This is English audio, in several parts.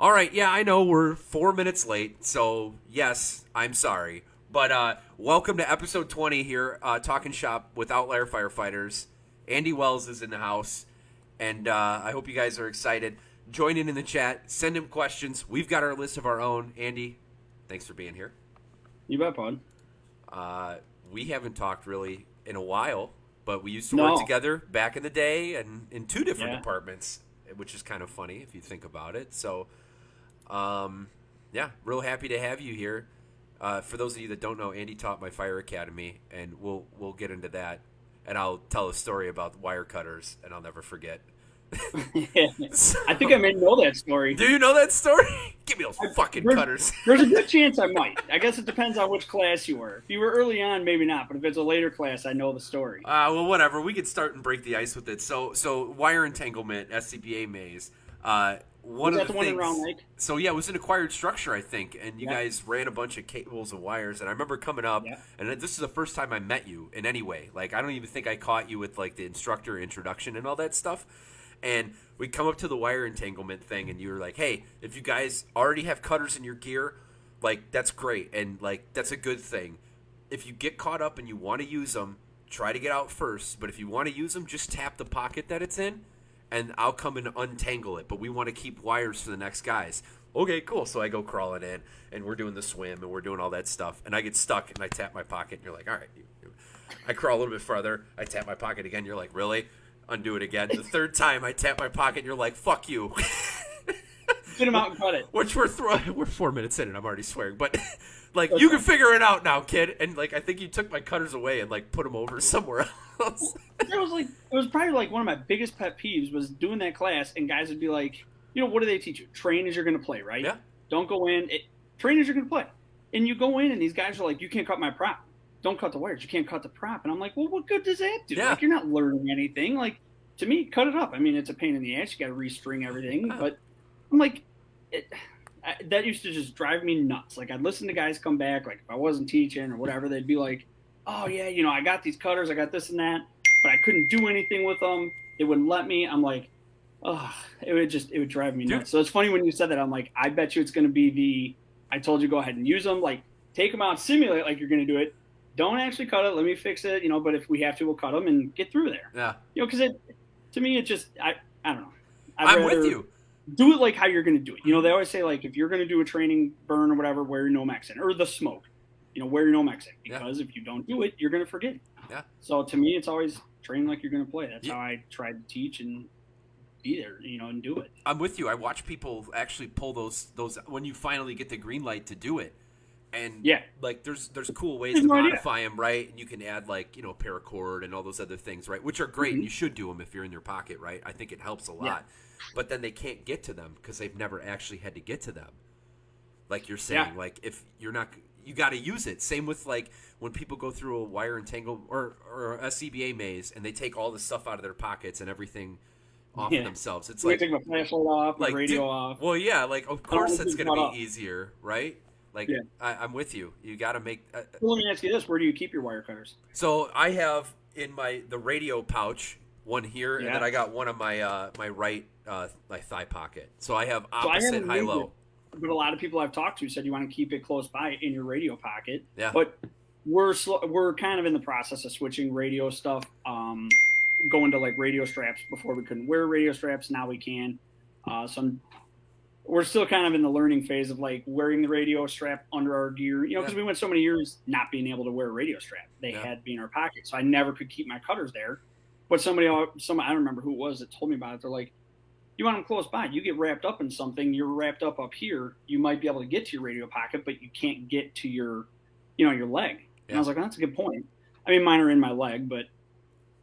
All right, yeah, I know we're 4 minutes late, so yes, I'm sorry. But welcome to episode 20 here, Talking Shop with Outlier Firefighters. Andy Wells is in the house, and I hope you guys are excited. Join in the chat, send him questions. We've got our list of our own. Andy, thanks for being here. You bet, bud. We haven't talked really in a while, but we used to work No. together back in the day and in two different Yeah. departments, which is kind of funny if you think about it. So, yeah, real happy to have you here. For those of you that don't know, Andy taught my fire academy, and we'll get into that. And I'll tell a story about wire cutters, and I'll never forget. So, I think I may know that story. do you know that story? Give me those fucking cutters. There's a good chance I might. I guess it depends on which class you were. If you were early on, maybe not. But if it's a later class, I know the story. Well, whatever. We could start and break the ice with it. So wire entanglement, SCBA maze. One Was of that the the one in things. Round Lake? So yeah, it was an acquired structure, I think, and you Yeah. guys ran a bunch of cables and wires. And I remember coming up, Yeah. and this is the first time I met you in any way. Like I don't even think I caught you with like the instructor introduction and all that stuff. And we come up to the wire entanglement thing, and you were like, "Hey, if you guys already have cutters in your gear, like that's great, and like that's a good thing. If you get caught up and you want to use them, try to get out first. But if you want to use them, just tap the pocket that it's in, and I'll come and untangle it. But we want to keep wires for the next guys." Okay, cool. So I go crawling in, and we're doing the swim, and we're doing all that stuff, and I get stuck, and I tap my pocket, and you're like, "All right." I crawl a little bit farther. I tap my pocket again. You're like, "Really?" Undo it again. The third time, I tap my pocket, and you're like, "Fuck you." Get him out and cut it. Which we're 4 minutes in, and I'm already swearing, but like you can figure it out now, kid. And like I think you took my cutters away and like put them over somewhere else. It was probably like one of my biggest pet peeves was doing that class, and guys would be like, what do they teach you? Train as you're going to play, right? Yeah. Don't go in. Train as you're going to play. And you go in, and these guys are like, you can't cut my prop. Don't cut the wires. You can't cut the prop. And I'm like, well, what good does that do? Yeah. Like, you're not learning anything. Like, to me, cut it up. I mean, it's a pain in the ass. You got to restring everything. But I'm like, that used to just drive me nuts. Like, I'd listen to guys come back, like, if I wasn't teaching or whatever, they'd be like, oh, yeah, I got these cutters. I got this and that. But I couldn't do anything with them. They wouldn't let me. I'm like, oh, it would drive me nuts. So it's funny when you said that. I'm like, I bet you it's going to be I told you go ahead and use them. Like, take them out, simulate like you're going to do it. Don't actually cut it. Let me fix it, but if we have to, we'll cut them and get through there. Yeah. Because to me, it just, I don't know. I'm with you. Do it like how you're going to do it. They always say, like, if you're going to do a training burn or whatever, wear your Nomex in. Or the smoke. Wear your Nomex in. Because if you don't do it, you're going to forget it. Yeah. So to me, it's always train like you're going to play. That's how I try to teach and be there, and do it. I'm with you. I watch people actually pull those when you finally get the green light to do it. And like there's cool ways to modify them, right? And you can add like paracord and all those other things, right? Which are great, and you should do them if you're in your pocket, right? I think it helps a lot. Yeah. But then they can't get to them because they've never actually had to get to them. Like you're saying, like if you're not, you got to use it. Same with like when people go through a wire entangle or a CBA maze and they take all the stuff out of their pockets and everything off of themselves. It's like take my flashlight off, like, my radio off. Well, yeah, like of course that's going to be easier, right? Like, I'm with you. You got to make. Well, let me ask you this: where do you keep your wire cutters? So I have in the radio pouch one here, and then I got one on my my right my thigh pocket. So I have opposite high low. But a lot of people I've talked to said you want to keep it close by in your radio pocket. Yeah. But we're kind of in the process of switching radio stuff. Going to like radio straps. Before we couldn't wear radio straps. Now we can. We're still kind of in the learning phase of like wearing the radio strap under our gear, because we went so many years not being able to wear a radio strap. They had to be in our pocket. So I never could keep my cutters there. But somebody, I don't remember who it was that told me about it. They're like, you want them close by. You get wrapped up in something. You're wrapped up here. You might be able to get to your radio pocket, but you can't get to your, your leg. And I was like, oh, that's a good point. I mean, mine are in my leg, but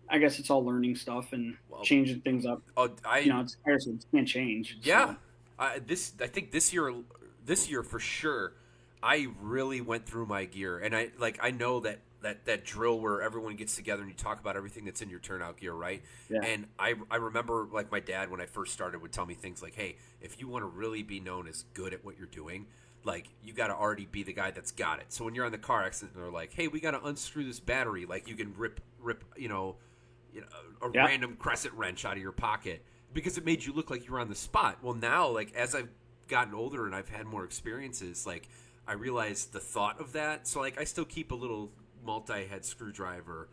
I guess it's all learning stuff and changing things up. It's Harrison. It can't change. Yeah. So. I think this year for sure, I really went through my gear, and I know that drill where everyone gets together and you talk about everything that's in your turnout gear, right? Yeah. And I remember like my dad when I first started would tell me things like, hey, if you want to really be known as good at what you're doing, like you got to already be the guy that's got it. So when you're on the car accident, and they're like, hey, we got to unscrew this battery, like you can rip a random crescent wrench out of your pocket. Because it made you look like you were on the spot. Well, now, like as I've gotten older and I've had more experiences, like I realized the thought of that. So like I still keep a little multi-head screwdriver,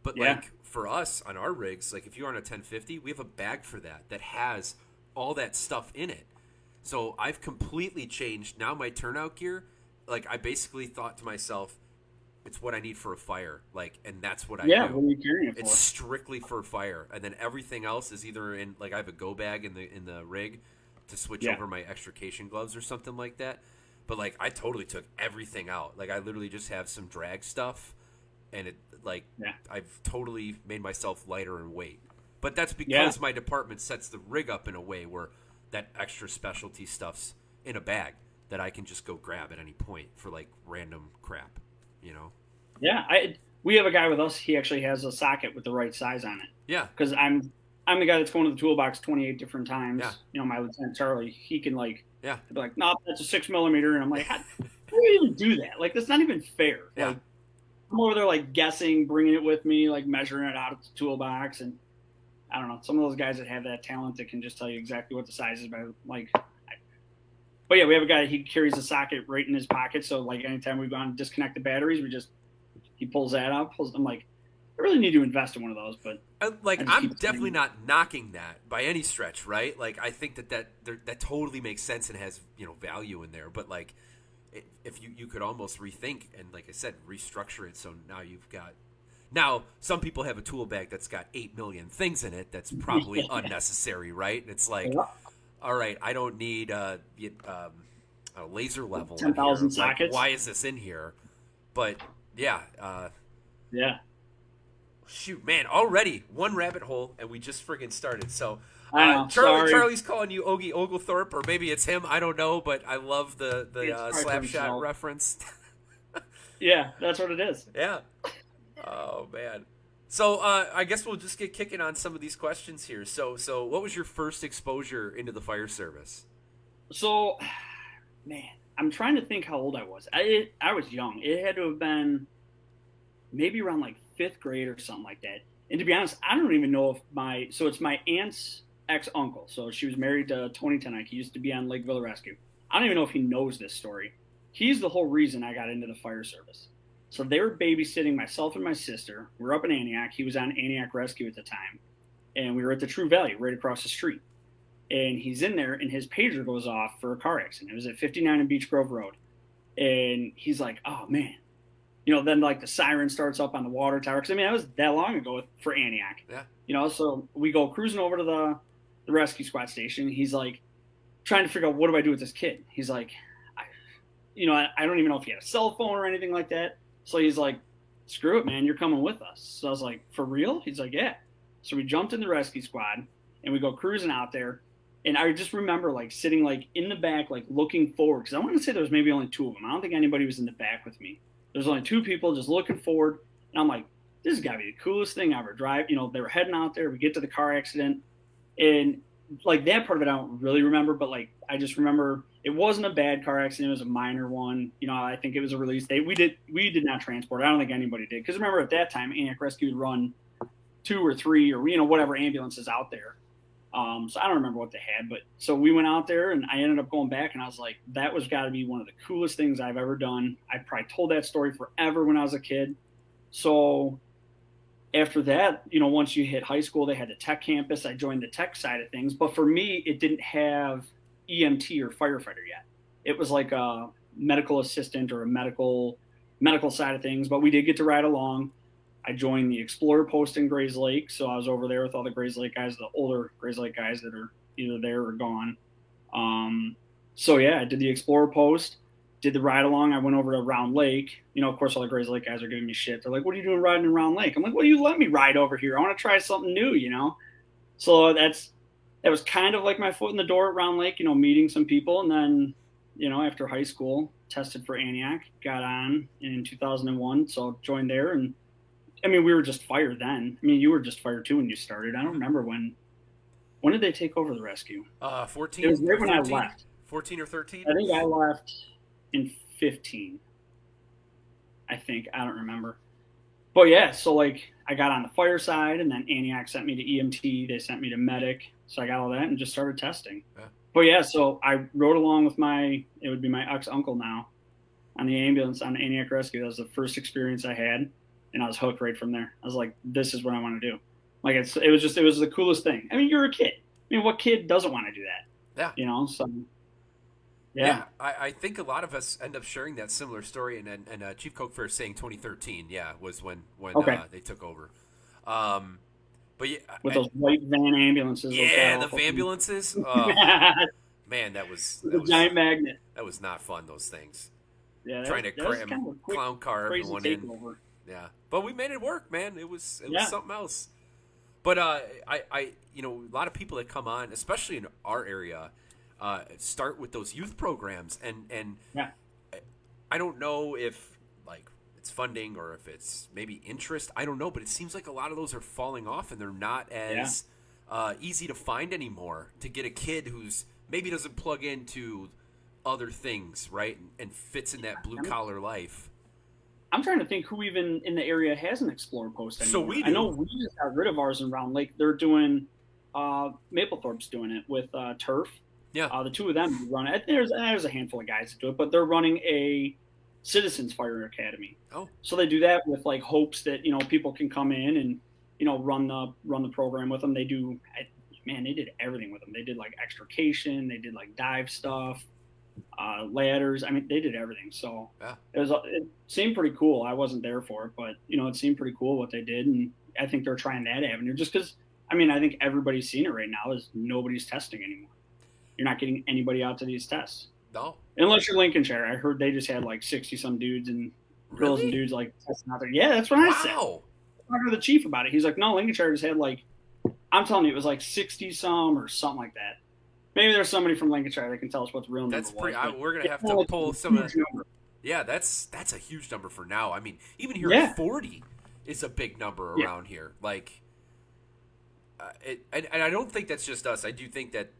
but Yeah. like for us on our rigs, like if you're on a 1050, we have a bag for that has all that stuff in it. So I've completely changed now my turnout gear. Like I basically thought to myself, it's what I need for a fire, like, and that's what I Yeah. do. What are you carrying it It's for? strictly for fire, and then everything else is either in, like, I have a go bag in the rig to switch Yeah. over my extrication gloves or something like that. But like I totally took everything out. Like I literally just have some drag stuff, and it like Yeah. I've totally made myself lighter in weight. But that's Yeah. because my department sets the rig up in a way where that extra specialty stuff's in a bag that I can just go grab at any point for like random crap, you know? Yeah. We have a guy with us. He actually has a socket with the right size on it. Yeah, Because I'm the guy that's going to the toolbox 28 different times. yeah, You know, my lieutenant Charlie, he can like yeah, be like, no, that's a 6 millimeter, and I'm like, how do you even do that? Like, that's not even fair. yeah. Like, I'm over there like guessing, bringing it with me, like measuring it out of the toolbox, and I don't know. Some of those guys that have that talent that can just tell you exactly what the size is by like. But yeah, we have a guy. He carries a socket right in his pocket, so like anytime we've gone to disconnect the batteries, he pulls that out. I'm like, I really need to invest in one of those, but Like I just I'm keep definitely saying, not knocking that by any stretch, right? Like I think that totally makes sense and has value in there. But like, if you could almost rethink and like I said, restructure it so now you've got. Now some people have a tool bag that's got 8 million things in it. That's probably unnecessary, right? It's like, all right, I don't need a laser level in here. 10,000 Like, sockets. why is this in here? But yeah. Yeah, Shoot, man! Already one rabbit hole, and we just friggin' started. So, I know. Sorry. Charlie's calling you Ogie Oglethorpe, or maybe it's him. I don't know, but I love the It's slap shot himself. reference. Yeah, that's what it is. Yeah. Oh man. So I guess we'll just get kicking on some of these questions here. So what was your first exposure into the fire service? So, man, I'm trying to think how old I was. I was young. It had to have been maybe around like 5th grade or something like that. And to be honest, I don't even know if it's my aunt's ex-uncle. So she was married to Tony Tenike. He used to be on Lakeville Rescue. I don't even know if he knows this story. He's the whole reason I got into the fire service. So they were babysitting myself and my sister. We were up in Antioch. He was on Antioch Rescue at the time. And we were at the True Value right across the street. And he's in there, and his pager goes off for a car accident. It was at 59 and Beach Grove Road. And he's like, oh, man. Then like the siren starts up on the water tower. Because, I mean, that was that long ago for Antioch. Yeah. So we go cruising over to the rescue squad station. He's like trying to figure out, what do I do with this kid? He's like, I don't even know if he had a cell phone or anything like that. So he's like, screw it, man. You're coming with us. So I was like, for real? He's like, yeah. So we jumped in the rescue squad, and we go cruising out there. And I just remember like sitting like in the back, like looking forward. Because I want to say there was maybe only 2 of them. I don't think anybody was in the back with me. There's only 2 people just looking forward. And I'm like, this has got to be the coolest thing I ever drive. They were heading out there. We get to the car accident. And like that part of it, I don't really remember. But like, I just remember it wasn't a bad car accident. It was a minor one. I think it was a release date. We did not transport. I don't think anybody did. Because remember at that time, Antioch Rescue would run 2 or 3 or, whatever ambulances out there. So I don't remember what they had, but so we went out there and I ended up going back and I was like, that was got to be one of the coolest things I've ever done. I probably told that story forever when I was a kid. So after that, once you hit high school, they had the tech campus. I joined the tech side of things, but for me, it didn't have EMT or firefighter yet. It was like a medical assistant or a medical side of things, but we did get to ride along. I joined the Explorer post in Grays Lake, so I was over there with all the Grays Lake guys, the older Grays Lake guys that are either there or gone. So yeah, I did the Explorer post, did the ride along. I went over to Round Lake. Of course, all the Grays Lake guys are giving me shit. They're like, "What are you doing riding in Round Lake?" I'm like, "Well, you let me ride over here. I want to try something new." So that was kind of like my foot in the door at Round Lake. Meeting some people, and then after high school, tested for Antioch, got on in 2001, so joined there and. I mean, we were just fire then. I mean, you were just fire too when you started. I don't remember when did they take over the rescue? 14. It was right when I 13? left. 14 or 13? I think I left in 15. I think. I don't remember. But yeah, so like I got on the fire side and then Antioch sent me to EMT. They sent me to medic. So I got all that and just started testing. Yeah. But yeah, so I rode along with it would be my ex uncle now on the ambulance on Antioch Rescue. That was the first experience I had, and I was hooked right from there. I was like, this is what I want to do. Like it was the coolest thing. I mean, you're a kid. I mean, what kid doesn't want to do that? Yeah. You know, so Yeah, yeah. I think a lot of us end up sharing that similar story, and Chief Coke Fair saying 2013, yeah, was when Okay. they took over. Um, but yeah, With those white van ambulances, those god yeah, the awful things. ambulances. Man, that was The giant magnet. not fun. Those things Yeah, trying to that was cram kind of a quick, clown car crazy everyone in. takeover. Yeah, but we made it work, man. It was Yeah. something else. But I a lot of people that come on, especially in our area, start with those youth programs, and Yeah. I don't know if like it's funding or if it's maybe interest. I don't know, but it seems like a lot of those are falling off, and they're not Yeah. as easy to find anymore. To get a kid who's maybe doesn't plug into other things, right, and fits in that blue collar life. I'm trying to think who even in the area has an Explorer post So anymore. we I know do. we just got rid of ours in Round Lake. They're doing Maplethorpe's doing it with Turf. Yeah. The two of them run it. There's a handful of guys that do it, but they're running a Citizens Fire Academy. Oh. So they do that with like hopes that people can come in and run the program with them. They do. Man, they did everything with them. They did like extrication. They did like dive stuff, ladders. I mean, they did everything. So Yeah. it seemed pretty cool. I wasn't there for it, but it seemed pretty cool what they did, and I think they're trying that avenue just because. I mean, I think everybody's seen it right now. Is nobody's testing anymore. You're not getting anybody out to these tests. No. Unless you're Lincolnshire. I heard they just had like 60 some dudes and girls and Really? dudes like testing out there. Yeah, that's what I said. Wow. I talked to the chief about it. He's like, no, Lincolnshire just had like, I'm telling you, it was like 60 some or something like that. Maybe there's somebody from Lincolnshire that can tell us what the real number That's pretty. was. We're gonna have to Like pull a some huge of. number. Yeah, that's a huge number for now. I mean, even here Yeah. at 40 is a big number Yeah. around here. Like, and I don't think that's just us. I do think that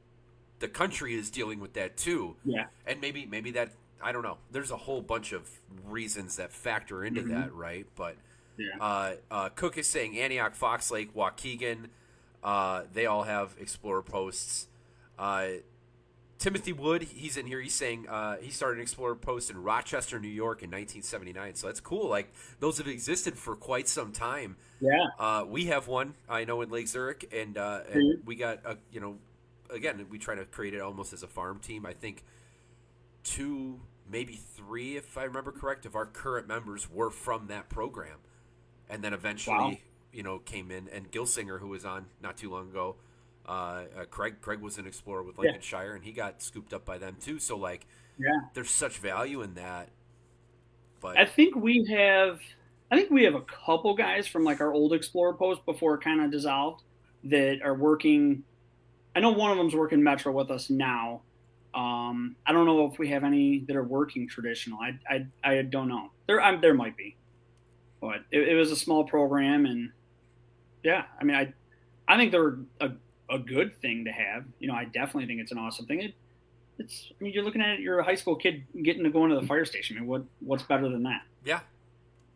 the country is dealing with that too. Yeah. And maybe that, I don't know. There's a whole bunch of reasons that factor into that, right? But Yeah. Cook is saying Antioch, Fox Lake, Waukegan, they all have Explorer posts. Timothy Wood, he's in here. He's saying he started an Explorer post in Rochester, New York in 1979. So that's cool. Like, those have existed for quite some time. Yeah. We have one, I know, in Lake Zurich, and Mhm. we got, again, we try to create it almost as a farm team. I think 2, maybe 3, if I remember correct, of our current members were from that program. And then eventually, came in, and Gilsinger, who was on not too long ago, Craig was an Explorer with Lincolnshire, and he got scooped up by them too. So, like, Yeah. there's such value in that. But I think we have a couple guys from like our old Explorer post before it kind of dissolved that are working. I know one of them's working Metro with us now. I don't know if we have any that are working traditional. I don't know. There might be, but it was a small program, and yeah, I mean, I think they're a good thing to have. I definitely think it's an awesome thing. I mean, you're looking at it, you're a high school kid getting to go into the fire station. I mean, what's better than that? yeah,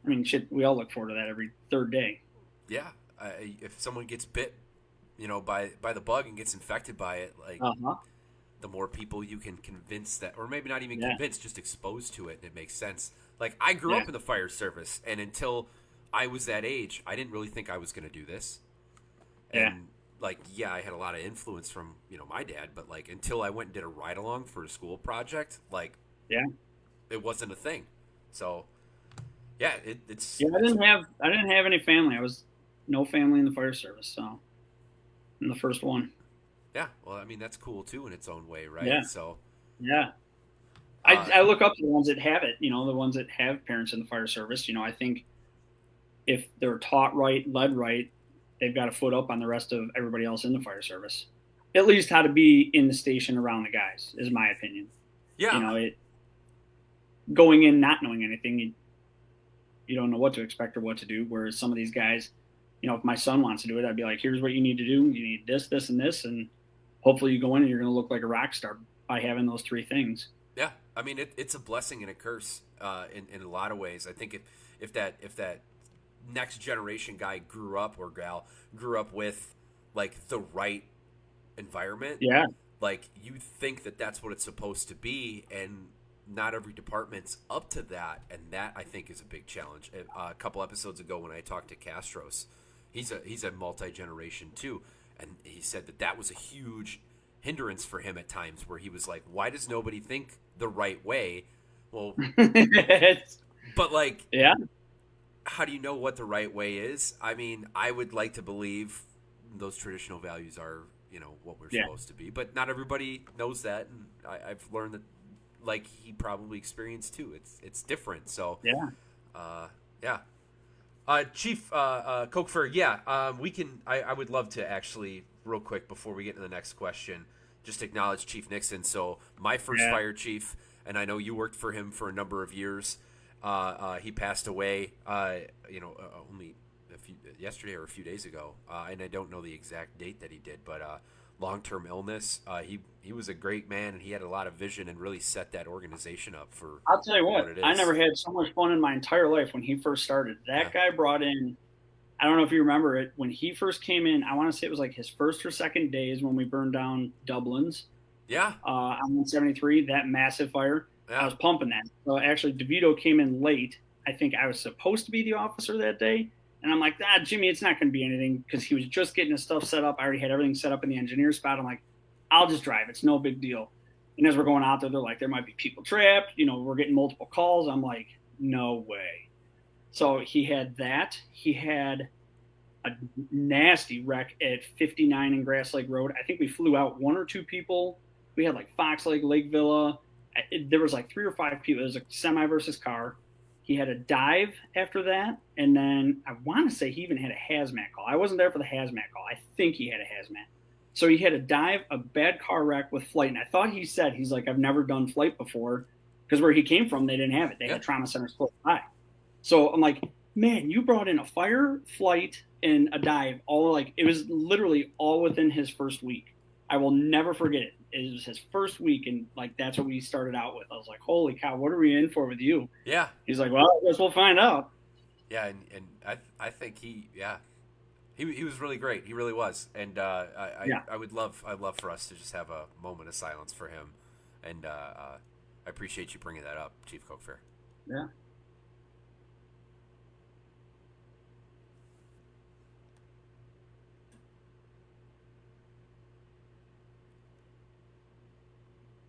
I mean, shit, we all look forward to that every third day. yeah. If someone gets bit, by the bug and gets infected by it, like, Uh-huh. the more people you can convince that, or maybe not even Yeah. convince, just exposed to it, and it makes sense. Like, I grew Yeah. up in the fire service, and until I was that age, I didn't really think I was going to do this. Yeah. And like, yeah, I had a lot of influence from my dad, but like, until I went and did a ride along for a school project, like, Yeah. it wasn't a thing. So yeah, it's Yeah, I didn't have any family. I was no family in the fire service, so I'm the first one. yeah. Well, I mean, that's cool too in its own way, right? Yeah. So Yeah. uh, I look up to the ones that have it, the ones that have parents in the fire service. I think if they're taught right, led right, they've got a foot up on the rest of everybody else in the fire service. At least how to be in the station around the guys is my opinion. yeah, It going in not knowing anything, you don't know what to expect or what to do. Whereas some of these guys, if my son wants to do it, I'd be like, here's what you need to do. You need this, this, and this, and hopefully you go in and you're going to look like a rock star by having those 3 things. yeah. I mean, it's a blessing and a curse in a lot of ways. I think if that next generation guy grew up, or gal grew up with like the right environment, Yeah. like you think that that's what it's supposed to be, and not every department's up to that, and that I think is a big challenge. A couple episodes ago when I talked to Castros, he's a multi-generation too, and he said that was a huge hindrance for him at times, where he was like, why does nobody think the right way? Well, but like, Yeah. how do you know what the right way is? I mean, I would like to believe those traditional values are, what we're supposed to be, but not everybody knows that, and I've learned that, like he probably experienced too. It's different. So Yeah. Yeah. Chief Cokefer, we can. I would love to actually, real quick before we get to the next question, just acknowledge Chief Nixon. So my first fire chief, and I know you worked for him for a number of years. He passed away, only yesterday or a few days ago, and I don't know the exact date that he did, but long-term illness. He was a great man, and he had a lot of vision and really set that organization up for. I'll tell you what, it is. I never had so much fun in my entire life when he first started. That guy brought in, I don't know if you remember it, when he first came in, I want to say it was like his first or second days when we burned down Dublin's. Yeah. On 173, that massive fire. Yeah. I was pumping that. So actually, DeVito came in late. I think I was supposed to be the officer that day. And I'm like, Jimmy, it's not going to be anything, because he was just getting his stuff set up. I already had everything set up in the engineer spot. I'm like, I'll just drive. It's no big deal. And as we're going out there, they're like, there might be people trapped. We're getting multiple calls. I'm like, no way. So he had that. He had a nasty wreck at 59 in Grass Lake Road. I think we flew out one or two people. We had like Fox Lake, Lake Villa. There was like 3 or 5 people. It was a semi versus car. He had a dive after that, and then I want to say he even had a hazmat call. I wasn't there for the hazmat call. I think he had a hazmat. So he had a dive, a bad car wreck with flight, and I thought he's like, I've never done flight before, because where he came from, they didn't have it. They had trauma centers close by. So I'm like, man, you brought in a fire, flight, and a dive. It was literally all within his first week. I will never forget it. It was his first week, and that's what we started out with. I was like, holy cow, what are we in for with you? Yeah. He's like, well, I guess we'll find out. Yeah, and I think he was really great. He really was. And I'd love for us to just have a moment of silence for him. And I appreciate you bringing that up, Chief Cokefair. Yeah.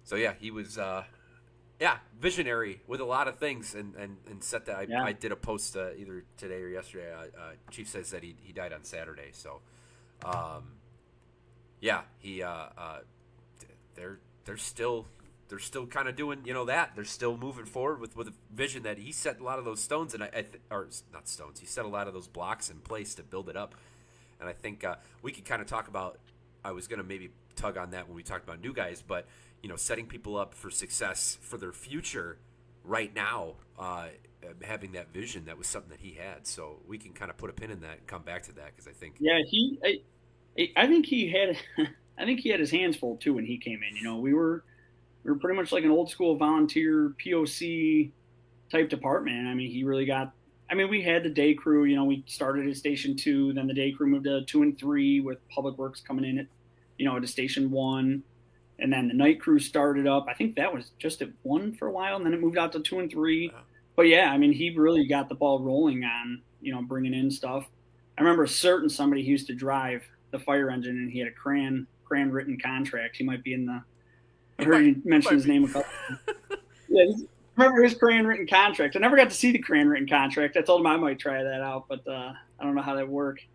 So he was visionary with a lot of things, and set that. I did a post either today or yesterday. Chief says that he died on Saturday. So, he they're still kind of doing that. They're still moving forward with a vision that he set a lot of those stones, and or not stones. He set a lot of those blocks in place to build it up, and I think we could kind of talk about. I was going to maybe tug on that when we talked about new guys, but setting people up for success for their future right now, having that vision, that was something that he had. So we can kind of put a pin in that and come back to that, because I think I think he had I think he had his hands full too when he came in. We were pretty much like an old school volunteer POC type department. I mean, he really got. I mean, we had the day crew. We started at Station 2, then the day crew moved to 2 and 3 with Public Works coming in at to Station 1. And then the night crew started up. I think that was just at 1 for a while, and then it moved out to 2 and 3. But I mean, he really got the ball rolling on, bringing in stuff. I remember somebody who used to drive the fire engine, and he had a CRAN written contract. He might be in the. I heard you mention his name a couple. I remember his CRAN written contract. I never got to see the CRAN written contract. I told him I might try that out, but I don't know how that worked.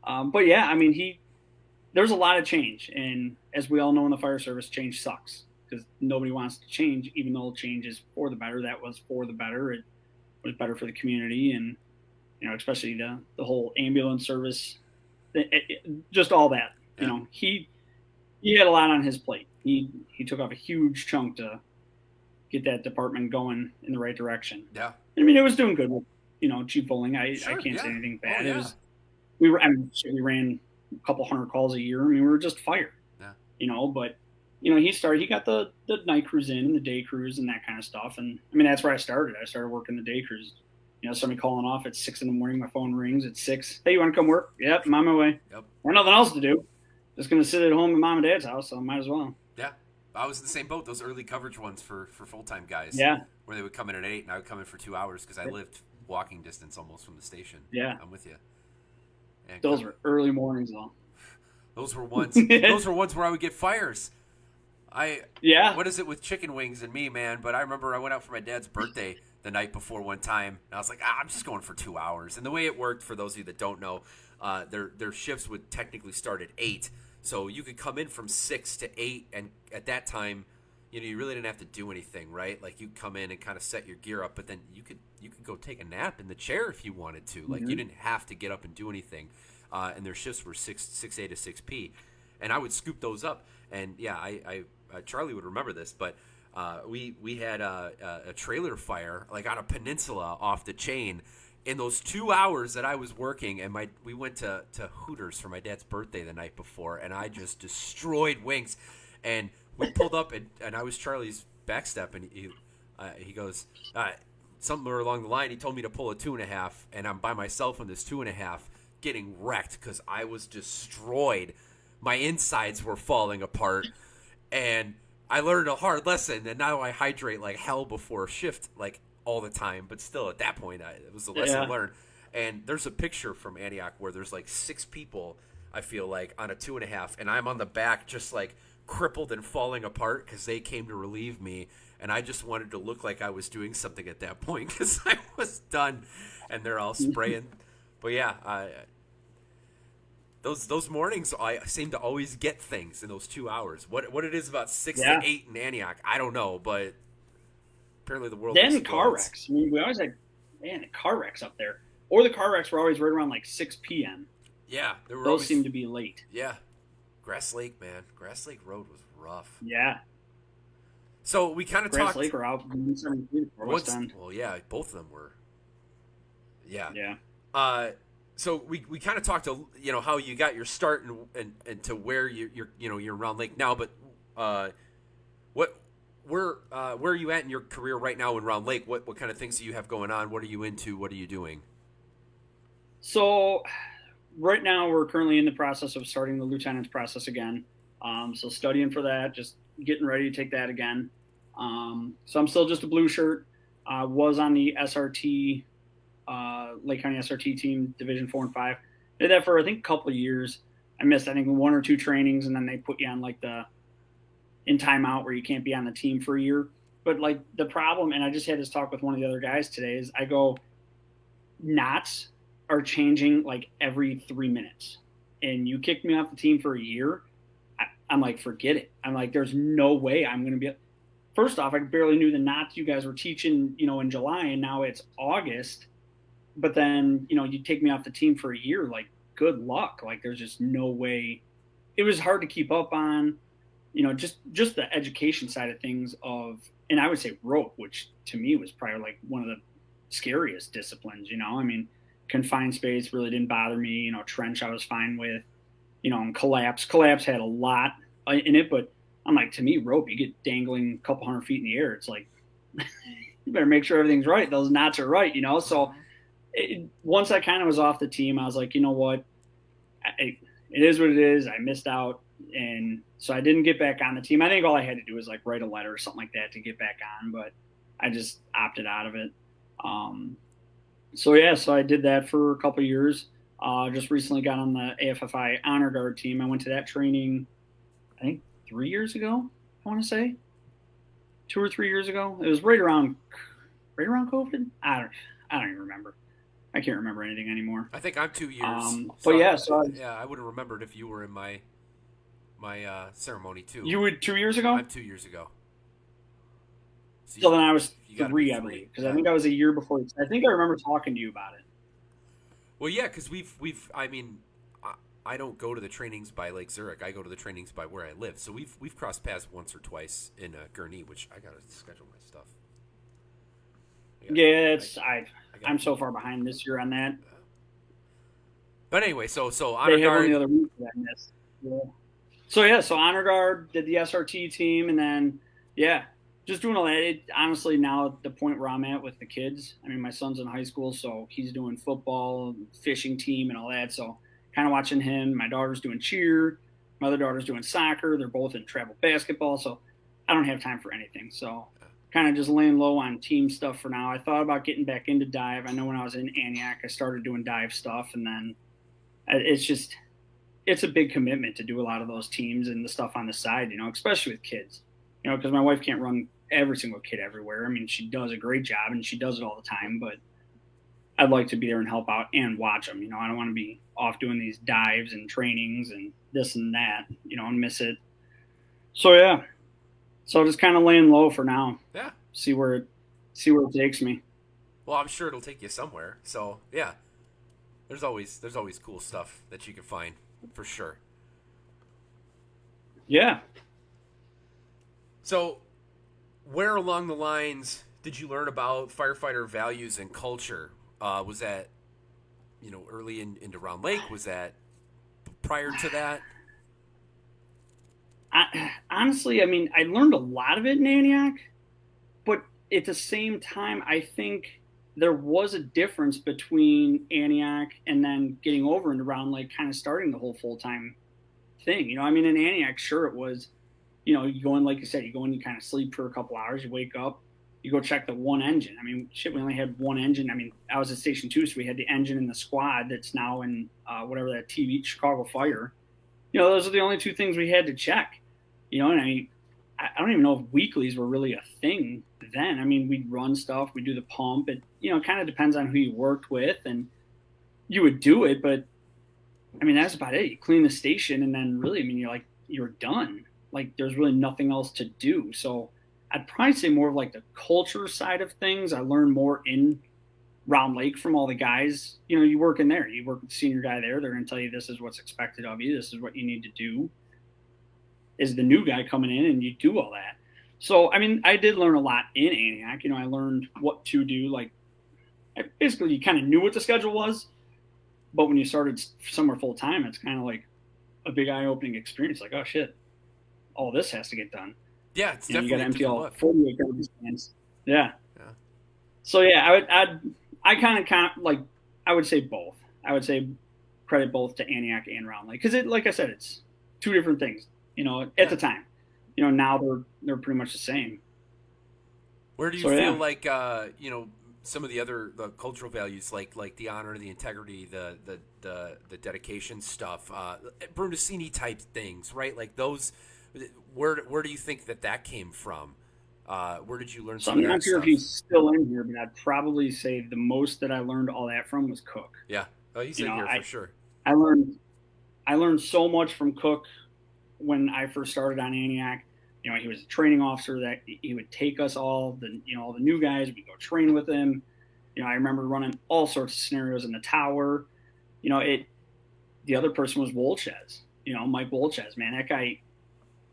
But I mean, there's a lot of change, and as we all know in the fire service, change sucks, because nobody wants to change, even though change is for the better. That was for the better. It was better for the community, and especially the whole ambulance service, just all that. He had a lot on his plate. He took off a huge chunk to get that department going in the right direction. Yeah, I mean, it was doing good with Chief Bowling. I can't say anything bad. It was we ran a couple hundred calls a year. I mean, we were just fire, but he got the night crews in and the day crews and that kind of stuff. And I mean, that's where I started. I started working the day crews. Somebody calling off at 6 a.m. My phone rings at 6. Hey, you want to come work? Yep, I'm on my way. Yep. I have nothing else to do. Just going to sit at home at mom and dad's house, so I might as well. I was in the same boat. Those early coverage ones for full time guys, Yeah, where they would come in at 8 and I would come in for 2 hours because I lived walking distance almost from the station. yeah. I'm with you. And Those were early mornings, though. those were ones. Those were ones where I would get fires. Yeah. What is it with chicken wings and me, man? But I remember I went out for my dad's birthday the night before one time, and I was like, I'm just going for 2 hours. And the way it worked, for those of you that don't know, their shifts would technically start at 8, so you could come in from 6 to 8, and at that time, you really didn't have to do anything, right? Like you come in and kind of set your gear up, but then you could go take a nap in the chair if you wanted to. Like you didn't have to get up and do anything. And their shifts were 6A to 6P, and I would scoop those up. And yeah, I Charlie would remember this, but we had a trailer fire like on a peninsula off the chain in those 2 hours that I was working, and we went to Hooters for my dad's birthday the night before, and I just destroyed wings. And we pulled up, and I was Charlie's backstep, and he goes somewhere along the line. He told me to pull a 2.5, and I'm by myself on this 2.5, getting wrecked because I was destroyed. My insides were falling apart, and I learned a hard lesson, and now I hydrate like hell before a shift, like all the time. But still, at that point, it was a lesson learned. And there's a picture from Antioch where there's like 6 people, I feel like, on a 2.5, and I'm on the back just like crippled and falling apart because they came to relieve me, and I just wanted to look like I was doing something at that point because I was done, and they're all spraying. But yeah, those mornings, I seem to always get things in those 2 hours. What it is about 6 to 8 in Antioch, I don't know, but apparently the world. Then car wrecks. I mean, we always had car wrecks up there, or the car wrecks were always right around like 6 p.m. Yeah, those seemed to be late. Yeah, Grass Lake, man, Grass Lake Road was rough. Yeah. So we kind of talked. Grass Lake or out West End. Well, yeah, both of them were. Yeah. Yeah. So we kind of talked to how you got your start and to where you're around Lake now, but where are you at in your career right now in Round Lake? What kind of things do you have going on? What are you into? What are you doing? So right now we're currently in the process of starting the lieutenant's process again. So studying for that, just getting ready to take that again. So I'm still just a blue shirt. Was on the SRT, Lake County SRT team, Division 4 and 5. Did that for I think a couple of years. I missed 1 or 2 trainings, and then they put you on like the in timeout where you can't be on the team for a year. But like the problem, and I just had this talk with one of the other guys today, is I go, knots are changing like every 3 minutes, and you kicked me off the team for a year. I'm like, forget it. I'm like, there's no way I'm going to be. First off, I barely knew the knots you guys were teaching, in July, and now it's August. But then, you take me off the team for a year. Like, good luck. Like, there's just no way. It was hard to keep up on, just the education side of things and I would say rope, which to me was probably like one of the scariest disciplines. I mean, confined space really didn't bother me. Trench I was fine with. And collapse had a lot in it, but I'm like, to me, rope, you get dangling a couple hundred feet in the air. It's like, you better make sure everything's right. Those knots are right, So once I kind of was off the team, I was like, you know what? It is what it is. I missed out. And so I didn't get back on the team. I think all I had to do was like write a letter or something like that to get back on, but I just opted out of it. So I did that for a couple of years. Just recently got on the AFFI Honor Guard team. I went to that training, I think 3 years ago, I want to say 2 or 3 years ago. It was right around COVID. I don't even remember. I can't remember anything anymore. I think I'm 2 years. I would have remembered if you were in my ceremony too. You would 2 years ago? I'm 2 years ago. So then I was 3, I believe, because I think I was a year before. I think I remember talking to you about it. Well, yeah, because I mean, I don't go to the trainings by Lake Zurich. I go to the trainings by where I live. So we've crossed paths once or twice in Gurnee, which I gotta schedule my stuff. I'm so far behind this year on that. But anyway, so Honor Guard. The other week that I missed. Yeah. So Honor Guard did the SRT team, and then just doing all that. Honestly, now at the point where I'm at with the kids, I mean, my son's in high school, so he's doing football, fishing team, and all that. So kind of watching him. My daughter's doing cheer. My other daughter's doing soccer. They're both in travel basketball. So I don't have time for anything. So kind of just laying low on team stuff for now. I thought about getting back into dive. I know when I was in Antioch, I started doing dive stuff, and then it's a big commitment to do a lot of those teams and the stuff on the side, especially with kids, because my wife can't run every single kid everywhere. I mean, she does a great job and she does it all the time, but I'd like to be there and help out and watch them. I don't want to be off doing these dives and trainings and this and that, and miss it. So yeah, so just kind of laying low for now. Yeah. See where it takes me. Well, I'm sure it'll take you somewhere. So yeah, there's always cool stuff that you can find for sure. Yeah. So where along the lines did you learn about firefighter values and culture? Was that early into Round Lake? Was that prior to that? Honestly, I mean, I learned a lot of it in Antioch, but at the same time, I think there was a difference between Antioch and then getting over into Round Lake, kind of starting the whole full time thing. I mean, in Antioch, sure, it was, you go in, like you said, you go in, you kind of sleep for a couple hours, you wake up, you go check the one engine. I mean, shit, we only had one engine. I mean, I was at Station 2, so we had the engine in the squad that's now in whatever that TV, Chicago Fire. Those are the only two things we had to check. And I mean, I don't even know if weeklies were really a thing then. I mean, we'd run stuff, we'd do the pump. It, kind of depends on who you worked with, and you would do it. But, I mean, that's about it. You clean the station, and then really, I mean, you're done. Like, there's really nothing else to do. So I'd probably say more of like the culture side of things. I learned more in Round Lake from all the guys. You work in there. You work with the senior guy there. They're going to tell you this is what's expected of you. This is what you need to do. Is the new guy coming in, and you do all that. So, I mean, I did learn a lot in Antioch. I learned what to do. Like, basically, you kind of knew what the schedule was, but when you started somewhere full time, it's kind of like a big eye-opening experience. Like, oh shit, all this has to get done. Yeah, it's definitely you got to empty all look. 48 garbage cans. Yeah. So yeah, I kind of like, I would say both. I would say credit both to Antioch and Round Lake, because like I said, it's two different things. At the time, now they're pretty much the same. Where do you feel like, some of the cultural values, like the honor, the integrity, the dedication stuff, Brunacini type things, right? Like those, where do you think that came from? Where did you learn So some I'm of that not sure stuff? if he's still in here, but I'd probably say the most that I learned all that from was Cook. Yeah. Oh, he's in here for sure. I learned so much from Cook when I first started on Antioch. He was a training officer that he would take us all the new guys. We'd go train with him. I remember running all sorts of scenarios in the tower. The other person was Wolchez, Mike Wolchez, man, that guy.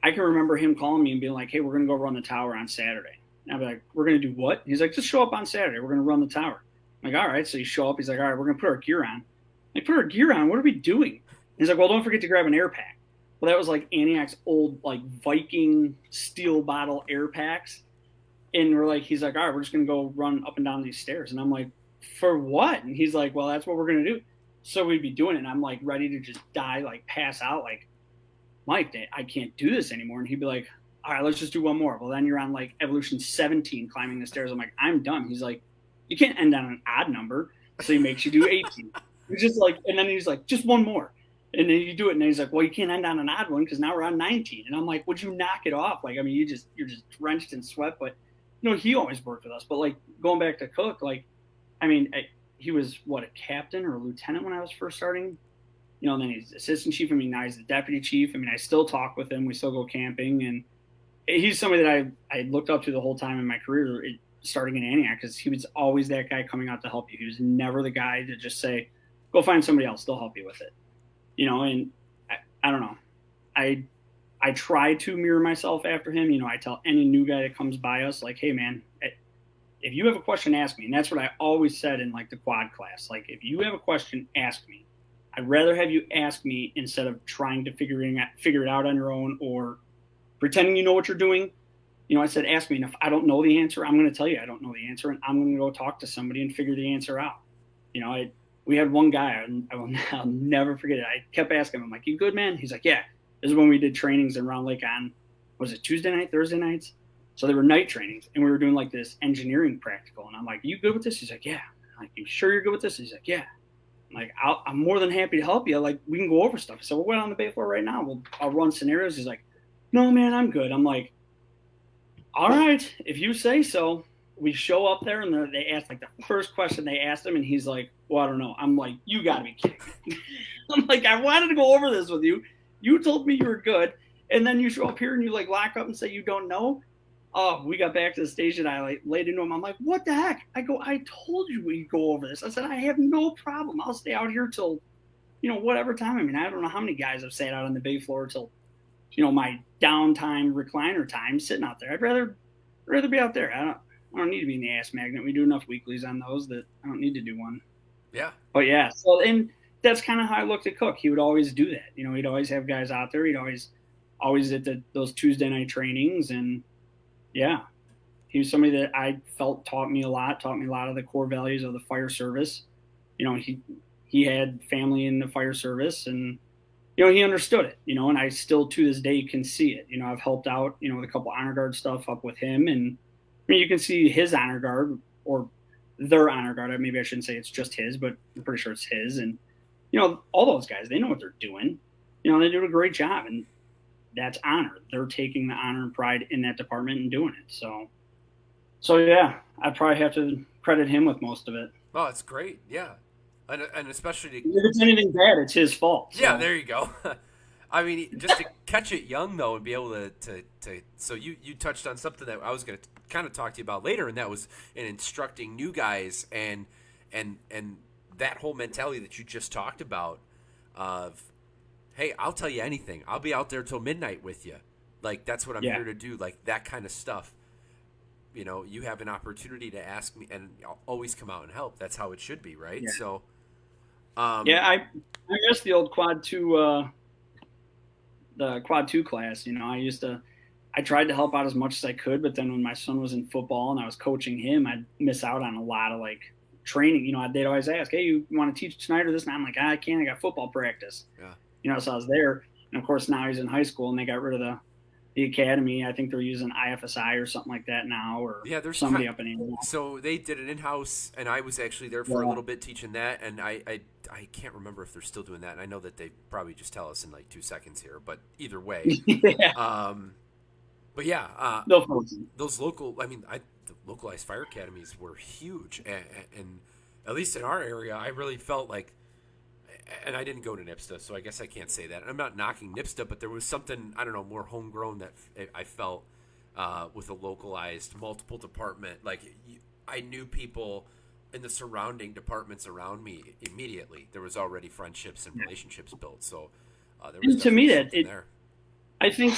I can remember him calling me and being like, hey, we're going to go run the tower on Saturday. And I'd be like, we're going to do what? He's like, just show up on Saturday. We're going to run the tower. I'm like, all right. So you show up. He's like, all right, we're going to put our gear on. Like, put our gear on? What are we doing? He's like, well, don't forget to grab an air pack. Well, that was like Antioch's old, like, Viking steel bottle air packs. And he's like, all right, we're just going to go run up and down these stairs. And I'm like, for what? And he's like, well, that's what we're going to do. So we'd be doing it. And I'm like, ready to just die, like, pass out, like, Mike, I can't do this anymore. And he'd be like, all right, let's just do one more. Well, then you're on like evolution 17 climbing the stairs. I'm like, I'm done. He's like, you can't end on an odd number. So he makes you do 18. He's just like, and then he's like, just one more. And then you do it. And then he's like, well, you can't end on an odd one because now we're on 19. And I'm like, would you knock it off? Like, I mean, you're just drenched in sweat. But, he always worked with us. But like going back to Cook, like, I mean, he was a captain or a lieutenant when I was first starting. Then he's assistant chief. I mean, now he's the deputy chief. I mean, I still talk with him. We still go camping. And he's somebody that I looked up to the whole time in my career, starting in Antioch, because he was always that guy coming out to help you. He was never the guy to just say, go find somebody else. They'll help you with it. And I don't know. I try to mirror myself after him. I tell any new guy that comes by us, like, hey, man, if you have a question, ask me. And that's what I always said in, like, the quad class. Like, if you have a question, ask me. I'd rather have you ask me instead of trying to figure it out on your own or pretending you know what you're doing. I said, ask me. And if I don't know the answer, I'm going to tell you I don't know the answer. And I'm going to go talk to somebody and figure the answer out. We had one guy, I'll never forget it. I kept asking him, I'm like, you good, man? He's like, yeah. This is when we did trainings in Round Lake on was it Tuesday night, Thursday nights? So they were night trainings, and we were doing like this engineering practical. And I'm like, "You good with this?" He's like, "Yeah." I'm like, "You sure you're good with this?" He's like, "Yeah." I'm like, I'm more than happy to help you. Like, we can go over stuff. I said, "We're on the bay floor right now. I'll run scenarios." He's like, "No, man, I'm good." I'm like, "All right, if you say so." We show up there, and they asked like the first question they asked him, and he's like, "Well, I don't know." I'm like, "You got to be kidding me." I'm like, "I wanted to go over this with you. You told me you were good, and then you show up here and you like lock up and say you don't know." Oh, we got back to the station. I like laid into him. I'm like, "What the heck?" I go, "I told you we'd go over this." I said, "I have no problem. I'll stay out here till, whatever time." I mean, I don't know how many guys have sat out on the bay floor till, my downtime recliner time sitting out there. I'd rather be out there. I don't need to be in the ass magnet. We do enough weeklies on those that I don't need to do one. Yeah. But yeah, so and that's kind of how I looked at Cook. He would always do that. He'd always have guys out there. He'd always at those Tuesday night trainings, and yeah, he was somebody that I felt taught me a lot of the core values of the fire service. He had family in the fire service, and he understood it. And I still to this day can see it. I've helped out with a couple honor guard stuff up with him, and I mean, you can see his honor guard or their honor guard. Maybe I shouldn't say it's just his, but I'm pretty sure it's his. And, all those guys, they know what they're doing. They do a great job, and that's honor. They're taking the honor and pride in that department and doing it. So yeah, I'd probably have to credit him with most of it. Oh, it's great. Yeah. And especially If it's anything bad, it's his fault. So. Yeah, there you go. I mean, just to catch it young though, and be able to so you touched on something that I was going to kind of talk to you about later, and that was in instructing new guys and that whole mentality that you just talked about of, hey, I'll tell you anything. I'll be out there till midnight with you. Like that's what I'm here to do. Like that kind of stuff. You have an opportunity to ask me, and I'll always come out and help. That's how it should be, right? Yeah. So, I miss the old quad two. The quad 2 class, I tried to help out as much as I could, but then when my son was in football and I was coaching him, I'd miss out on a lot of like training. They'd always ask, "Hey, you want to teach tonight or this?" And I'm like, "I can't. I got football practice." Yeah. So I was there, and of course now he's in high school and they got rid of the academy. I think they're using IFSI or something like that now, or there's somebody up in Indiana. So they did it in house, and I was actually there for a little bit teaching that, and I can't remember if they're still doing that. And I know that they probably just tell us in like 2 seconds here, but either way, yeah. But yeah, No, those the localized fire academies were huge, and at least in our area, I really felt like. And I didn't go to NIPSTA, so I guess I can't say that. I'm not knocking NIPSTA, but there was something, I don't know, more homegrown that I felt with a localized multiple department. Like, I knew people in the surrounding departments around me immediately. There was already friendships and relationships built. So there was to me there. I think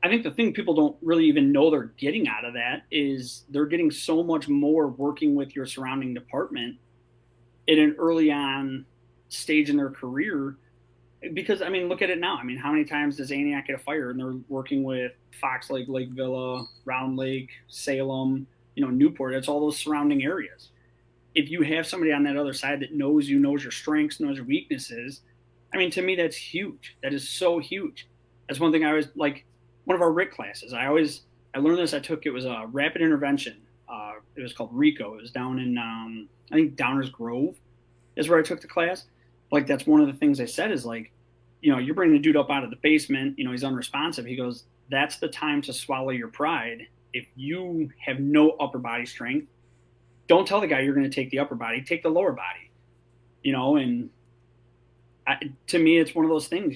the thing people don't really even know they're getting out of that is they're getting so much more working with your surrounding department in an early on stage in their career. Because, I mean, look at it now. I mean, how many times does Antioch get a fire and they're working with Fox Lake, Lake Villa, Round Lake, Salem, Newport? It's all those surrounding areas. If you have somebody on that other side that knows you, knows your strengths, knows your weaknesses, I mean, to me, that's huge. That is so huge. That's one thing I always, like, one of our RIC classes, I learned this, it was a rapid intervention. It was called RICO. It was down in, I think, Downers Grove is where I took the class. Like, that's one of the things they said is, like, you're bringing the dude up out of the basement, he's unresponsive. He goes, that's the time to swallow your pride. If you have no upper body strength, don't tell the guy you're going to take the upper body, take the lower body, and to me, it's one of those things,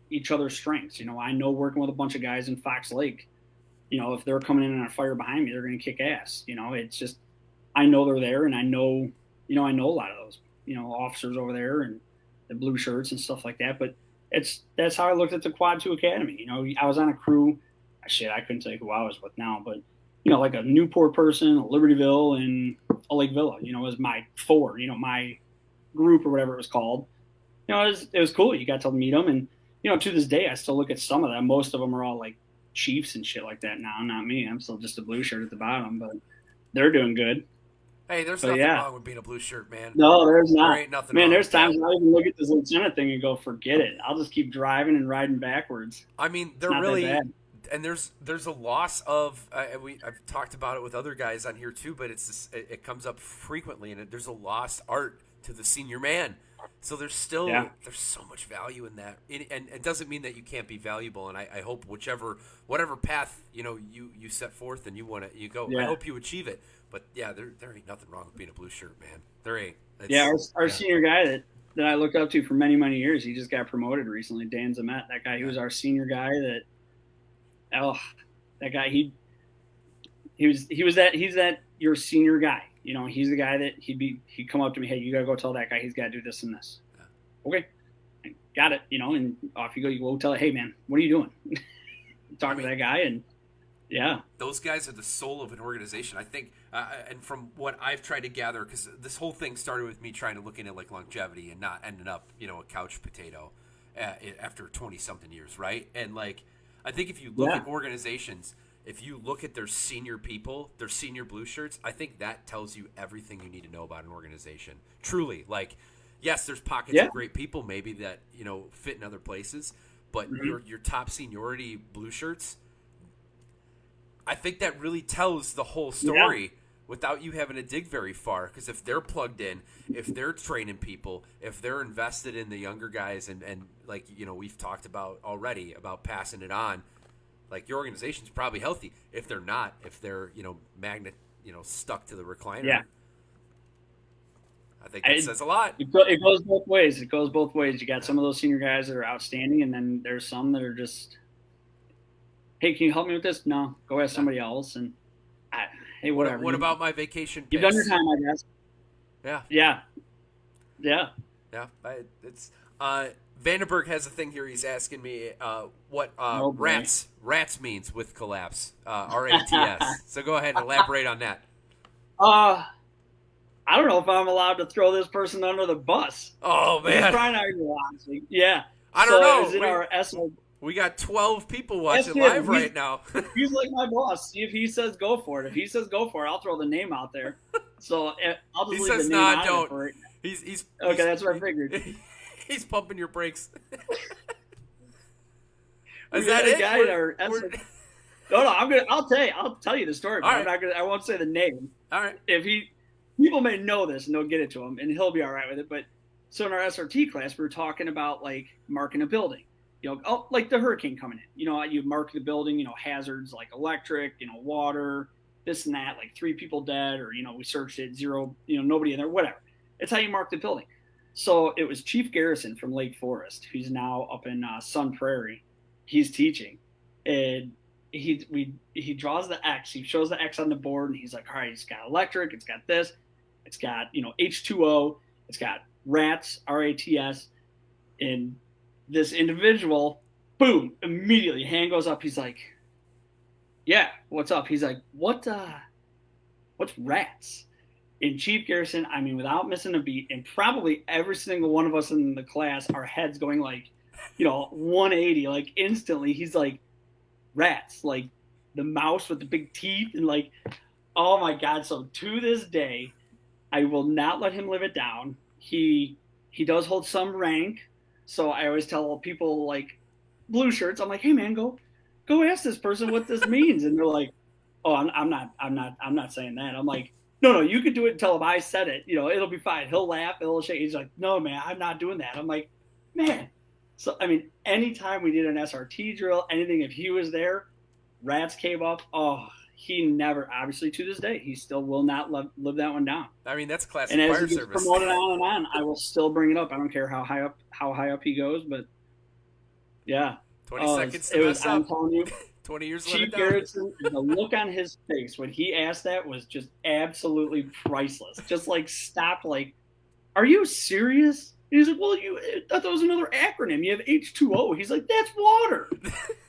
each other's strengths. I know working with a bunch of guys in Fox Lake, if they're coming in on a fire behind me, they're going to kick ass. It's just, I know they're there, and I know a lot of those, officers over there and the blue shirts and stuff like that. But that's how I looked at the Quad 2 Academy. I was on a crew. I couldn't say who I was with now, but like a Newport person, a Libertyville, and a Lake Villa. Was my 4. My group or whatever it was called. It was cool. You got to meet them, and to this day, I still look at some of them. Most of them are all like chiefs and shit like that now. Not me. I'm still just a blue shirt at the bottom, but they're doing good. Hey, there's nothing wrong with being a blue shirt, man. No, there's not. There ain't nothing man, wrong there's with times that. I even look at this lieutenant thing and go, forget it. I'll just keep driving and riding backwards. I mean, It's not that bad. and there's a loss of I've talked about it with other guys on here too, but it comes up frequently, and there's a lost art to the senior man. So there's so much value in that, and it doesn't mean that you can't be valuable. And I hope whatever path you set forth and you go, I hope you achieve it. But yeah, there ain't nothing wrong with being a blue shirt, man. There ain't. Our senior guy that I looked up to for many, many years, he just got promoted recently. Dan Zamet, that guy, he was our senior guy. He's that your senior guy. He's the guy that he'd come up to me, hey, you gotta go tell that guy he's got to do this and this. Yeah. Okay, got it. And off you go. You go tell it, hey man, what are you doing? Talk to that guy, and yeah, those guys are the soul of an organization. I think, and from what I've tried to gather, because this whole thing started with me trying to look into like longevity and not ending up, a couch potato after 20-something years, right? And like, I think if you look at organizations, if you look at their senior people, their senior blue shirts, I think that tells you everything you need to know about an organization. Truly, like, yes, there's pockets of great people maybe that fit in other places, but your top seniority blue shirts, I think that really tells the whole story without you having to dig very far. Because if they're plugged in, if they're training people, if they're invested in the younger guys, and like we've talked about already about passing it on, like your organization's probably healthy. If they're not, if they're magnet stuck to the recliner, I think that says a lot. It goes both ways. You got some of those senior guys that are outstanding, and then there's some that are just, hey, can you help me with this? No, go ask somebody else. And hey, whatever. What about my vacation picks? You've done your time, I guess. Yeah. Yeah. It's Vandenberg has a thing here. He's asking me what rats means with collapse. RATS. So go ahead and elaborate on that. I don't know if I'm allowed to throw this person under the bus. Oh man, he's probably not even watching. Yeah. I don't know. Is it our SO? We got 12 people watching live right now. He's like my boss. See if he says go for it. If he says go for it, I'll throw the name out there. So I'll just leave the name out don't. For it. He's okay. That's what I figured. He's pumping your brakes. Is that it? Guy no. I'll tell you the story. But right. I won't say the name. All right. People may know this and they'll get it to him, and he'll be all right with it. But so in our SRT class, we were talking about like marking a building. Like the hurricane coming in. You mark the building. Hazards like electric, water, this and that. Like 3 people dead, or we searched it, 0, nobody in there, whatever. It's how you mark the building. So it was Chief Garrison from Lake Forest, who's now up in Sun Prairie. He's teaching, and he draws the X. He shows the X on the board, and he's like, all right, it's got electric, it's got this, it's got H2O, it's got rats, RATS, and this individual, boom, immediately hand goes up. He's like, yeah, what's up? He's like, what's rats? And Chief Garrison, I mean, without missing a beat, and probably every single one of us in the class, our heads going like, 180, like instantly. He's like, rats, like the mouse with the big teeth, and like, oh my God. So to this day, I will not let him live it down. He does hold some rank. So I always tell people like blue shirts, I'm like, hey man, go ask this person what this means. And they're like, oh, I'm not saying that. I'm like, no, you can do it and tell him I said it. It'll be fine. He'll laugh. He'll shake. He's like, no, man, I'm not doing that. I'm like, man. So, I mean, anytime we did an SRT drill, anything, if he was there, rats came up. Oh, he never, obviously to this day, he still will not live that one down. I mean, that's classic fire service. And as he gets promoted on and on, I will still bring it up. I don't care how high up he goes, but yeah. 20 seconds to mess up. I'm telling you. 20 years Chief Garrison, the look on his face when he asked that was just absolutely priceless. Just like stopped, like, are you serious? And he's like, well, I thought that was another acronym. You have H2O. He's like, that's water.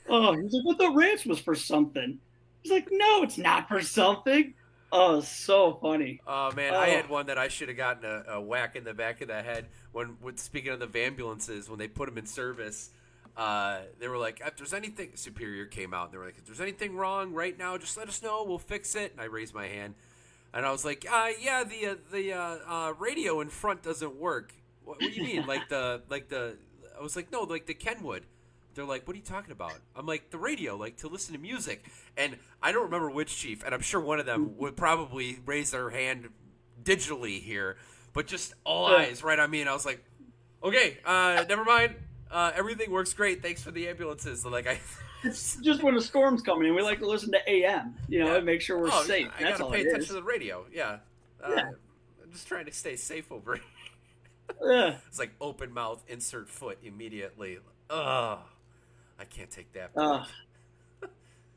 Oh, he's like, well, the rats was for something. He's like, no, it's not for something. Oh, so funny. Oh, man, I had one that I should have gotten a whack in the back of the head when speaking of the ambulances, when they put them in service. They were like, if there's anything, Superior came out, and they were like, if there's anything wrong right now, just let us know, we'll fix it. And I raised my hand, and I was like, yeah, the radio in front doesn't work. What do you mean? I was like, no, like the Kenwood. They're like, what are you talking about? I'm like, the radio, like to listen to music. And I don't remember which chief, and I'm sure one of them would probably raise their hand digitally here, but just all eyes right on me. And I was like, okay, never mind. Everything works great. Thanks for the ambulances. Like It's just when a storm's coming in, we like to listen to AM, yeah. and make sure we're safe. I That's gotta all pay it attention is. to the radio. Yeah. Yeah. I'm just trying to stay safe over here. Yeah. It's like open mouth, insert foot immediately. Ugh. I can't take that.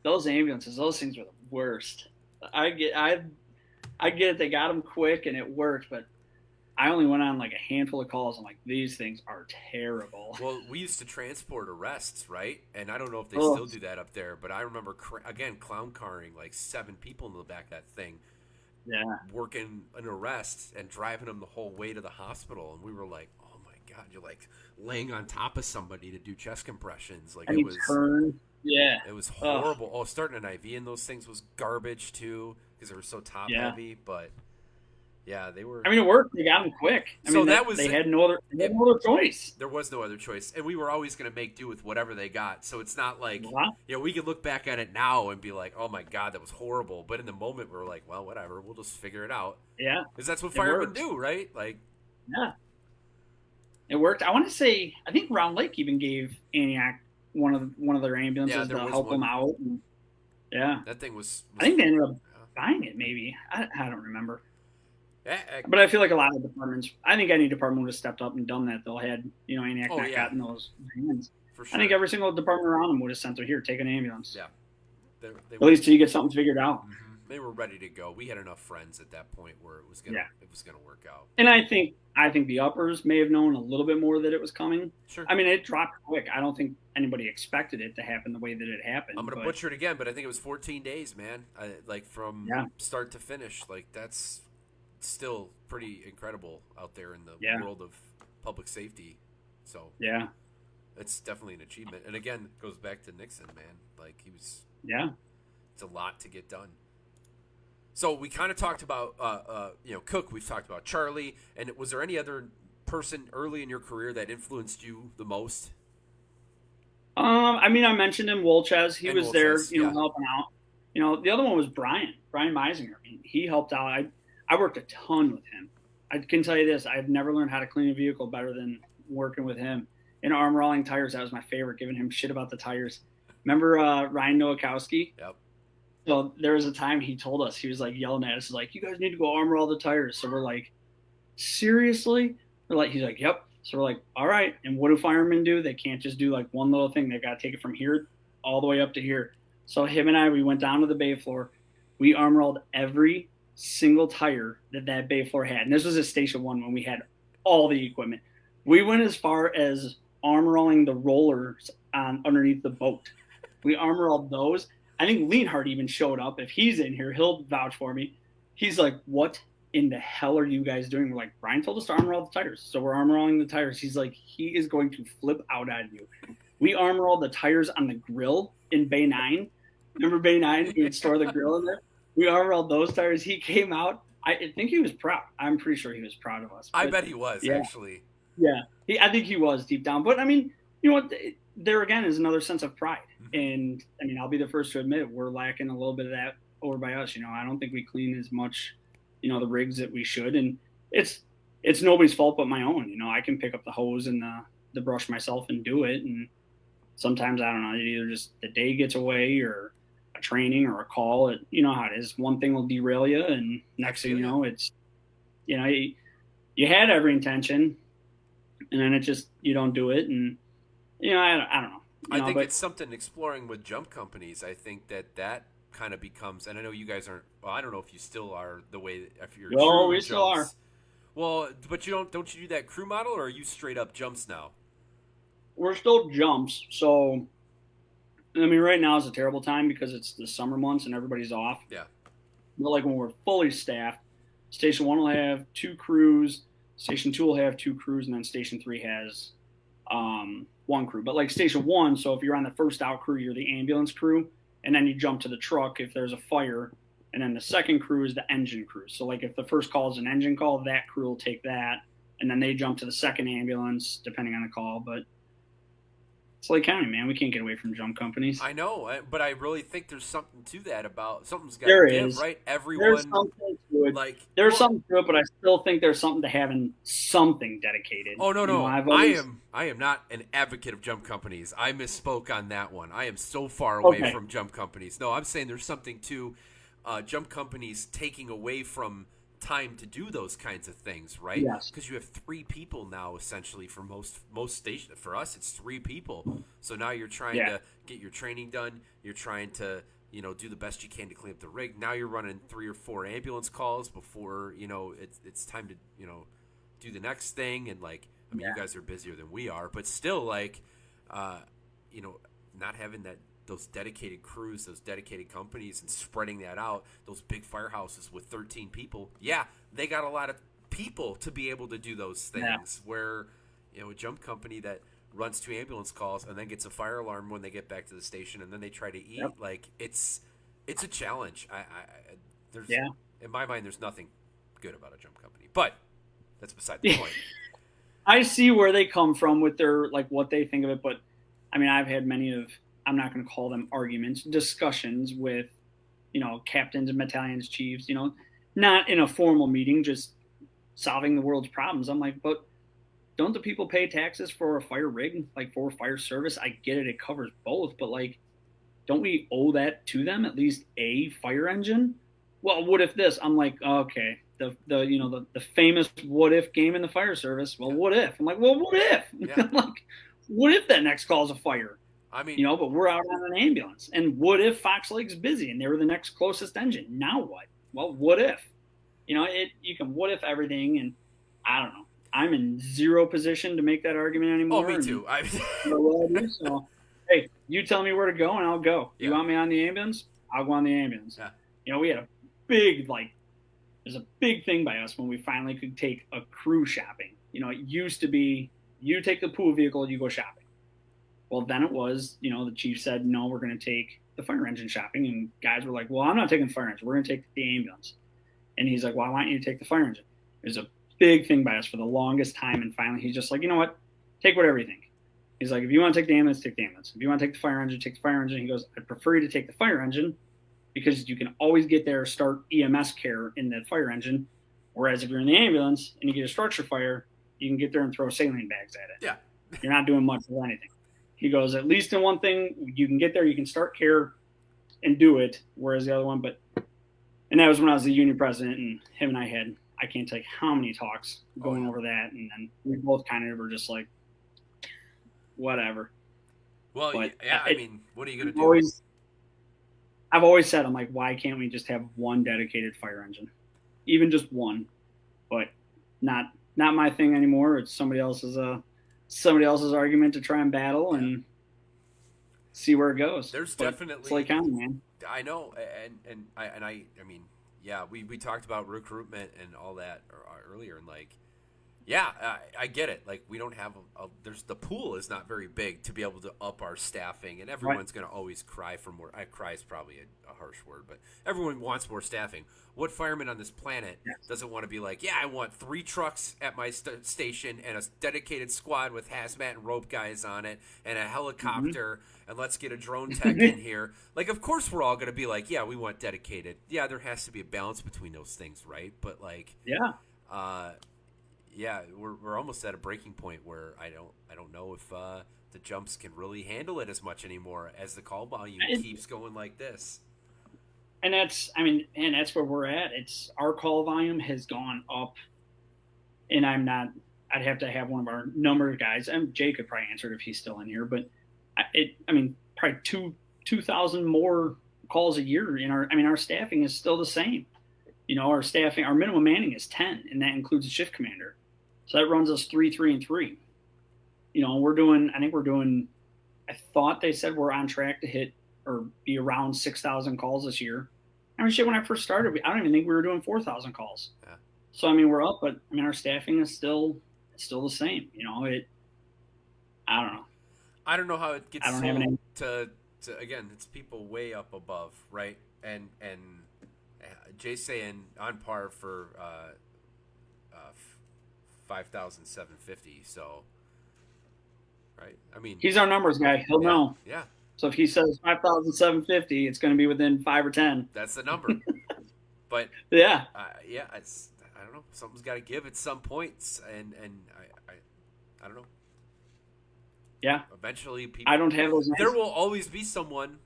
Those ambulances, those things were the worst. I get it. They got them quick and it worked, but I only went on like a handful of calls. I'm like, these things are terrible. Well, we used to transport arrests, right? And I don't know if they still do that up there, but I remember, again, clown carring like 7 people in the back of that thing. Yeah. Working an arrest and driving them the whole way to the hospital. And we were like, oh my God, you're like laying on top of somebody to do chest compressions. Like, it was. Yeah. It was horrible. Oh, starting an IV in those things was garbage too because they were so top heavy. But yeah, they were. I mean, it worked. They got them quick. They had no other choice. There was no other choice, and we were always going to make do with whatever they got. So it's not like we could look back at it now and be like, "Oh my God, that was horrible." But in the moment, we were like, "Well, whatever. We'll just figure it out." Yeah, because that's what firemen do, right? Like, yeah, it worked. I want to say, I think Round Lake even gave Antioch one of their ambulances to help them out. And, that thing was. I think they ended up buying it. Maybe I don't remember. Yeah, but I feel like a lot of departments. I think any department would have stepped up and done that. They'll had Antioch not gotten those hands. For sure. I think every single department around them would have sent here, take an ambulance. Yeah, at least till you get something figured out. Mm-hmm. They were ready to go. We had enough friends at that point where it was gonna work out. And I think the uppers may have known a little bit more that it was coming. Sure. I mean, it dropped quick. I don't think anybody expected it to happen the way that it happened. I'm gonna butcher it again, but I think it was 14 days, man. Like from start to finish. Like that's still pretty incredible out there in the world of public safety. So yeah, it's definitely an achievement. And again, it goes back to Nixon, man. Like he was. Yeah. It's a lot to get done. So we kind of talked about, Cook. We've talked about Charlie. And was there any other person early in your career that influenced you the most? I mean, I mentioned him, Wolchez. He was there, helping out. The other one was Brian Meisinger. I mean, he helped out. I worked a ton with him. I can tell you this: I've never learned how to clean a vehicle better than working with him. In arm rolling tires, that was my favorite. Giving him shit about the tires. Remember Ryan Nowakowski? Yep. So there was a time he told us, he was like yelling at us, like, you guys need to go armor all the tires. So we're like, seriously? He's like, yep. So we're like, all right. And what do firemen do? They can't just do like one little thing. They've got to take it from here all the way up to here. So him and I, we went down to the bay floor. We armor rolled every single tire that bay floor had. And this was at Station 1 when we had all the equipment. We went as far as armor rolling the rollers on underneath the boat. We armor rolled those. I think Leonhardt even showed up. If he's in here, he'll vouch for me. He's like, what in the hell are you guys doing? We're like, Brian told us to armor all the tires. So we're armor rolling the tires. He's like, he is going to flip out at you. We armor all the tires on the grill in Bay 9. Remember Bay 9? We would store the grill in there. We armor all those tires. He came out. I think he was proud. I'm pretty sure he was proud of us. I bet he was, actually. Yeah. I think he was deep down. But, I mean, you know what? There again is another sense of pride. And I mean, I'll be the first to admit we're lacking a little bit of that over by us. I don't think we clean as much, the rigs that we should. And it's nobody's fault but my own. I can pick up the hose and the brush myself and do it. And sometimes, I don't know, either just the day gets away or a training or a call. You know how it is. One thing will derail you. And next thing you know, it's, you had every intention and then it just, you don't do it. And, I don't know. I think it's something exploring with jump companies. I think that kind of becomes, and I know you guys aren't. Well, I don't know if you still are the way if you're. No, we still are. Well, but you don't you do that crew model, or are you straight up jumps now? We're still jumps. So, I mean, right now is a terrible time because it's the summer months and everybody's off. Yeah. But like when we're fully staffed, Station 1 will have 2 crews, Station 2 will have 2 crews, and then Station 3 has 1 crew. But like Station 1, so if you're on the first out crew, you're the ambulance crew, and then you jump to the truck if there's a fire, and then the second crew is the engine crew. So like if the first call is an engine call, that crew will take that, and then they jump to the second ambulance depending on the call. But It's Lake County, man. We can't get away from jump companies. I know, but I really think there's something to that about something's got to There give, is. right? There's Everyone, something to it. like, There's well, something to it, but I still think there's something to having something dedicated. oh no, You know, no, I've always I am not an advocate of jump companies. I misspoke on that one. I am so far away okay. from jump companies. No, I'm saying there's something to jump companies taking away from time to do those kinds of things, right? Yes. Because you have three people now, essentially, for most stations. For us, it's three people. So now you're trying Yeah. to get your training done. You're trying to do the best you can to clean up the rig. Now you're running 3 or 4 ambulance calls before it's time to do the next thing. And like, I mean, you Yeah. guys are busier than we are, but still, like, you know, not having those dedicated crews, those dedicated companies, and spreading that out, those big firehouses with 13 people, yeah, they got a lot of people to be able to do those things. Yeah. Where, a jump company that runs 2 ambulance calls and then gets a fire alarm when they get back to the station, and then they try to eat, Yep. like, it's a challenge. There's Yeah. in my mind, there's nothing good about a jump company, but that's beside the point. I see where they come from with their like what they think of it, but I mean, I've had many of I'm not going to call them arguments, discussions with captains and battalions, chiefs. Not in a formal meeting, just solving the world's problems. I'm like, but don't the people pay taxes for a fire rig, like for fire service? I get it, it covers both, but like, don't we owe that to them at least a fire engine? Well, what if this? I'm like, okay, the famous what if game in the fire service. Well, Yeah. what if? I'm like, well, what if? Yeah. I'm like, what if that next call's a fire? I mean, But we're out on an ambulance. And what if Fox Lake's busy and they were the next closest engine? Now what? Well, what if? You can what if everything, and I don't know. I'm in zero position to make that argument anymore. me too. So, hey, you tell me where to go and I'll go. Yeah. You want me on the ambulance? I'll go on the ambulance. Yeah. We had a big there's a big thing by us when we finally could take a crew shopping. It used to be you take the pool vehicle, you go shopping. Well, then it was, the chief said, no, we're going to take the fire engine shopping. And guys were like, well, I'm not taking the fire engine. We're going to take the ambulance. And he's like, well, I want you to take the fire engine. It was a big thing by us for the longest time. And finally, he's just like, you know what? Take whatever you think. He's like, if you want to take the ambulance, take the ambulance. If you want to take the fire engine, take the fire engine. He goes, I'd prefer you to take the fire engine because you can always get there, start EMS care in the fire engine. Whereas if you're in the ambulance and you get a structure fire, you can get there and throw saline bags at it. Yeah. You're not doing much of anything. He goes, at least in one thing, you can get there, you can start care and do it. Whereas the other one, and that was when I was the union president, and him and I had, I can't tell you how many talks going over that. And then we both kind of were just like, whatever. Well, But yeah, I mean, what are you going to do? I've always said, I'm like, why can't we just have one dedicated fire engine? Even just one. But not my thing anymore. It's somebody else's argument to try and battle and see where it goes. There's But definitely it's Lake County, man. I know, and I mean, yeah, we talked about recruitment and all that earlier, and like, yeah, I get it. Like, we don't have there's the pool is not very big to be able to up our staffing, and everyone's going to always cry for more. Cry is probably a harsh word, but everyone wants more staffing. What fireman on this planet doesn't want to be like, yeah, I want 3 trucks at my station and a dedicated squad with hazmat and rope guys on it and a helicopter, and let's get a drone tech in here. Like, of course we're all going to be like, yeah, we want dedicated. Yeah, there has to be a balance between those things, right? But like, yeah, we're almost at a breaking point where I don't know if the jumps can really handle it as much anymore as the call volume keeps going like this. And that's where we're at. It's our call volume has gone up, and I'd have to have one of our number guys, and Jay could probably answer it if he's still in here, but probably 2,000 more calls a year our staffing is still the same. Our staffing, our minimum manning is 10, and that includes a shift commander. So that runs us 3, 3, and 3. I thought they said we're on track to hit or be around 6,000 calls this year. When I first started, I don't even think we were doing 4,000 calls. Yeah. So, we're up, but our staffing is still the same. I don't know. I don't know how it gets sold to again, it's people way up above, right? And Jay's saying on par for 5,750. So right? I mean, He's our numbers guy. He'll yeah, know. yeah, So if he says 5,750, it's going to be within 5 or 10. that's the number. But Yeah. yeah, I don't know. Something's got to give at some points, and I don't know. Yeah. Eventually, I people. don't have those There nights. will always be someone,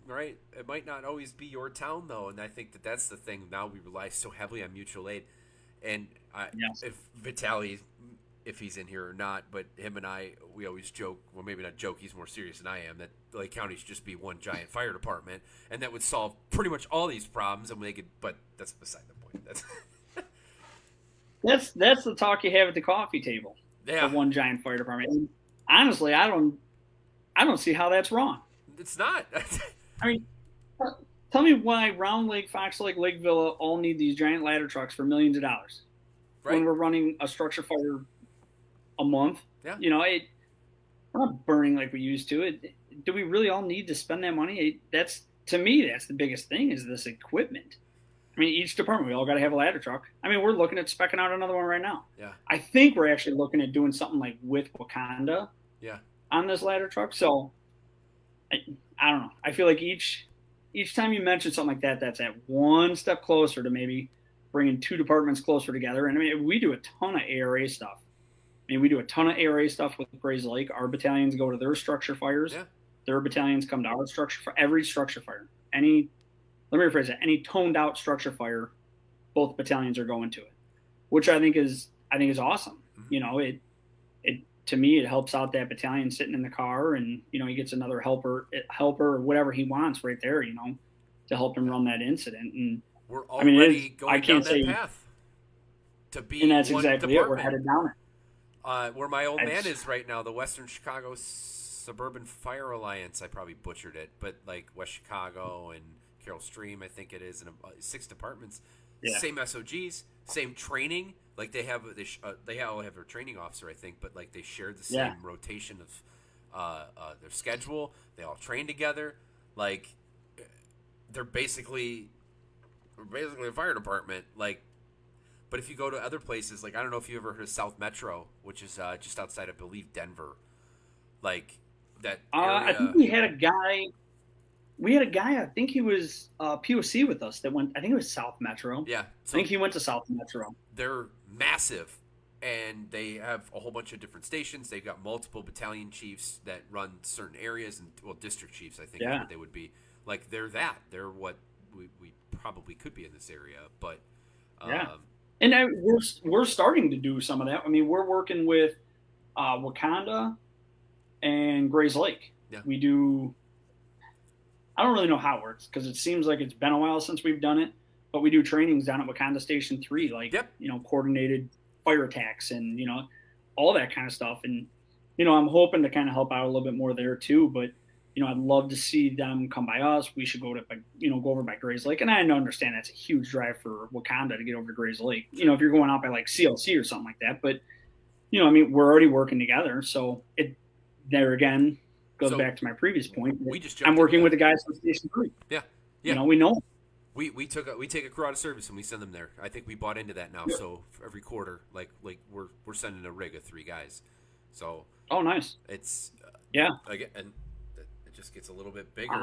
right? It might not always be your town though, and I think that that's the thing. Now we rely so heavily on mutual aid, and Yes. if Vitaly, if he's in here or not, but him and I, we always joke. Well, maybe not joke. He's more serious than I am. That Lake County should just be one giant fire department, and that would solve pretty much all these problems. And they could, but that's beside the point. That's the talk you have at the coffee table. The Yeah, one giant fire department. And honestly, I don't see how that's wrong. it's not. I mean, tell me why Round Lake, Fox Lake, Lake Villa all need these giant ladder trucks for millions of dollars Right? when we're running a structure fire a month. Yeah. We're not burning like we used to. Do we really all need to spend that money? That's to me, that's the biggest thing is this equipment. I mean, each department, we all got to have a ladder truck. I mean, we're looking at specking out another one right now. Yeah. I think we're actually looking at doing something like with Wakanda Yeah. on this ladder truck. So I don't know. I feel like each time you mention something like that, that's at one step closer to maybe bringing two departments closer together. And I mean, we do a ton of ARA stuff. I mean, we do a ton of ARA stuff with Grays Lake. Our battalions go to their structure fires. Yeah. Their battalions come to our structure for every structure fire. Let me rephrase that. Any toned out structure fire, both battalions are going to it, which I think is awesome. Mm-hmm. It to me it helps out that battalion sitting in the car, and he gets another helper or whatever he wants right there, to help him run that incident. And we're already going down that path to be and that's one exactly department. it. We're headed down it. Where my old man is right now, the Western Chicago Suburban Fire Alliance. I probably butchered it, but like West Chicago and Carroll Stream, I think it is, and 6 departments. Yeah. Same SOGs, same training. Like they all have their training officer, I think, but like they share the same rotation of their schedule. They all train together. Like they're basically a fire department. Like, but if you go to other places, like I don't know if you ever heard of South Metro, which is just outside, I believe, Denver. Like that area. I think we had a guy. I think he was POC with us that went. I think it was South Metro. Yeah, so I think he went to South Metro. They're massive, and they have a whole bunch of different stations. They've got multiple battalion chiefs that run certain areas, and district chiefs. I think is what they would be. Like they're what we probably could be in this area, but And we're starting to do some of that. I mean, we're working with Wakanda and Grays Lake. Yeah. We do. I don't really know how it works because it seems like it's been a while since we've done it, but we do trainings down at Wakanda Station 3, like coordinated fire attacks and all that kind of stuff. And I'm hoping to kind of help out a little bit more there too. But I'd love to see them come by us. We should go over by Grays Lake. And I understand that's a huge drive for Wakanda to get over to Grays Lake. If you're going out by like CLC or something like that. But I mean, we're already working together, so it there again goes back to my previous point. I'm working with the guys from Station 3. Yeah. We know them. We take a crew out of service and we send them there. I think we bought into that now. Yeah. So for every quarter, like we're sending a rig of 3 guys. So nice. It's again, and it just gets a little bit bigger.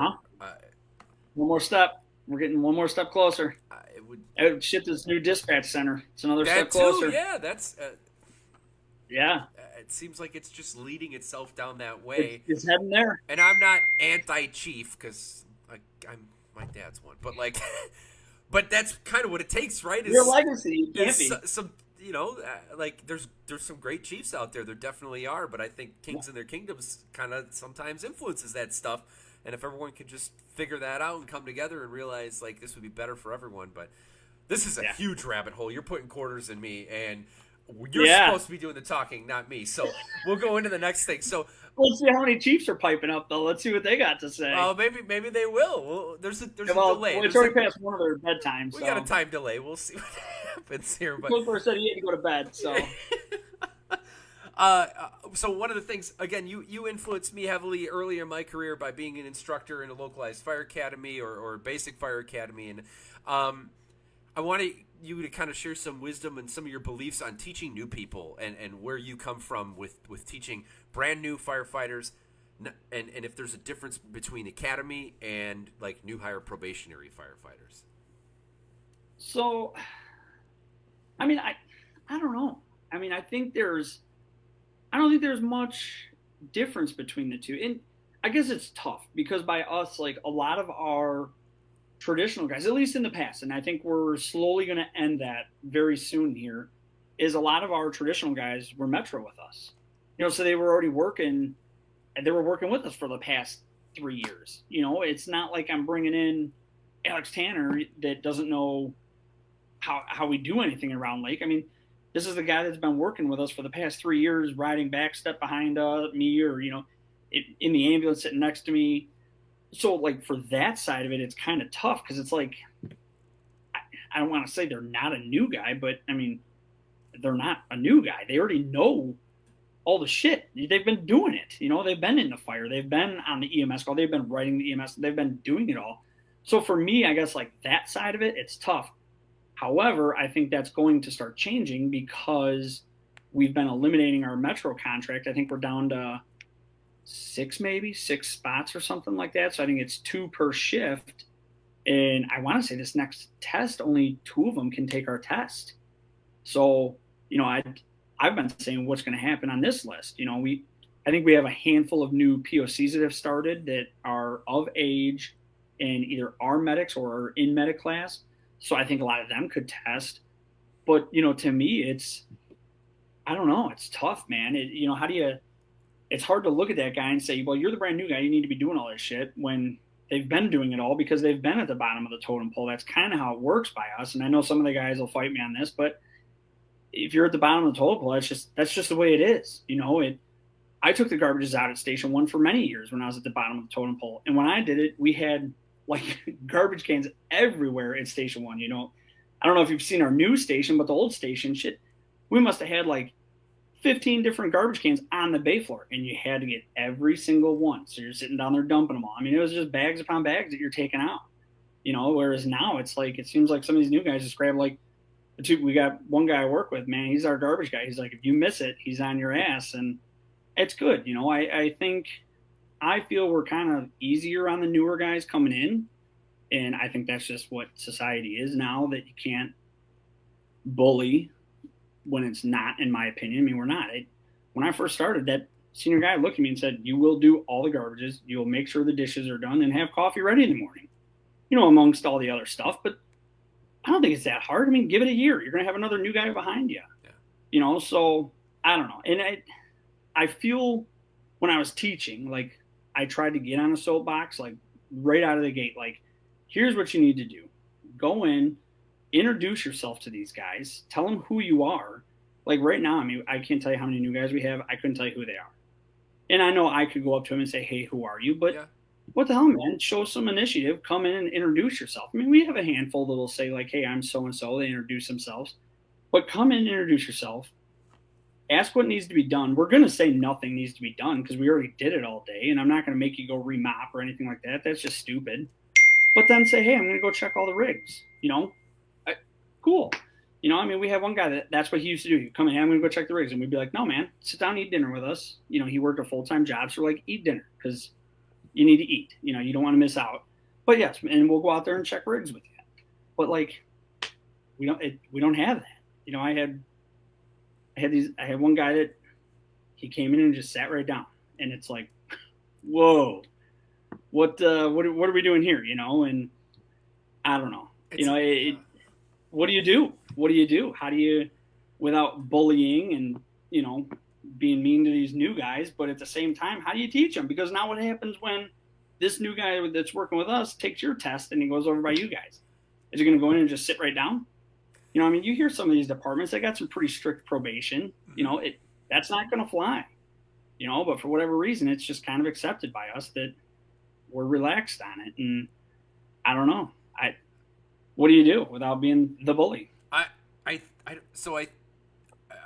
One more step. We're getting one more step closer. I would ship this new dispatch center. It's another step closer. Yeah, that's. Yeah. It seems like it's just leading itself down that way. It's heading there. And I'm not anti-chief because I'm my dad's one, but but that's kind of what it takes, right? Your legacy can't be. Some, like there's some great chiefs out there. There definitely are, but I think kings and their kingdoms kind of sometimes influences that stuff. And if everyone could just figure that out and come together and realize like this would be better for everyone, but this is a huge rabbit hole. You're putting quarters in me, and you're supposed to be doing the talking, not me. So we'll go into the next thing. So let's see how many Chiefs are piping up, though. Let's see what they got to say. Oh, maybe they will. Well, there's a delay. It's already past one of their bedtimes. We got a time delay. We'll see what happens here. But Clipper said he had to go to bed. So, so one of the things, again, you influenced me heavily early in my career by being an instructor in a localized fire academy or basic fire academy, and I want to you to kind of share some wisdom and some of your beliefs on teaching new people and where you come from with teaching brand new firefighters, and if there's a difference between academy and like new hire probationary firefighters. So, I mean, I don't know. I mean, I don't think there's much difference between the two. And I guess it's tough because by us, like a lot of our traditional guys, at least in the past, and I think we're slowly going to end that very soon here, is a lot of our traditional guys were Metro with us. So they were already working, and they were working with us for the past 3 years. It's not like I'm bringing in Alex Tanner that doesn't know how we do anything around Lake. I mean, this is the guy that's been working with us for the past 3 years, riding back, step behind me, or in the ambulance sitting next to me. So like for that side of it, it's kind of tough because it's like I don't want to say they're not a new guy, but I mean they're not a new guy. They already know all the shit. They've been doing it. They've been in the fire. They've been on the EMS call. They've been writing the EMS. They've been doing it all. So for me, I guess like that side of it, it's tough. However, I think that's going to start changing because we've been eliminating our Metro contract. I think we're down to six spots or something like that. So I think it's 2 per shift. And I want to say this next test, only 2 of them can take our test. So, I've been saying what's going to happen on this list. I think we have a handful of new POCs that have started that are of age and either are medics or are in medic class. So I think a lot of them could test. But, to me, I don't know. It's tough, man. It's hard to look at that guy and say, well, you're the brand new guy. You need to be doing all this shit when they've been doing it all because they've been at the bottom of the totem pole. That's kind of how it works by us. And I know some of the guys will fight me on this, but if you're at the bottom of the totem pole, that's just the way it is. I took the garbages out at Station 1 for many years when I was at the bottom of the totem pole. And when I did it, we had like garbage cans everywhere at Station 1. I don't know if you've seen our new station, but the old station, shit, we must have had like 15 different garbage cans on the bay floor, and you had to get every single one. So you're sitting down there dumping them all. I mean, it was just bags upon bags that you're taking out, whereas now it's like, it seems like some of these new guys just grab like we got one guy I work with, man, he's our garbage guy. He's like, if you miss it, he's on your ass. And it's good. I feel we're kind of easier on the newer guys coming in. And I think that's just what society is now, that you can't bully when it's not, in my opinion. I mean, we're not. When I first started, that senior guy looked at me and said, you will do all the garbages. You'll make sure the dishes are done and have coffee ready in the morning, amongst all the other stuff. But I don't think it's that hard. I mean, give it a year. You're going to have another new guy behind you. Yeah. So I don't know. And I feel when I was teaching, like I tried to get on a soapbox, like right out of the gate, like, here's what you need to do. Go in, introduce yourself to these guys, tell them who you are. Like right now, I mean, I can't tell you how many new guys we have. I couldn't tell you who they are. And I know I could go up to them and say, hey, who are you? But what the hell, man? Show some initiative. Come in and introduce yourself. I mean, we have a handful that will say like, hey, I'm so-and-so. They introduce themselves. But come in and introduce yourself. Ask what needs to be done. We're going to say nothing needs to be done because we already did it all day. And I'm not going to make you go remop or anything like that. That's just stupid. But then say, hey, I'm going to go check all the rigs. Cool. I mean, we have one guy that's what he used to do. He'd come in, hey, I'm going to go check the rigs. And we'd be like, no, man, sit down and eat dinner with us. He worked a full-time job. So like, eat dinner because you need to eat. You don't want to miss out. But yes, and we'll go out there and check rigs with you. But like, we don't have that. I had one guy that he came in and just sat right down. And it's like, whoa. What are we doing here? And I don't know. What do you do? What do you do? How do you, without bullying and being mean to these new guys, but at the same time, how do you teach them? Because now what happens when this new guy that's working with us takes your test and he goes over by you guys? Is he going to go in and just sit right down? I mean, you hear some of these departments, they got some pretty strict probation. That's not going to fly. But for whatever reason, it's just kind of accepted by us that we're relaxed on it. And I don't know. What do you do without being the bully? I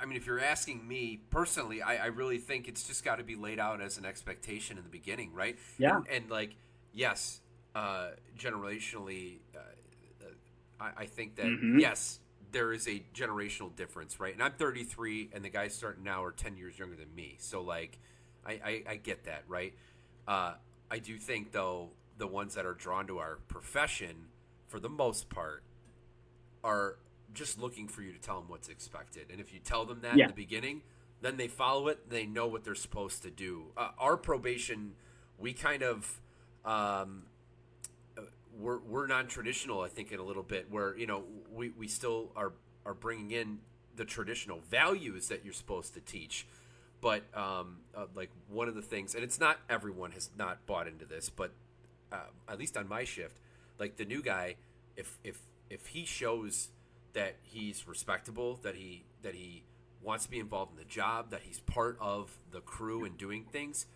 mean, if you're asking me personally, I really think it's just got to be laid out as an expectation in the beginning, right? Yeah. And like, yes, generationally, I think that, yes, there is a generational difference, right? And I'm 33, and the guys starting now are 10 years younger than me. So, like, I get that, right? I do think, though, the ones that are drawn to our profession, for the most part, are just looking for you to tell them what's expected. And if you tell them that in Yeah. the beginning, then they follow it. They know what they're supposed to do. Our probation, we kind of we're non-traditional, I think, in a little bit, where we still are bringing in the traditional values that you're supposed to teach. But like one of the things, and it's not everyone has not bought into this, but at least on my shift, like the new guy, if he shows that he's respectable, that he wants to be involved in the job, that he's part of the crew and doing things,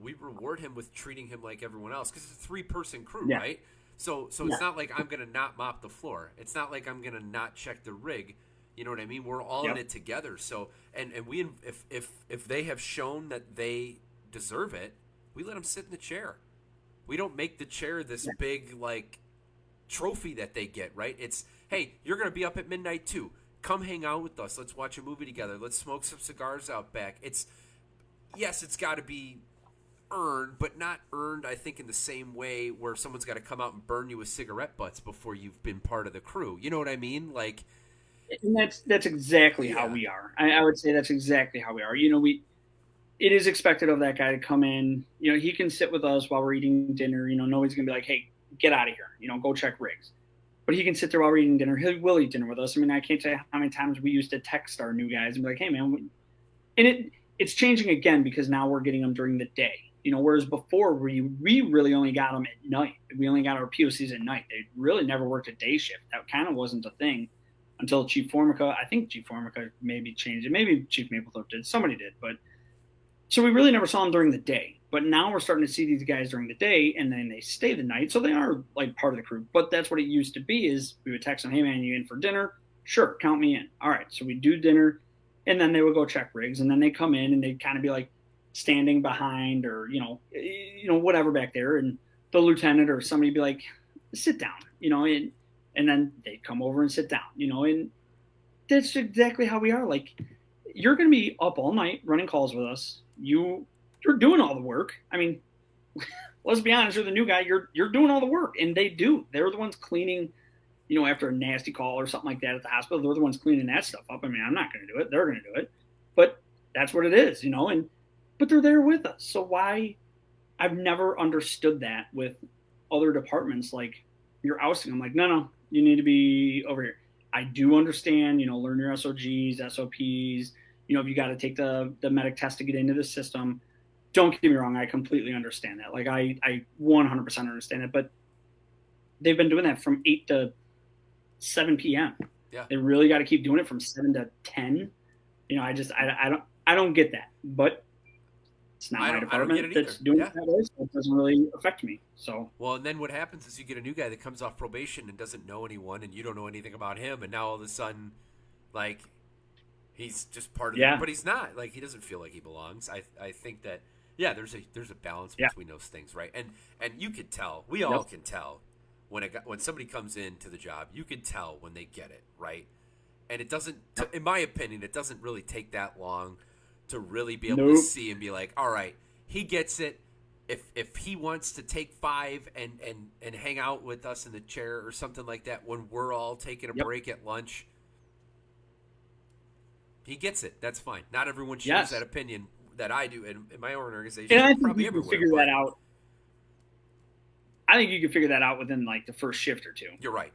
we reward him with treating him like everyone else, because it's a 3-person crew, Yeah. right? So it's not like I'm gonna not mop the floor. It's not like I'm gonna not check the rig. You know what I mean? We're all in it together. So and we if they have shown that they deserve it, we let them sit in the chair. We don't make the chair this big like trophy that they get, right? It's, hey, you're going to be up at midnight too. Come hang out with us. Let's watch a movie together. Let's smoke some cigars out back. It's got to be earned, but not earned, I think, in the same way where someone's got to come out and burn you with cigarette butts before you've been part of the crew. You know what I mean? Like, And that's exactly how we are. I would say that's exactly how we are. It is expected of that guy to come in. He can sit with us while we're eating dinner. Nobody's gonna be like, hey, get out of here. Go check rigs. But he can sit there while we're eating dinner. He will eat dinner with us. I mean, I can't tell you how many times we used to text our new guys and be like, hey, man. And it's changing again because now we're getting them during the day. Whereas before we really only got them at night. We only got our POCs at night. They really never worked a day shift. That kind of wasn't a thing until Chief Formica. I think Chief Formica maybe changed it. Maybe Chief Maplethorpe did. Somebody did. But so we really never saw them during the day. But now we're starting to see these guys during the day, and then they stay the night. So they are like part of the crew. But that's what it used to be is we would text them, hey, man, you in for dinner? Sure, count me in. All right, so we do dinner, and then they would go check rigs. And then they come in, and they'd kind of be like standing behind or, whatever back there. And the lieutenant or somebody be like, sit down, and then they'd come over and sit down, and that's exactly how we are. Like, you're going to be up all night running calls with us. You're doing all the work. I mean, let's be honest, you're the new guy. You're doing all the work, and they do. They're the ones cleaning, after a nasty call or something like that at the hospital. They're the ones cleaning that stuff up. I mean, I'm not going to do it. They're going to do it. But that's what it is, but they're there with us. So why? I've never understood that with other departments. Like, you're ousting. I'm like, no, you need to be over here. I do understand, learn your SOGs, SOPs. If you got to take the medic test to get into the system. Don't get me wrong, I completely understand that. Like, I 100% understand it. But they've been doing that from 8 to 7 p.m. Yeah. They really got to keep doing it from 7 to 10. I don't get that. But it's not my department that's doing it that way, so it doesn't really affect me. So well, and then what happens is you get a new guy that comes off probation and doesn't know anyone, and you don't know anything about him, and now all of a sudden, like, he's just part of it, but he's not. Like, he doesn't feel like he belongs. I think that there's a balance between those things, right? And you could tell, we all can tell when somebody comes into the job, you can tell when they get it, right? And it doesn't, in my opinion, it doesn't really take that long to really be able to see and be like, all right, he gets it. If he wants to take 5 and hang out with us in the chair or something like that when we're all taking a break at lunch, he gets it. That's fine. Not everyone shares that opinion that I do in my own organization. And I think you can figure that out. I think you can figure that out within like the first shift or two. You're right.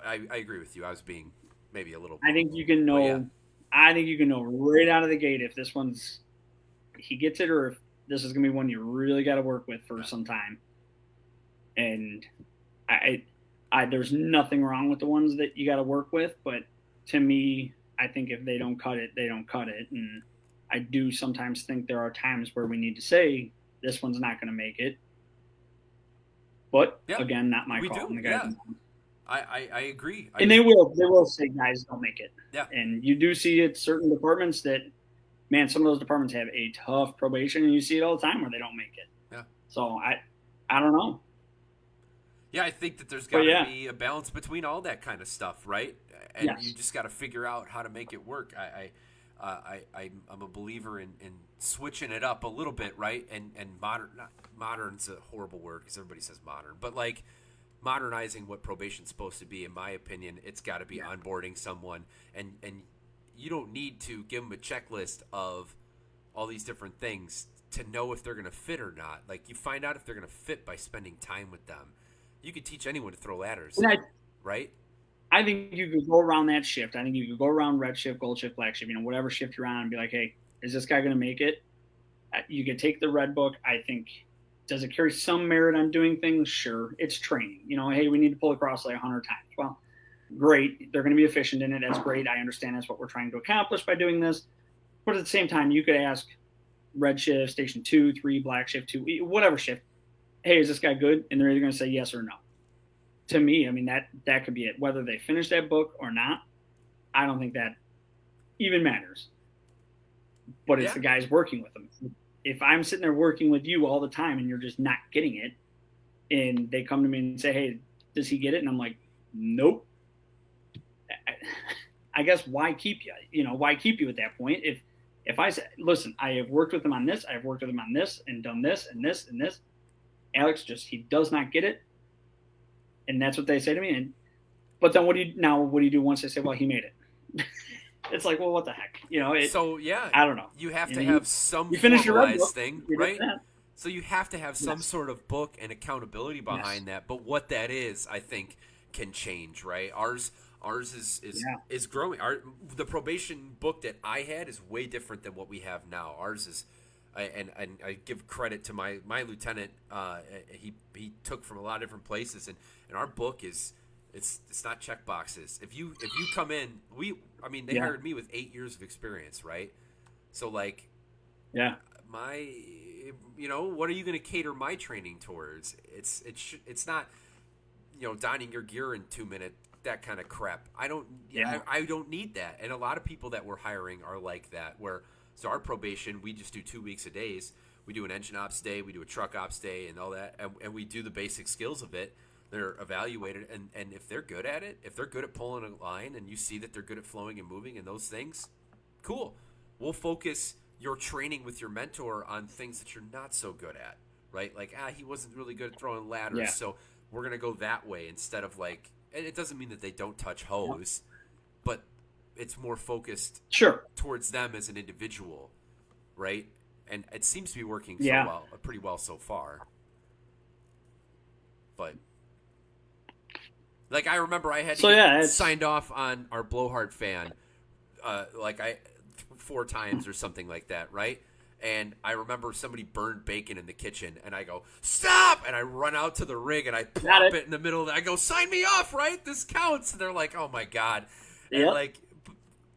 I agree with you. I was being maybe a little. I think you can know. I think you can know right out of the gate if this one's he gets it or if this is gonna be one you really got to work with for some time. And I there's nothing wrong with the ones that you got to work with, but to me, I think if they don't cut it, they don't cut it. And I do sometimes think there are times where we need to say this one's not going to make it. But again, not my call. The guys I agree. And they will say guys don't make it. Yeah. And you do see it certain departments that, man, some of those departments have a tough probation, and you see it all the time where they don't make it. Yeah. So I don't know. Yeah, I think that there's got to be a balance between all that kind of stuff, right? and you Yes. just got to figure out how to make it work. I'm a believer in switching it up a little bit, right? And modern's a horrible word because everybody says modern, but like modernizing what probation's supposed to be. In my opinion, it's got to be onboarding someone, and you don't need to give them a checklist of all these different things to know if they're going to fit or not. Like, you find out if they're going to fit by spending time with them. You could teach anyone to throw ladders, And right? I think you could go around that shift. I think you could go around red shift, gold shift, black shift, whatever shift you're on, and be like, hey, is this guy going to make it? You could take the red book. I think, does it carry some merit on doing things? Sure. It's training. Hey, we need to pull across like 100 times. Well, great. They're going to be efficient in it. That's great. I understand that's what we're trying to accomplish by doing this. But at the same time, you could ask red shift, station 2, 3, black shift 2, whatever shift, hey, is this guy good? And they're either going to say yes or no. To me, that could be it. Whether they finish that book or not, I don't think that even matters. But it's the guys working with them. If I'm sitting there working with you all the time and you're just not getting it, and they come to me and say, hey, does he get it? And I'm like, nope. I guess why keep you? Why keep you at that point? If I say, listen, I have worked with him on this, I have worked with him on this, and done this and this and this. Alex he does not get it. And that's what they say to me. But then what do you do once they say, well, he made it? It's like, well, what the heck? I don't know. You have to have some finish formalized thing, right? That. So you have to have some sort of book and accountability behind that. But what that is, I think, can change, right? Ours is growing. The probation book that I had is way different than what we have now. Ours is, and I give credit to my lieutenant. He took from a lot of different places, and our book is it's not check boxes. If you come in, they hired me with 8 years of experience, right? So like, what are you going to cater my training towards? It's not, donning your gear in 2 minutes, that kind of crap. I don't need that. And a lot of people that we're hiring are like that, so our probation, we just do 2 weeks a days. We do an engine ops day, we do a truck ops day and all that, and we do the basic skills of it. They're evaluated, and if they're good at it, if they're good at pulling a line and you see that they're good at flowing and moving and those things, cool. We'll focus your training with your mentor on things that you're not so good at, right? Like, he wasn't really good at throwing ladders, so we're going to go that way instead of like, and it doesn't mean that they don't touch hose, but it's more focused towards them as an individual, right? And it seems to be working pretty well so far. But like, I remember I had to get signed off on our blowhard fan, 4 times or something like that, right? And I remember somebody burned bacon in the kitchen, and I go, stop! And I run out to the rig, and I plop it in the middle of it. I go, sign me off, right? This counts. And they're like, oh, my God. And,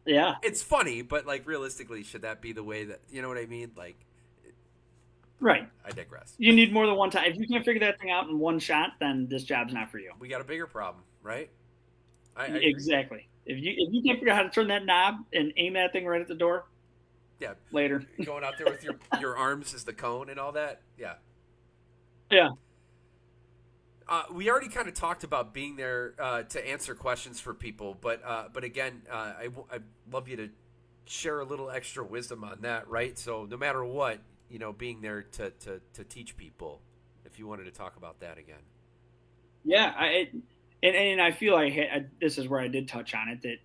it's funny, but, like, realistically, should that be the way that, you know what I mean? Like, right. I digress. You need more than one time. If you can't figure that thing out in one shot, then this job's not for you. We got a bigger problem, right? Exactly. If you can't figure out how to turn that knob and aim that thing right at the door, later. Going out there with your arms as the cone and all that, yeah. We already kind of talked about being there to answer questions for people, but again, I'd love you to share a little extra wisdom on that, right? So no matter what, being there to teach people, if you wanted to talk about that again. Yeah, I feel this is where I did touch on it, that,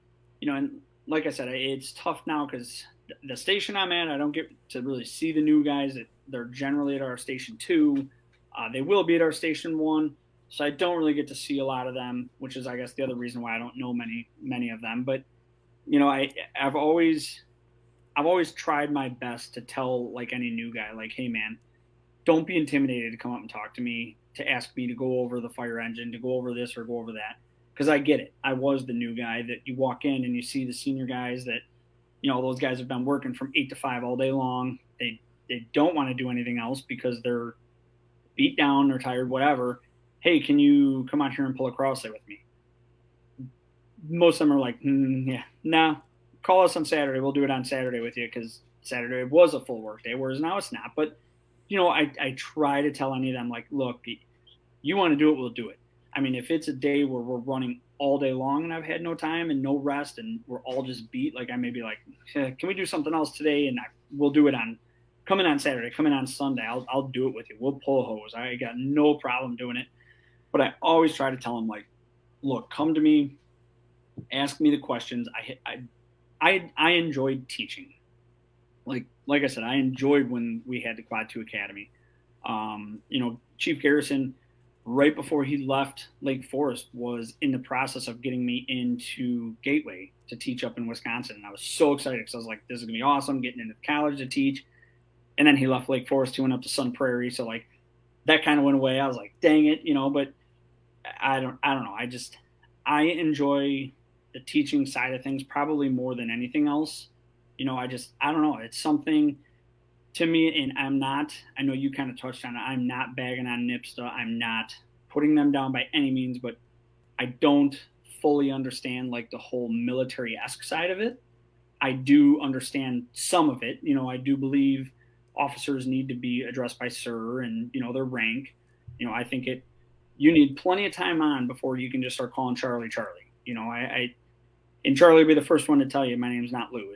and like I said, it's tough now because the station I'm at, I don't get to really see the new guys. That they're generally at our station 2. They will be at our station 1, so I don't really get to see a lot of them, which is, I guess, the other reason why I don't know many of them. But I've always tried my best to tell, like, any new guy, like, hey man, don't be intimidated to come up and talk to me, to ask me to go over the fire engine, to go over this or go over that, because I get it. I was the new guy that you walk in and you see the senior guys that, those guys have been working from 8 to 5 all day long. They don't want to do anything else because they're beat down, they're tired, whatever. Hey, can you come out here and pull a crosslet with me? Most of them are like, no, call us on Saturday. We'll do it on Saturday with you, because Saturday was a full work day, whereas now it's not. But, I try to tell any of them, like, look, you want to do it, we'll do it. I mean, if it's a day where we're running all day long and I've had no time and no rest and we're all just beat, like I may be like, can we do something else today? And we'll do it on, come in on Saturday, come in on Sunday. I'll do it with you. We'll pull a hose. I got no problem doing it. But I always try to tell them, like, look, come to me, ask me the questions. I enjoyed teaching. Like I said, I enjoyed when we had the Quad 2 Academy. Chief Garrison, right before he left Lake Forest, was in the process of getting me into Gateway to teach up in Wisconsin. And I was so excited because I was like, this is going to be awesome, getting into college to teach. And then he left Lake Forest, he went up to Sun Prairie. So, like, that kind of went away. I was like, dang it, but I don't know. I enjoy the teaching side of things probably more than anything else. I don't know. It's something to me, and I know you kind of touched on it. I'm not bagging on NIPSTA. I'm not putting them down by any means, but I don't fully understand like the whole military-esque side of it. I do understand some of it. I do believe officers need to be addressed by sir and, their rank. I think you need plenty of time on before you can just start calling Charlie. And Charlie will be the first one to tell you, my name's not Lou,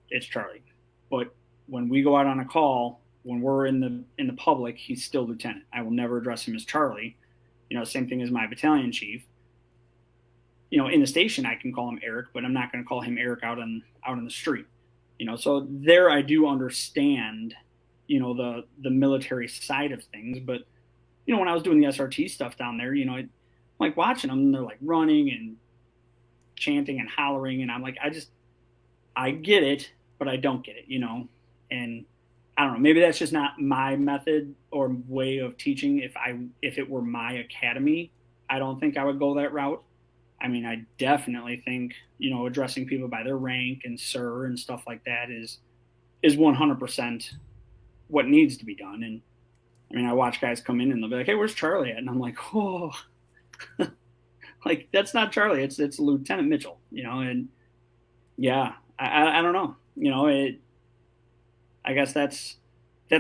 it's Charlie. But when we go out on a call, when we're in the public, he's still lieutenant. I will never address him as Charlie. Same thing as my battalion chief. In the station, I can call him Eric, but I'm not going to call him Eric out on the street. So there I do understand, the military side of things. But, when I was doing the SRT stuff down there, I'm like watching them, and they're like running and chanting and hollering. And I'm like, I get it, but I don't get it, and I don't know, maybe that's just not my method or way of teaching. If it were my academy, I don't think I would go that route. I mean, I definitely think, addressing people by their rank and sir and stuff like that is 100% what needs to be done. And I mean, I watch guys come in and they'll be like, hey, where's Charlie at? And I'm like, oh, like, that's not Charlie. It's Lieutenant Mitchell, and yeah, I don't know, I guess that's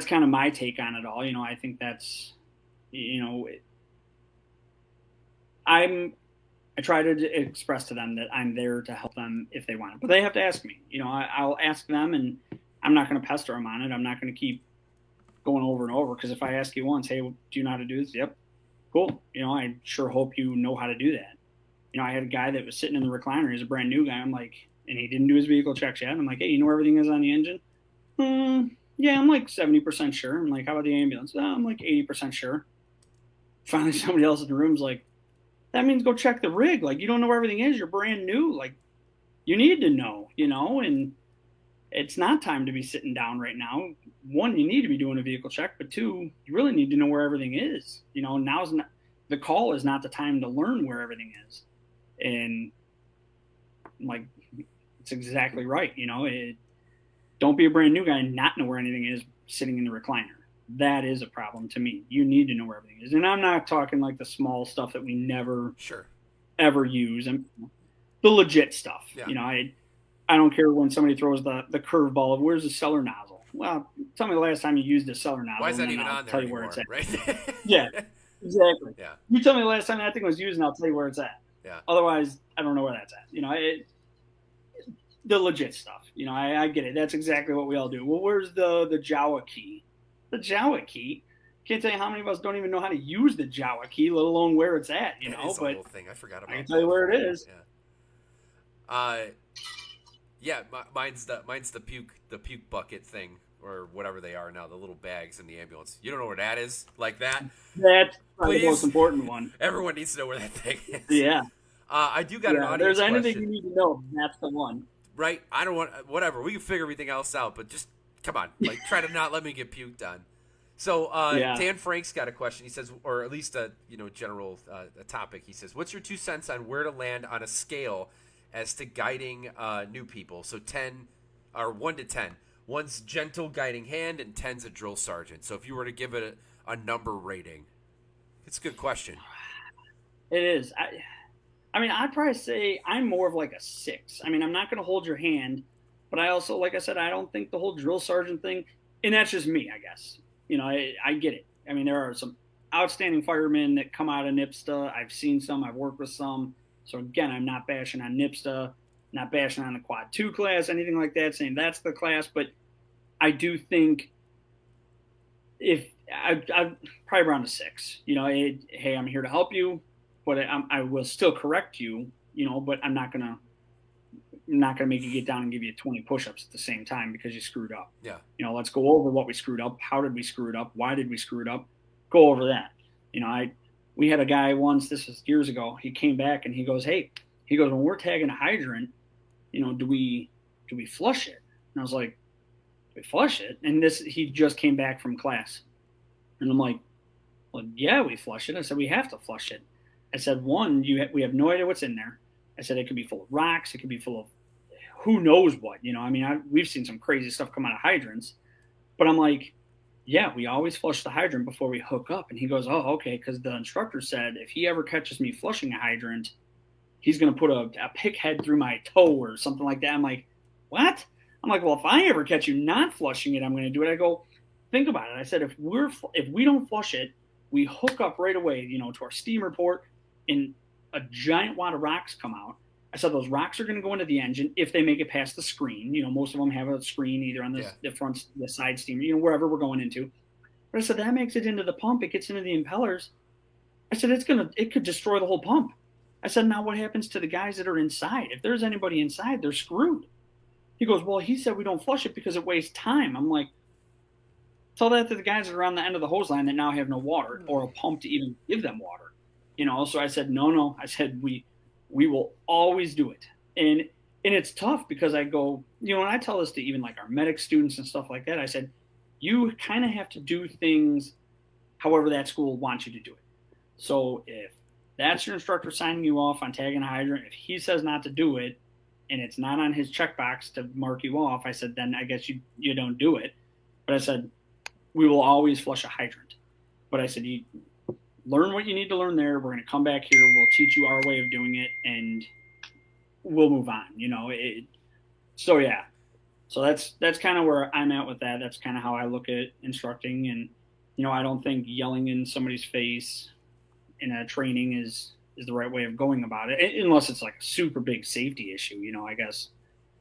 kind of my take on it all. I think that's, I try to express to them that I'm there to help them if they want it, but they have to ask me. I'll ask them, and I'm not going to pester them on it. I'm not going to keep going over and over, because if I ask you once, hey, do you know how to do this? Yep, cool. I sure hope you know how to do that. I had a guy that was sitting in the recliner. He's a brand new guy. I'm like, and he didn't do his vehicle checks yet. I'm like, hey, you know where everything is on the engine? Yeah, I'm like 70% sure. I'm like, how about the ambulance? I'm like 80% sure. Finally, somebody else in the room's like, that means go check the rig. Like, you don't know where everything is. You're brand new. Like, you need to know, and it's not time to be sitting down right now. One, you need to be doing a vehicle check, but two, you really need to know where everything is. Now's not, the call is not the time to learn where everything is. And like, it's exactly right. Don't be a brand new guy and not know where anything is sitting in the recliner. That is a problem to me. You need to know where everything is. And I'm not talking like the small stuff that we never ever use. And the legit stuff. Yeah. I don't care when somebody throws the curveball of where's the cellar nozzle. Well, tell me the last time you used a cellar nozzle. Why is that even I'll on there tell you anymore, where it's at. Right? Yeah, exactly. Yeah. You tell me the last time that thing was used, and I'll tell you where it's at. Yeah. Otherwise, I don't know where that's at. The legit stuff. I get it. That's exactly what we all do. Well, where's the Jawa key? The Jawa key? Can't tell you how many of us don't even know how to use the Jawa key, let alone where it's at. That is the whole thing. I forgot about. I can tell you where it is. Yeah. Mine's the puke bucket thing, or whatever they are now, the little bags in the ambulance. You don't know where that is? Like that? That's probably the most important one. Everyone needs to know where that thing is. Yeah. I do got an audience there's question. anything you need to know, that's the one. Right? I don't want, whatever. We can figure everything else out, but just, come on. Like, try to not let me get puked on. So, Dan Frank's got a question. He says, or at least a general a topic. He says, what's your 2 cents on where to land on a scale as to guiding new people? So 1 to 10. 1's gentle guiding hand, and 10's a drill sergeant. So if you were to give it a number rating, it's a good question. It is. I mean, I'd probably say I'm more of like a 6. I mean, I'm not going to hold your hand, but I also, like I said, I don't think the whole drill sergeant thing, and that's just me, I guess. I get it. I mean, there are some outstanding firemen that come out of NIPSTA. I've seen some. I've worked with some So again, I'm not bashing on NIPSTA, not bashing on the Quad 2 class, anything like that, saying that's the class. But I do think if I probably around a 6, hey, I'm here to help you, but I will still correct you, but I'm not gonna make you get down and give you 20 push-ups at the same time because you screwed up. Yeah. Let's go over what we screwed up. How did we screw it up? Why did we screw it up? Go over that. I we had a guy once. This was years ago. He came back and he goes, "Hey, when we're tagging a hydrant, do we flush it?" And I was like, "We flush it?" And he just came back from class, and I'm like, "Well, yeah, we flush it." I said, "We have to flush it." I said, "One, we have no idea what's in there." I said, "It could be full of rocks. It could be full of who knows what." We've seen some crazy stuff come out of hydrants, but I'm like, "Yeah, we always flush the hydrant before we hook up." And he goes, "Oh, okay," because the instructor said if he ever catches me flushing a hydrant, he's going to put a pick head through my toe or something like that. I'm like, "What?" I'm like, "Well, if I ever catch you not flushing it, I'm going to do it." I go, "Think about it." I said, if we don't flush it, we hook up right away, to our steamer port, and a giant wad of rocks come out. I said those rocks are going to go into the engine if they make it past the screen. Most of them have a screen either on Yeah. the front, the side steamer, wherever we're going into. But I said that makes it into the pump. It gets into the impellers. I said it could destroy the whole pump. I said, now what happens to the guys that are inside? If there's anybody inside, they're screwed. He goes, "Well, he said we don't flush it because it wastes time." I'm like, tell that to the guys that are on the end of the hose line that now have no water or a pump to even give them water. So I said, no. I said, we will always do it. And it's tough because I go, and I tell this to even like our medic students and stuff like that. I said, you kind of have to do things however that school wants you to do it. So if that's your instructor signing you off on tagging a hydrant, if he says not to do it and it's not on his checkbox to mark you off, I said, then I guess you don't do it. But I said, we will always flush a hydrant. But I said, you learn what you need to learn there. We're going to come back here. We'll teach you our way of doing it, and we'll move on. So yeah. So that's kind of where I'm at with that. That's kind of how I look at instructing, and I don't think yelling in somebody's face in a training is the right way of going about it, unless it's like a super big safety issue. I guess,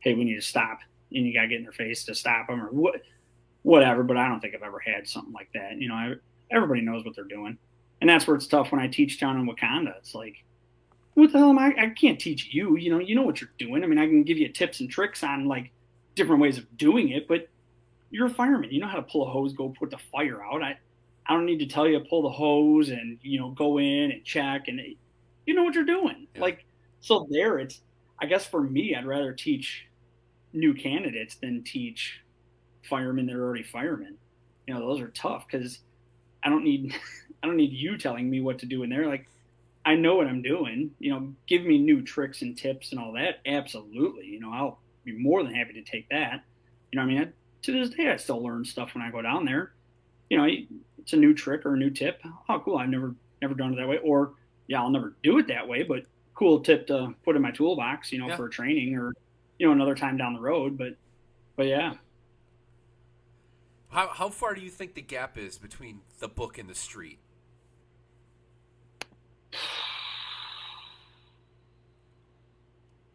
hey, we need to stop, and you got to get in their face to stop them or whatever. But I don't think I've ever had something like that. Everybody knows what they're doing. And that's where it's tough when I teach down in Wakanda. It's like, what the hell am I can't teach you. You know what you're doing. I mean, I can give you tips and tricks on like different ways of doing it, but you're a fireman. You know how to pull a hose, go put the fire out. I don't need to tell you to pull the hose and, go in and check, and you know what you're doing. Yeah. Like, so there it's, I guess for me, I'd rather teach new candidates than teach firemen that are already firemen. Those are tough because I don't need you telling me what to do in there. Like, I know what I'm doing. Give me new tricks and tips and all that. Absolutely. I'll be more than happy to take that. To this day, I still learn stuff when I go down there. It's a new trick or a new tip. Oh, cool. I've never done it that way. Or, yeah, I'll never do it that way, but cool tip to put in my toolbox, Yeah. for training or, another time down the road. But yeah. How far do you think the gap is between the book and the street?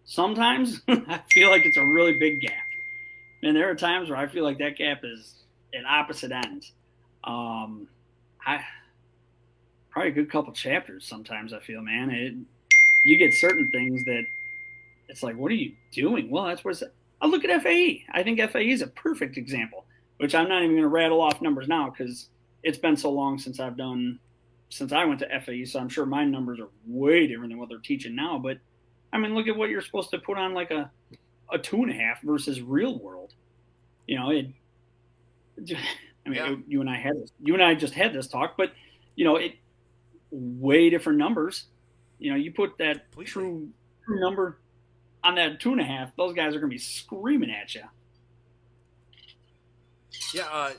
Sometimes I feel like it's a really big gap. And there are times where I feel like that gap is at opposite ends. I probably a good couple chapters sometimes I feel, man. You get certain things that it's like, what are you doing? Well, that's what I'll look at FAE. I think FAE is a perfect example, which I'm not even going to rattle off numbers now because it's been so long since I went to FAE, so I'm sure my numbers are way different than what they're teaching now. But I mean, look at what you're supposed to put on like a 2.5 versus real world. Yeah. You and I just had this talk, but it way different numbers. You put that Completely. true number on that 2.5, those guys are going to be screaming at you. Yeah,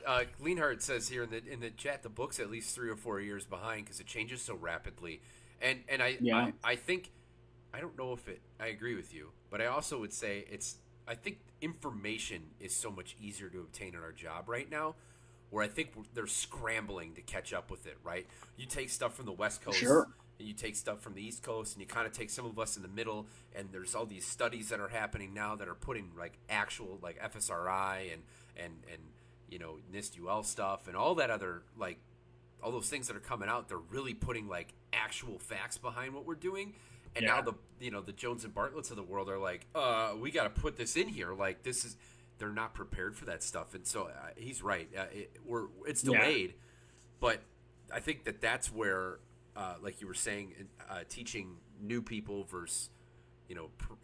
Leanhart says here in the chat, the book's at least 3 or 4 years behind because it changes so rapidly, and I think, I don't know if I agree with you, but I also would say I think information is so much easier to obtain in our job right now, where I think they're scrambling to catch up with it. Right, you take stuff from the West Coast, Sure. and you take stuff from the East Coast, and you kind of take some of us in the middle, and there's all these studies that are happening now that are putting like actual like FSRI and NIST UL stuff and all that other like all those things that are coming out. They're really putting like actual facts behind what we're doing. And now the Jones and Bartlett's of the world are like, we got to put this in here. Like this is, they're not prepared for that stuff. And so he's right. It's delayed, but I think that's where, like you were saying, teaching new people versus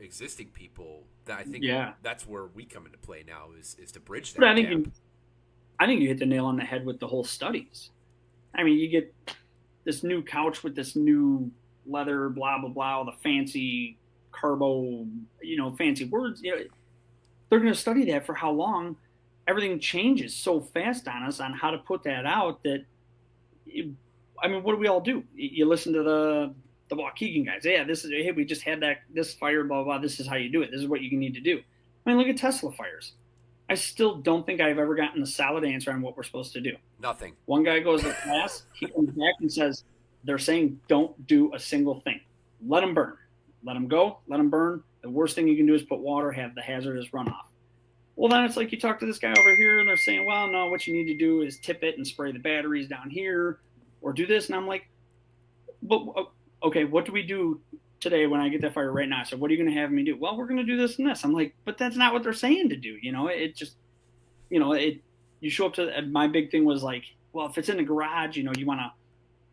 existing people. That I think that's where we come into play now is to bridge that. But gap. I think you hit the nail on the head with the whole studies. I mean, you get this new couch with this new leather, blah blah blah, the fancy carbo, fancy words. They're going to study that for how long? Everything changes so fast on us on how to put that out that. What do we all do? You listen to the Waukegan guys. Yeah, we just had this fire, blah blah. This is how you do it. This is what you need to do. I mean, look at Tesla fires. I still don't think I've ever gotten a solid answer on what we're supposed to do. Nothing. One guy goes to class, he comes back and says, they're saying don't do a single thing. Let them burn. Let them go. Let them burn. The worst thing you can do is put water, have the hazardous runoff. Well, then it's like you talk to this guy over here, and they're saying, well, no, what you need to do is tip it and spray the batteries down here or do this. And I'm like, but okay, what do we do today when I get that fire right now? So what are you going to have me do? Well, we're going to do this and this. I'm like, but that's not what they're saying to do. It just, you show up to, my big thing was like, well, if it's in the garage, you want to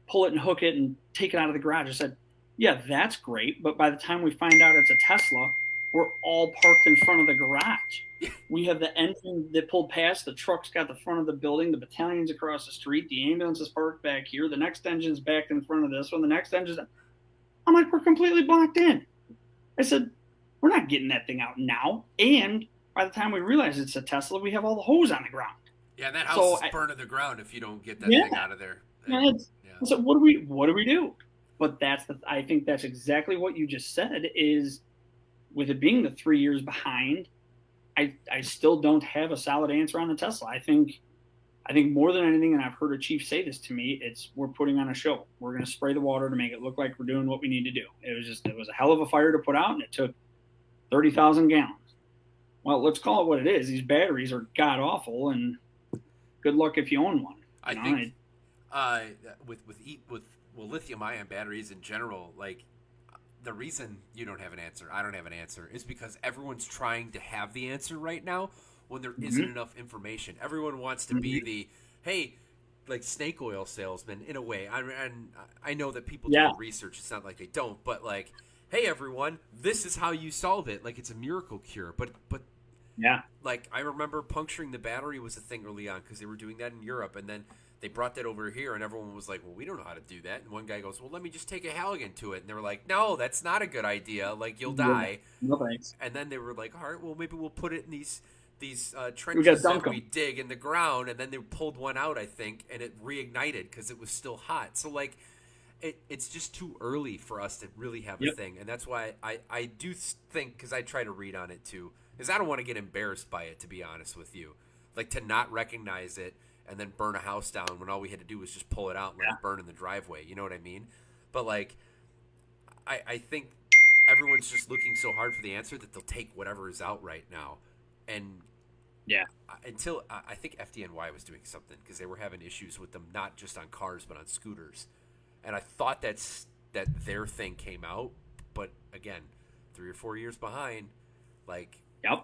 pull it and hook it and take it out of the garage. I said, yeah, that's great. But by the time we find out it's a Tesla, we're all parked in front of the garage. We have the engine that pulled past, the truck's got the front of the building, the battalion's across the street, the ambulance is parked back here, the next engine's back in front of this one, the next engine's... I'm like, we're completely blocked in. I said, we're not getting that thing out now. And by the time we realize it's a Tesla, we have all the hose on the ground. Yeah, that house is burned to the ground if you don't get that thing out of there. So what do we do? But I think that's exactly what you just said is, with it being the 3 years behind, I still don't have a solid answer on the Tesla. I think more than anything, and I've heard a chief say this to me, it's we're putting on a show. We're going to spray the water to make it look like we're doing what we need to do. It was a hell of a fire to put out, and it took 30,000 gallons. Well, let's call it what it is. These batteries are god awful, and good luck if you own one. I think with lithium-ion batteries in general, like, the reason you don't have an answer, I don't have an answer, is because everyone's trying to have the answer right now when there isn't enough information. Everyone wants to be the, hey, like snake oil salesman in a way. I know that people do research. It's not like they don't, but like, hey, everyone, this is how you solve it. Like, it's a miracle cure. But like, I remember puncturing the battery was a thing early on because they were doing that in Europe, and then they brought that over here, and everyone was like, well, we don't know how to do that. And one guy goes, well, let me just take a Halligan to it. And they were like, no, that's not a good idea. Like, you'll die. No thanks. And then they were like, all right, well, maybe we'll put it in these trenches that we dig in the ground. And then they pulled one out, I think, and it reignited because it was still hot. So, like, it's just too early for us to really have a thing. And that's why I do think, because I try to read on it too, because I don't want to get embarrassed by it, to be honest with you. Like, to not recognize it and then burn a house down when all we had to do was just pull it out and let it burn in the driveway. You know what I mean? But, like, I think everyone's just looking so hard for the answer that they'll take whatever is out right now. And until I think FDNY was doing something because they were having issues with them, not just on cars but on scooters. And I thought that their thing came out, but again, 3 or 4 years behind. Like,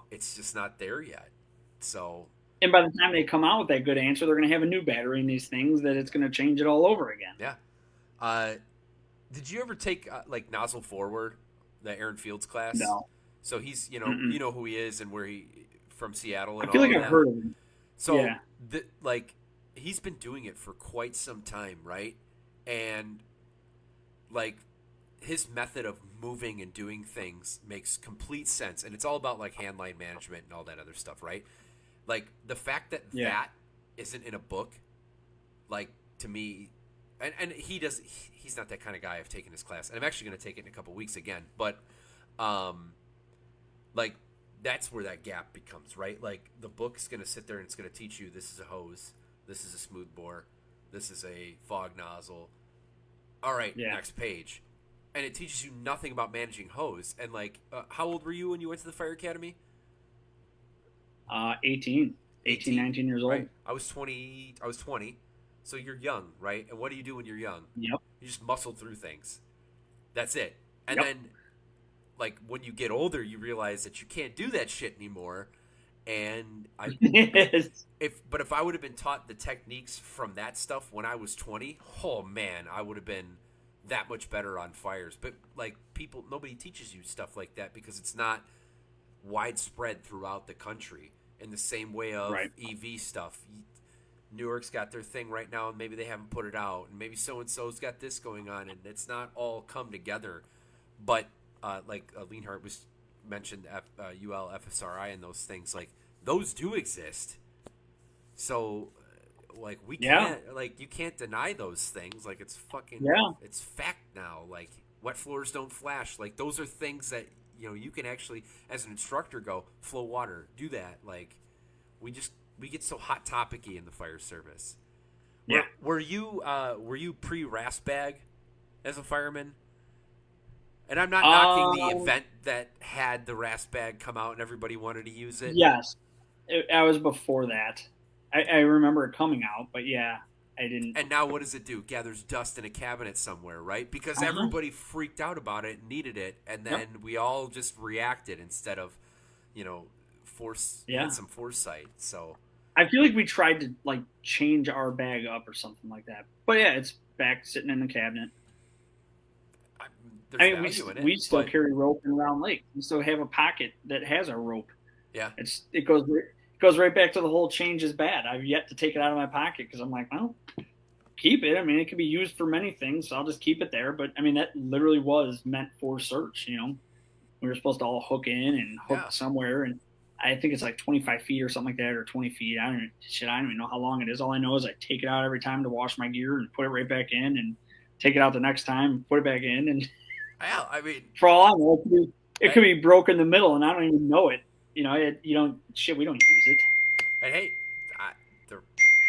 it's just not there yet. So. And by the time they come out with that good answer, they're going to have a new battery in these things that it's going to change it all over again. Yeah. Did you ever take like Nozzle Forward, the Aaron Fields class? No. So he's, you know who he is and where he from Seattle and I feel all like of I've that. heard of him. So like he's been doing it for quite some time, right? And like his method of moving and doing things makes complete sense, and it's all about like hand line management and all that other stuff, right? Like, the fact that that isn't in a book, like, to me, and he's not that kind of guy. I've taken his class, and I'm actually going to take it in a couple weeks again, but, like, that's where that gap becomes, right? Like, the book's going to sit there and it's going to teach you this is a hose, this is a smooth bore, this is a fog nozzle, All right, Yeah. next page. And it teaches you nothing about managing hose. And like, how old were you when you went to the fire academy? 18, 18, 18, 19 years old. right? I was 20. I was 20. So you're young, right? And what do you do when you're young? Yep. You just muscle through things. That's it. And Yep. then, like, when you get older, you realize that you can't do that shit anymore. And Yes. if I would have been taught the techniques from that stuff when I was 20, oh man, I would have been that much better on fires. But like nobody teaches you stuff like that because it's not widespread throughout the country in the same way of Right. EV stuff. Newark's got their thing right now, and maybe they haven't put it out, and maybe so and so's got this going on, and it's not all come together. But like Leanhart was mentioned, UL, FSRI, and those things, like those do exist. So, like we Yeah. can't, like you can't deny those things. Like it's fucking, Yeah. it's fact now. Like wet floors don't flash. Like those are things that you can actually, as an instructor, go flow water, do that. Like we get so hot topicy in the fire service. Yeah. Were you pre rasp bag as a fireman? And I'm not knocking the event that had the rasp bag come out and everybody wanted to use it. Yes. I was before that. I remember it coming out, but yeah, I didn't. And now what does it do? Gathers dust in a cabinet somewhere, right? Because Uh-huh. everybody freaked out about it and needed it, and then we all just reacted instead of, Yeah. had some foresight. So I feel like we tried to like change our bag up or something like that. But yeah, it's back sitting in the cabinet. there's I mean, value in it. we still but- carry rope in Round Lake. We still have a pocket that has our rope. Yeah. It goes right back to the whole change is bad. I've yet to take it out of my pocket because I'm like, well, keep it. I mean, it can be used for many things, so I'll just keep it there. But I mean, that literally was meant for search. We were supposed to all hook in and hook somewhere, and I think it's like 25 feet or something like that, or 20 feet. I don't even know how long it is. All I know is I take it out every time to wash my gear and put it right back in, and take it out the next time, put it back in, and Yeah, I mean, for all I know, it could be broke in the middle, and I don't even know it. We don't use it. and hey,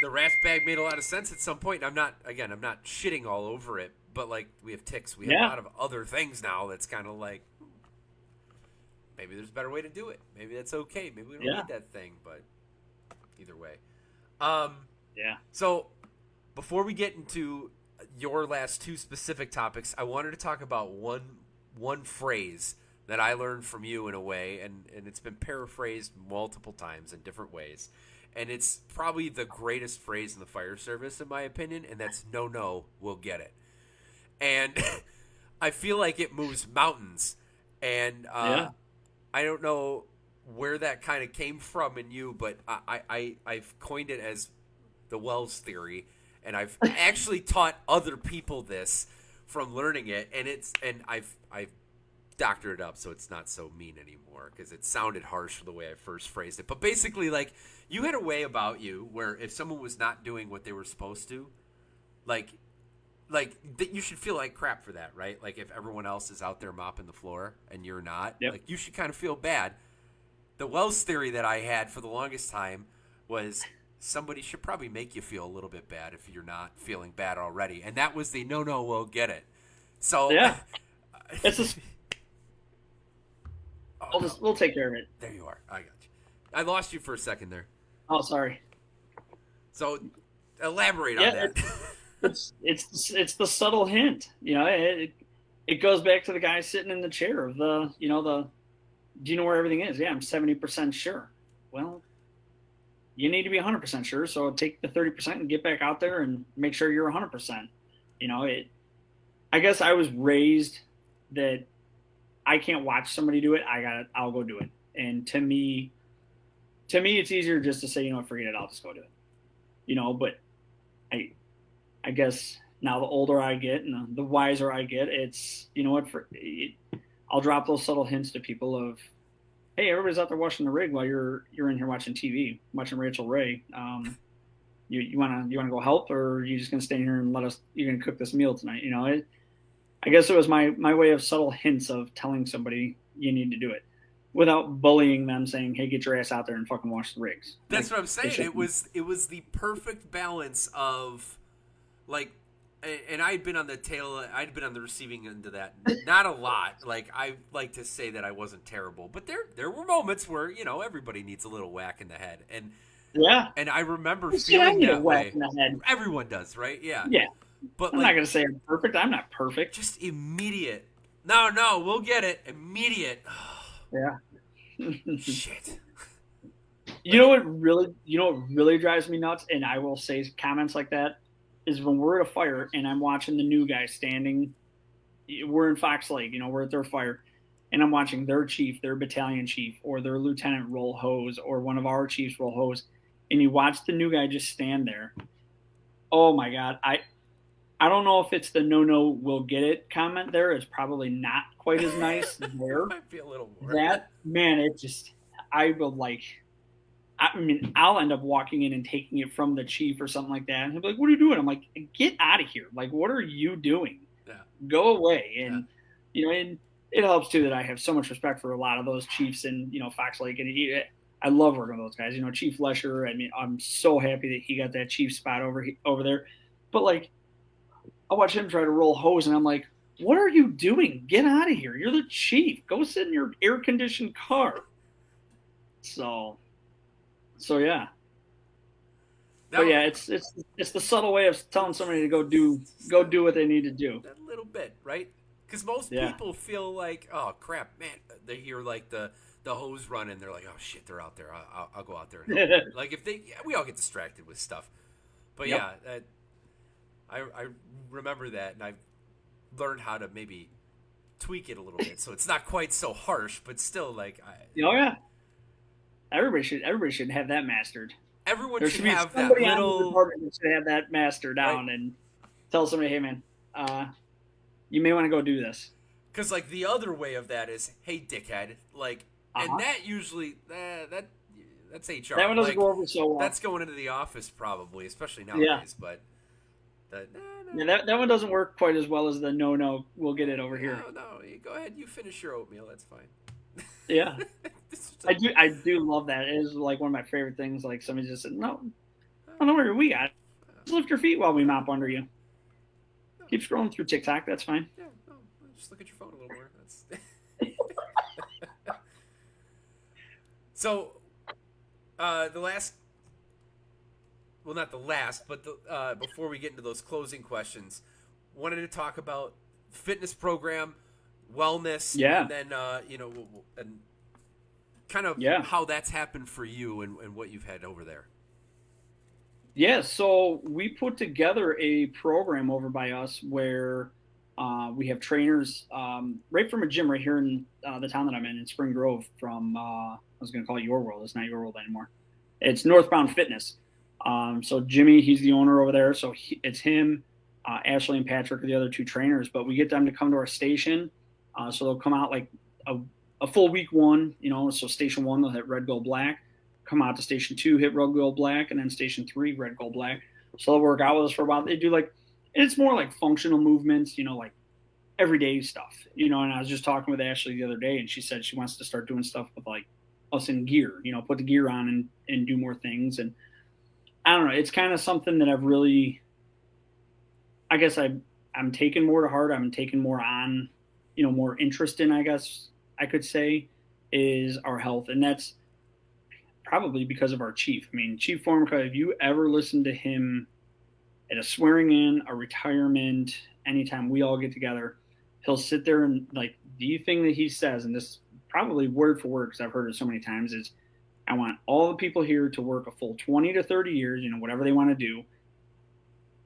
the rasp bag made a lot of sense at some point. I'm not shitting all over it, but like we have ticks, we have a lot of other things now. That's kind of like maybe there's a better way to do it. Maybe that's okay. Maybe we don't need that thing, but either way. Yeah. So before we get into your last two specific topics, I wanted to talk about one phrase that I learned from you in a way, and it's been paraphrased multiple times in different ways. And it's probably the greatest phrase in the fire service, in my opinion, and that's no, we'll get it. And I feel like it moves mountains. And I don't know where that kind of came from in you, but I've coined it as the Wells theory, and I've actually taught other people this from learning it, and I've doctored it up so it's not so mean anymore because it sounded harsh the way I first phrased it. But basically, like, you had a way about you where if someone was not doing what they were supposed to, like you should feel like crap for that, right? Like if everyone else is out there mopping the floor and you're not, like you should kind of feel bad. The Wells theory that I had for the longest time was somebody should probably make you feel a little bit bad if you're not feeling bad already, and that was the no, we'll get it. So it's just. We'll take care of it. There you are. I got you. I lost you for a second there. Oh, sorry. So elaborate on that. It's the subtle hint. It goes back to the guy sitting in the chair of do you know where everything is? Yeah, I'm 70% sure. Well, you need to be 100% sure. So take the 30% and get back out there and make sure you're 100%. I guess I was raised that I can't watch somebody do it. I'll go do it. And to me, it's easier just to say, forget it. I'll just go do it. But I guess now the older I get and the wiser I get, it's, I'll drop those subtle hints to people of, hey, everybody's out there watching the rig while you're in here watching TV, watching Rachel Ray. You want to go help, or are you just going to stay here and you're going to cook this meal tonight? I guess it was my way of subtle hints of telling somebody you need to do it without bullying them, saying, hey, get your ass out there and fucking wash the rigs. That's what I'm saying. It was the perfect balance of, like, and I'd been on the receiving end of that. Not a lot. Like, I like to say that I wasn't terrible, but there were moments where, everybody needs a little whack in the head, Yeah. and I remember Shit, I feeling need a that whack way. in the head. Everyone does, right? Yeah. Yeah. But I'm not like, gonna say I'm perfect. I'm not perfect. just immediate. No, we'll get it. Immediate. Yeah. Shit. You know what really drives me nuts, and I will say comments like that, is when we're at a fire and I'm watching the new guy standing. We're in Fox Lake, we're at their fire, and I'm watching their chief, their battalion chief, or their lieutenant roll hose, or one of our chiefs roll hose, and you watch the new guy just stand there. Oh my god, I don't know if it's the no we'll get it comment there. It's probably not quite as nice there. Might be a little more. That man, it just I will like. I mean, I'll end up walking in and taking it from the chief or something like that. And he'll be like, "What are you doing?" I'm like, "Get out of here! Like, what are you doing? Yeah. Go away!" And and it helps too that I have so much respect for a lot of those chiefs in Fox Lake, and I love working with those guys. Chief Lesher. I mean, I'm so happy that he got that chief spot over there. But like, I watch him try to roll hose, and I'm like, "What are you doing? Get out of here! You're the chief. Go sit in your air conditioned car." So yeah. But yeah, it's the subtle way of telling somebody to go do what they need to do. A little bit, right? Because most people feel like, oh crap, man. They hear like the hose running, they're like, oh shit, they're out there. I'll go out there. And help. Like if we all get distracted with stuff. But yeah, I remember that, and I've learned how to maybe tweak it a little bit, so it's not quite so harsh, but still like. Oh yeah. Everybody should have that mastered. Everyone should have that little department that should have that mastered down, right? And tell somebody, hey man, you may want to go do this. Because like the other way of that is, hey dickhead, like, and that usually that's HR. That one doesn't go over so well. That's going into the office probably, especially nowadays. But that one doesn't work quite as well as the no, we'll get it over here. No, go ahead, you finish your oatmeal. That's fine. Yeah. I do love that. It is like one of my favorite things. Like somebody just said, no, don't worry, we got it. Just lift your feet while we mop under you. Keep scrolling through TikTok. That's fine. Yeah, no, just look at your phone a little more. That's so. The last, well, not the last, but before we get into those closing questions, wanted to talk about fitness program, wellness, and then and kind of how that's happened for you and what you've had over there. Yeah, so we put together a program over by us where we have trainers right from a gym right here in the town that I'm in Spring Grove from, I was going to call it Your World. It's not Your World anymore. It's Northbound Fitness. So Jimmy, he's the owner over there. So it's him, Ashley and Patrick are the other two trainers, but we get them to come to our station. So they'll come out like a full week one, so station one, they'll hit red, gold, black, come out to station two, hit red, gold, black, and then station three, red, gold, black. So they'll work out with us for a while. They do like, it's more like functional movements, like everyday stuff, and I was just talking with Ashley the other day, and she said she wants to start doing stuff with like us in gear, put the gear on and do more things. And I don't know, it's kind of something that I've really, I guess I'm taking more to heart. I'm taking more on, more interest in, I guess I could say, is our health. And that's probably because of our chief. I mean, Chief Formica, if you ever listen to him at a swearing in, a retirement, anytime we all get together, he'll sit there and like the thing that he says, and this is probably word for word because I've heard it so many times, is I want all the people here to work a full 20 to 30 years, whatever they want to do,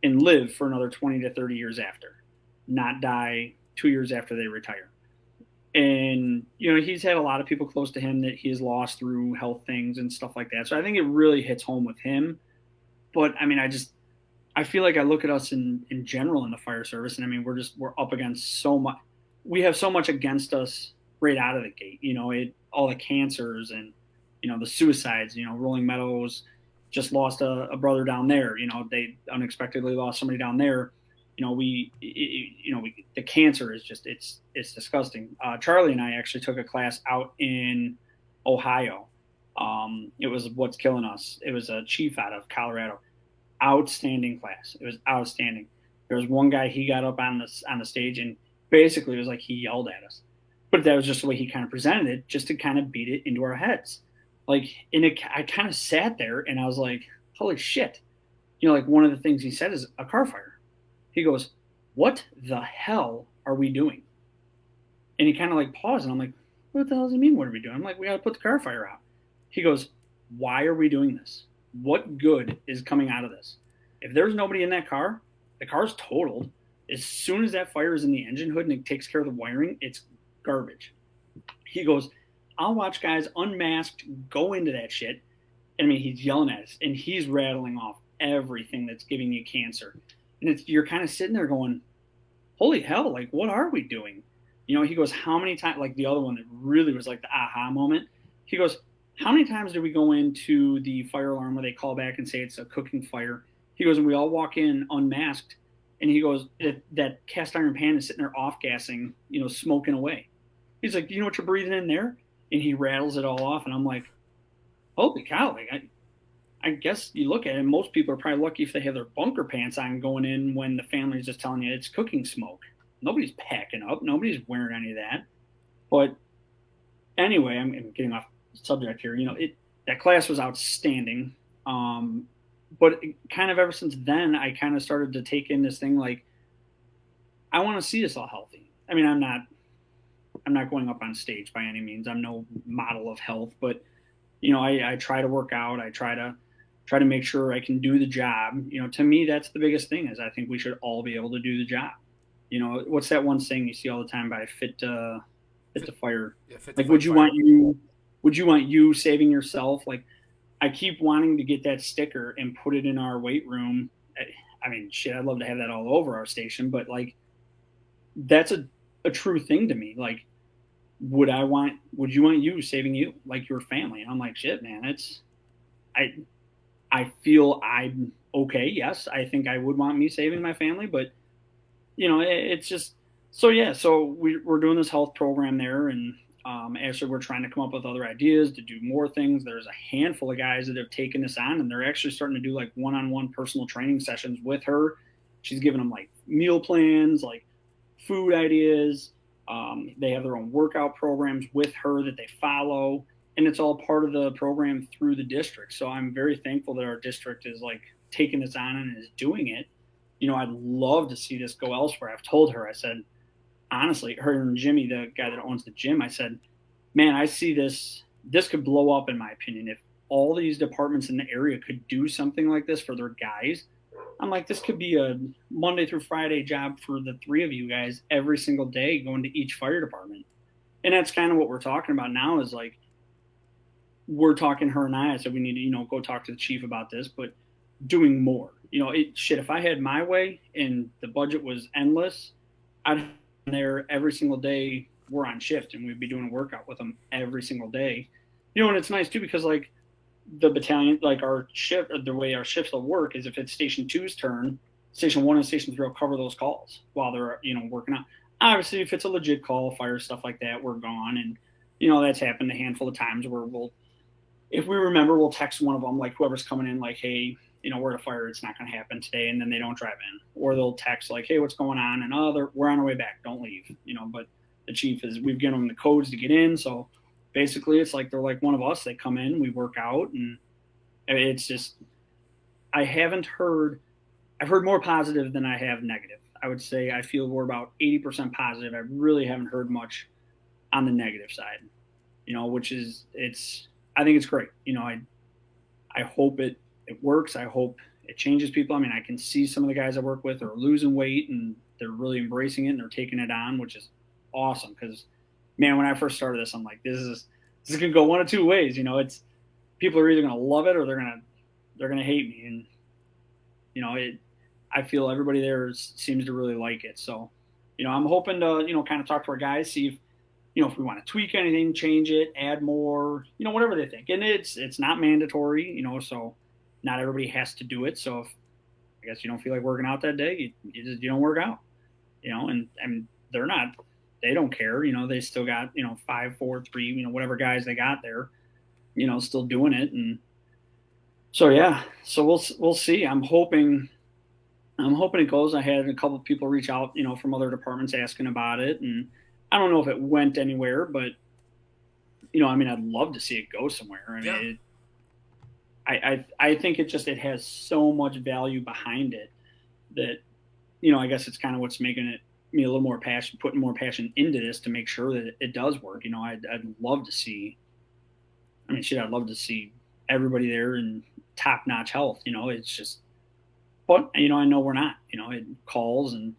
and live for another 20 to 30 years after, not die 2 years after they retire. And, he's had a lot of people close to him that he has lost through health things and stuff like that. So I think it really hits home with him. But, I mean, I feel like I look at us in general in the fire service, and I mean, we're up against so much. We have so much against us right out of the gate, all the cancers and, the suicides, Rolling Meadows just lost a brother down there, they unexpectedly lost somebody down there. The cancer is just, it's disgusting. Charlie and I actually took a class out in Ohio. It was What's Killing Us. It was a chief out of Colorado. Outstanding class. It was outstanding. There was one guy, he got up on the stage and basically it was like he yelled at us. But that was just the way he kind of presented it, just to kind of beat it into our heads. Like, I kind of sat there and I was like, holy shit. Like one of the things he said is a car fire. He goes, what the hell are we doing? And he kind of like paused and I'm like, what the hell does he mean? What are we doing? I'm like, we got to put the car fire out. He goes, why are we doing this? What good is coming out of this? If there's nobody in that car, the car's totaled. As soon as that fire is in the engine hood and it takes care of the wiring, it's garbage. He goes, I'll watch guys unmasked go into that shit. I mean, he's yelling at us and he's rattling off everything that's giving you cancer. And you're kind of sitting there going, holy hell, like, what are we doing? He goes, how many times, like the other one that really was like the aha moment. He goes, how many times do we go into the fire alarm where they call back and say it's a cooking fire? He goes, and we all walk in unmasked. And he goes, that cast iron pan is sitting there off gassing, smoking away. He's like, you know what you're breathing in there? And he rattles it all off. And I'm like, holy cow. Like, I guess you look at it, most people are probably lucky if they have their bunker pants on going in when the family's just telling you it's cooking smoke. Nobody's packing up. Nobody's wearing any of that. But anyway, I'm getting off subject here. That class was outstanding. But kind of ever since then, I kind of started to take in this thing like, I want to see us all healthy. I mean, I'm not going up on stage by any means. I'm no model of health, but I try to work out. I try to make sure I can do the job. To me, that's the biggest thing is I think we should all be able to do the job. What's that one saying you see all the time by fit to fire? Yeah, fit to Like, fight fire. would you want you saving yourself? Like, I keep wanting to get that sticker and put it in our weight room. I mean, shit, I'd love to have that all over our station, but like, that's a true thing to me. Like, would you want you saving you, like your family? And I'm like, shit, man, I feel I'm okay. Yes, I think I would want me saving my family, but it's just, so yeah. So we're doing this health program there, and actually we're trying to come up with other ideas to do more things. There's a handful of guys that have taken this on, and they're actually starting to do like one-on-one personal training sessions with her. She's giving them like meal plans, like food ideas. They have their own workout programs with her that they follow, and it's all part of the program through the district. So I'm very thankful that our district is like taking this on and is doing it. I'd love to see this go elsewhere. I've told her, I said, honestly, her and Jimmy, the guy that owns the gym, I said, man, I see this could blow up, in my opinion. If all these departments in the area could do something like this for their guys, I'm like, this could be a Monday through Friday job for the three of you guys every single day going to each fire department. And that's kind of what we're talking about now is like, we're talking, her and I said, we need to, go talk to the chief about this, but doing more. If I had my way and the budget was endless, I'd be there every single day. We're on shift and we'd be doing a workout with them every single day. And it's nice too, because like the battalion, like our shift, the way our shifts will work is if it's station 2's turn, station 1 and station 3 will cover those calls while they're, working out. Obviously, if it's a legit call, fire, stuff like that, we're gone. And, that's happened a handful of times where if we remember, we'll text one of them, like whoever's coming in, like, hey, we're at a fire, it's not going to happen today, and then they don't drive in. Or they'll text like, hey, what's going on? And we're on our way back, don't leave. But the chief we've given them the codes to get in. So basically it's like they're like one of us. They come in, we work out, and it's just, I've heard more positive than I have negative. I would say I feel we're about 80% positive. I really haven't heard much on the negative side, which is, I think it's great. I hope it works. I hope it changes people. I mean, I can see some of the guys I work with are losing weight and they're really embracing it and they're taking it on, which is awesome. Because, man, when I first started this, I'm like, this is going to go one of two ways. It's people are either going to love it or they're going to hate me. And, I feel everybody there seems to really like it. So, I'm hoping to, kind of talk to our guys, see if, if we want to tweak anything, change it, add more, whatever they think. And it's not mandatory, so not everybody has to do it. So if I guess you don't feel like working out that day, you don't work out, and they don't care, they still got, 5, 4, 3, whatever guys they got there, still doing it. And so, yeah, so we'll see. I'm hoping I'm hoping it goes. I had a couple of people reach out, from other departments asking about it, and I don't know if it went anywhere, but I mean, I'd love to see it go somewhere. I mean, Yeah. I think it has so much value behind it that I guess it's kind of what's making it me a little more passion, putting more passion into this to make sure that it does work. I'd love to see. I mean, shit, I'd love to see everybody there in top notch health. It's just, but I know we're not. It calls and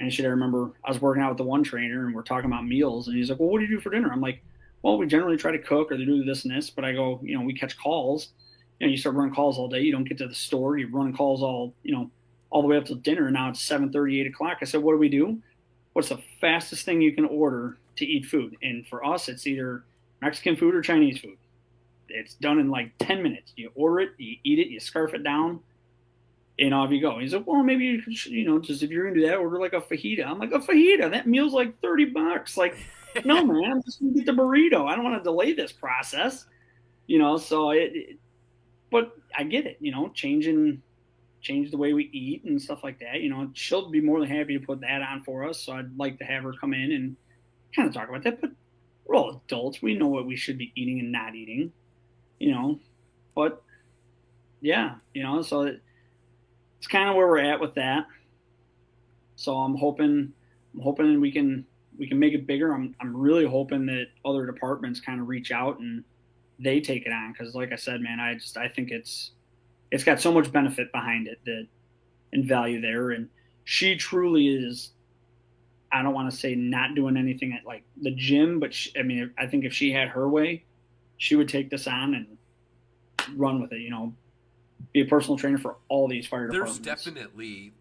shit. I remember I was working out with the one trainer and we're talking about meals, and he's like, "Well, what do you do for dinner?" I'm like, "Well, we generally try to cook or they do this and this," but I go, we catch calls. You start running calls all day. You don't get to the store. You run calls all the way up till dinner. Now it's 7:30, 8 o'clock. I said, "What do we do? What's the fastest thing you can order to eat food?" And for us, it's either Mexican food or Chinese food. It's done in like 10 minutes. You order it, you eat it, you scarf it down, and off you go. He's like, "Well, maybe you could, just if you're gonna do that, order like a fajita." I'm like, "A fajita? That meal's like $30." Like, no, man, I'm just gonna get the burrito. I don't want to delay this process. So but I get it. Change the way we eat and stuff like that. She'll be more than happy to put that on for us. So I'd like to have her come in and kind of talk about that. But we're all adults. We know what we should be eating and not eating. You know, but yeah, so it's kind of where we're at with that. So I'm hoping we can make it bigger. I'm really hoping that other departments kind of reach out and they take it on because, like I said, man, I think it's got so much benefit behind it that and value there, and she truly is. I don't want to say not doing anything at like the gym, but I mean, I think if she had her way, she would take this on and run with it. Be a personal trainer for all these fire There's departments. definitely.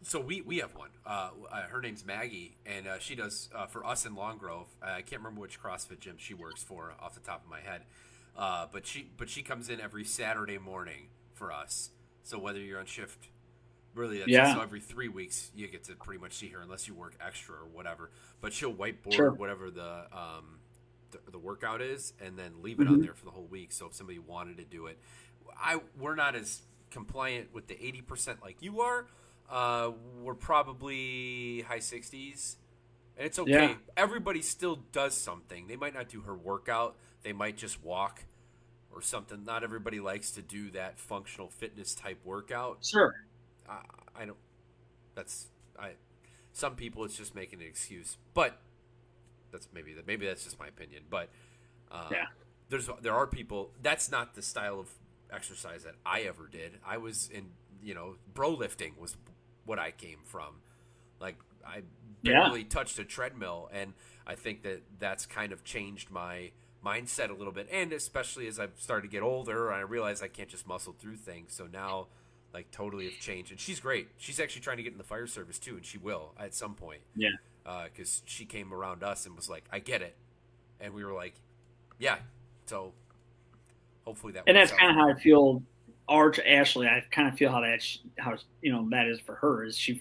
So we have one. Her name's Maggie, and she does for us in Long Grove. I can't remember which CrossFit gym she works for off the top of my head, but she comes in every Saturday morning for us. So whether you're on shift, really, that's Yeah, so every 3 weeks you get to pretty much see her unless you work extra or whatever. But she'll whiteboard sure. whatever the workout is, and then leave it on Hmm. there for the whole week. So if somebody wanted to do it, we're not as compliant with the 80% like you are. We're probably high 60s, and it's Yeah, okay. Everybody still does something. They might not do her workout. They might just walk or something. Not everybody likes to do that functional fitness type workout. sure. I, I don't. That's I. Some people it's just making an excuse, but maybe that's just my opinion. But uh, Yeah, there are people that's not the style of exercise that I ever did. I was in bro lifting was what I came from. Like I yeah. barely touched a treadmill, and I think that's kind of changed my mindset a little bit, and especially as I've started to get older, I realize I can't just muscle through things. So now, like, totally have changed, and she's great. She's actually trying to get in the fire service too, and she will at some point Yeah. because she came around us and was like, "I get it," and we were like, "Yeah." So hopefully that And works that's out kind of for how her. I feel. Arch Ashley, I kind of feel how that is for her. Is she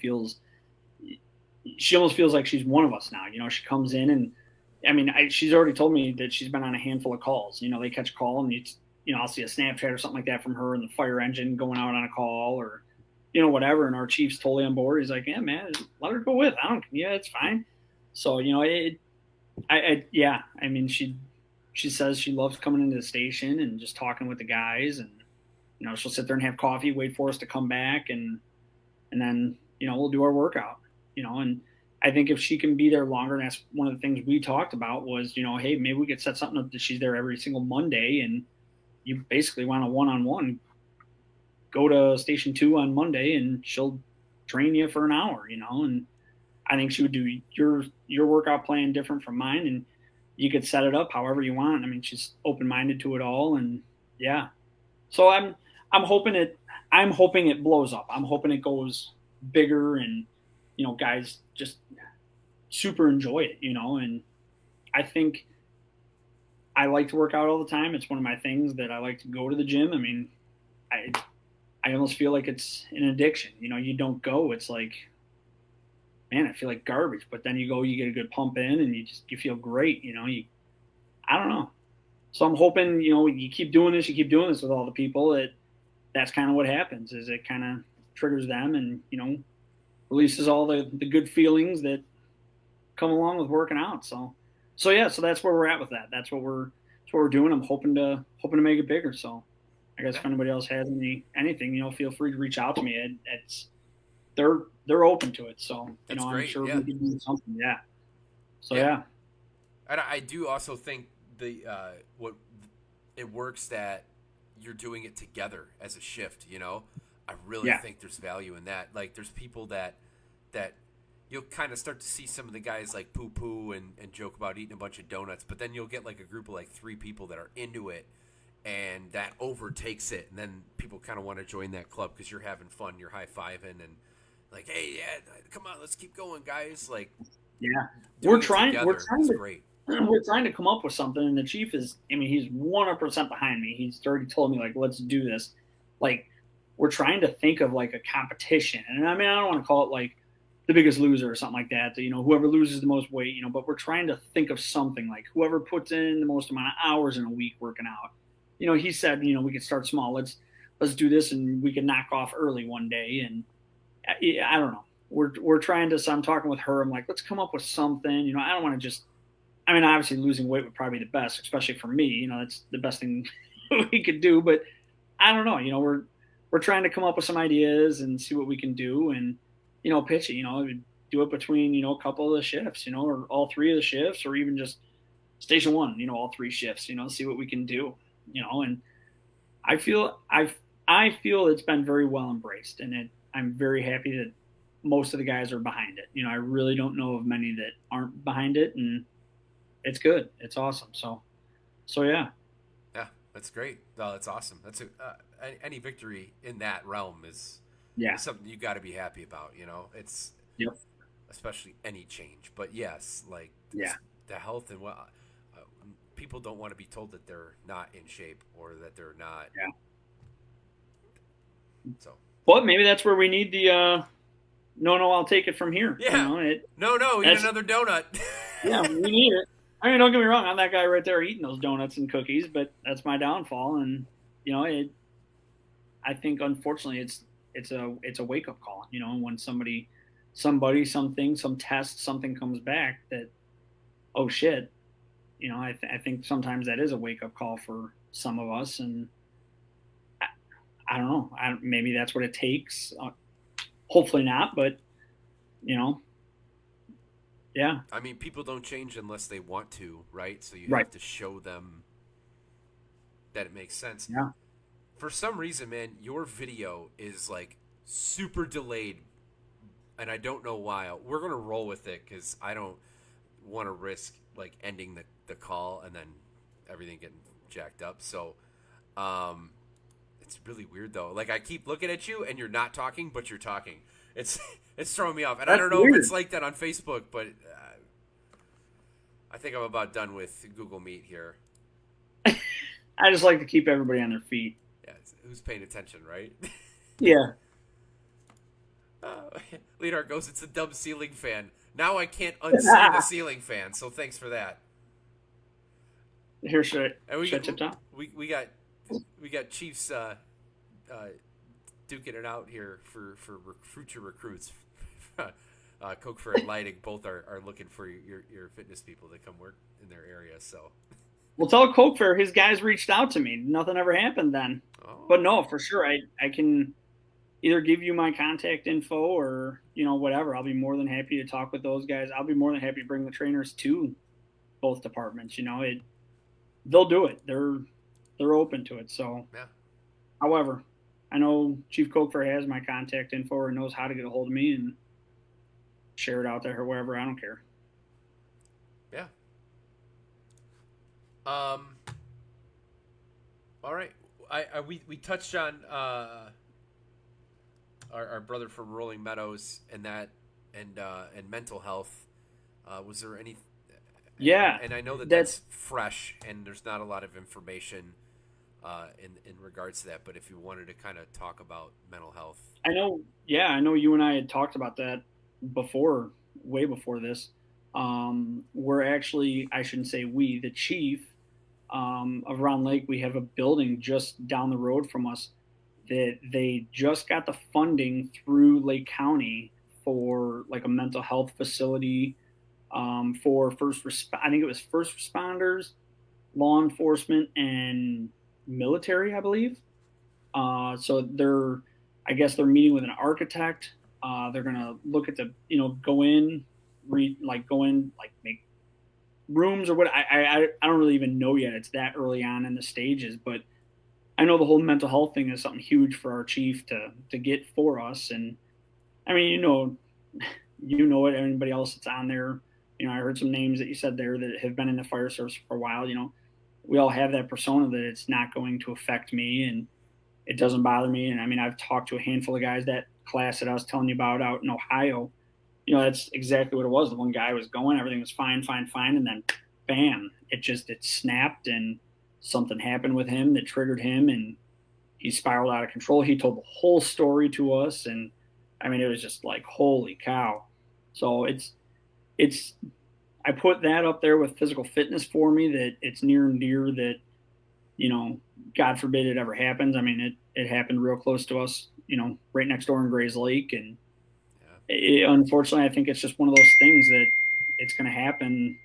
almost feels like she's one of us now. She comes in and I mean, she's already told me that she's been on a handful of calls. They catch a call and I'll see a Snapchat or something like that from her and the fire engine going out on a call or whatever. And our chief's totally on board. He's like, "Yeah, man, let her go with. I don't. Yeah, it's fine." So yeah. I mean, she says she loves coming into the station and just talking with the guys, and she'll sit there and have coffee, wait for us to come back, and then we'll do our workout. And I think if she can be there longer, and that's one of the things we talked about was hey, maybe we could set something up that she's there every single Monday, and you basically want a one-on-one. Go to station 2 on Monday, and she'll train you for an hour. And I think she would do your workout plan different from mine, and you could set it up however you want. I mean, she's open minded to it all, and yeah. So I'm hoping it blows up. I'm hoping it goes bigger, and guys just super enjoy it. And I think I like to work out all the time. It's one of my things that I like to go to the gym. I mean, I I almost feel like it's an addiction. You don't go, it's like, man, I feel like garbage. But then you go, you get a good pump in, and you feel great. I don't know. So I'm hoping you keep doing this, with all the people. That's kind of what happens. Is it kind of triggers them, and releases all the good feelings that come along with working out. So yeah, so that's where we're at with that. That's what we're doing. I'm hoping to make it bigger. So I guess Yeah, if anybody else has anything, feel free to reach out to me. It's they're open to it. So that's I'm great. sure Yeah, we can do something. Yeah. So yeah. yeah, And I do also think the what it works that you're doing it together as a shift. I really yeah, think there's value in that. Like, there's people that you'll kind of start to see some of the guys like poo poo and joke about eating a bunch of donuts, but then you'll get like a group of like three people that are into it, and that overtakes it, and then people kind of want to join that club because you're having fun, you're high fiving, and like, hey, yeah, come on, let's keep going, guys. Like, yeah. We're doing it trying. We're together trying is to. great. We're trying to come up with something, and the chief is. I mean, he's 100% behind me. He's already told me like, let's do this. Like, we're trying to think of like a competition, and I mean, I don't want to call it like the biggest loser or something like that. Whoever loses the most weight. But we're trying to think of something like whoever puts in the most amount of hours in a week working out. He said, we could start small. Let's do this, and we can knock off early one day. And I don't know. We're trying to. So I'm talking with her. I'm like, let's come up with something. I don't want to just. I mean, obviously, losing weight would probably be the best, especially for me. That's the best thing we could do. But I don't know. We're trying to come up with some ideas and see what we can do, and pitch it. Do it between a couple of the shifts. Or all three of the shifts, or even just station one. All three shifts. See what we can do. And I feel it's been very well embraced, and I'm very happy that most of the guys are behind it. I really don't know of many that aren't behind it, and it's good. It's awesome. So yeah, Yeah, that's great. No, that's awesome. That's any victory in that realm yeah, is something you got to be happy about. It's yep, especially any change. But yes, like yeah, the health and what people don't want to be told that they're not in shape or that they're not. yeah. So But maybe that's where we need the no, I'll take it from here. yeah, no, eat That's another donut. yeah, we need it. I mean, don't get me wrong. I'm that guy right there eating those donuts and cookies, but that's my downfall. And I think unfortunately it's a wake up call. When something, some test, something comes back that, oh shit. I think sometimes that is a wake up call for some of us, and I don't know. Maybe that's what it takes. Hopefully not, but you know, yeah, I mean, people don't change unless they want to, right? So you right, have to show them that it makes sense. yeah, For some reason, man, your video is like super delayed, and I don't know why. We're gonna roll with it because I don't want to risk like ending the call and then everything getting jacked up. So, it's really weird though. Like, I keep looking at you and you're not talking, but you're talking. It's it's throwing me off, and I that's don't know if weird. it's like that on Facebook, but I think I'm about done with Google Meet here. I just like to keep everybody on their feet. Yeah, who's paying attention, right? Yeah, Leonard goes, "It's a dumb ceiling fan. Now I can't unsee the ceiling fan, so thanks for that." here And we should I tip top? we got Chiefs duking it out here for future recruits. Coke Fair and Lighting both are looking for your fitness people to come work in their area. So, Well, tell Coke Fair his guys reached out to me. Nothing ever happened then, oh, but no, for sure, I can either give you my contact info or whatever. I'll be more than happy to talk with those guys. I'll be more than happy to bring the trainers to both departments. They'll do it. They're open to it. So, yeah, however, I know Chief Coker has my contact info or knows how to get a hold of me and share it out there or wherever. I don't care. yeah. All right. We touched on our brother from Rolling Meadows and that and mental health. Was there any? Yeah, And I know that that's that's fresh, and there's not a lot of information in regards to that. But if you wanted to kind of talk about mental health, I know. Yeah, I know you and I had talked about that before, way before this. We're actually, I shouldn't say we, the chief of Round Lake. We have a building just down the road from us that they just got the funding through Lake County for like a mental health facility for I think it was first responders, law enforcement, and military, I believe. So I guess they're meeting with an architect. They're gonna look at go in, go in, like make rooms or what. I don't really even know yet. It's that early on in the stages, but I know the whole mental health thing is something huge for our chief to get for us. And I mean, it. Anybody else that's on there, I heard some names that you said there that have been in the fire service for a while. We all have that persona that it's not going to affect me and it doesn't bother me. And I mean, I've talked to a handful of guys. That class that I was telling you about out in Ohio, that's exactly what it was. The one guy was going, everything was fine, fine, fine, and then bam, it snapped, and something happened with him that triggered him, and he spiraled out of control. He told the whole story to us, and I mean, it was just like, holy cow. So it's I put that up there with physical fitness for me, that it's near and dear that, God forbid it ever happens. I mean, it happened real close to us, right next door in Grays Lake. And unfortunately, I think it's just one of those things that it's going to happen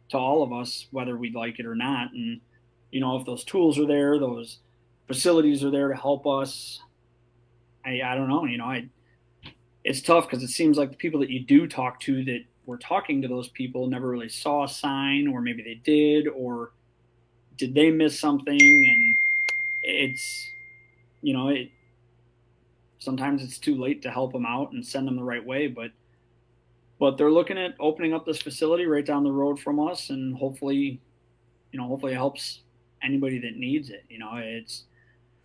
to all of us, whether we like it or not. And, if those tools are there, those facilities are there to help us, I don't know, it's tough because it seems like the people that you do talk to that were talking to those people never really saw a sign, or maybe they did, or did they miss something? And it's, sometimes it's too late to help them out and send them the right way. But they're looking at opening up this facility right down the road from us, and hopefully it helps anybody that needs it.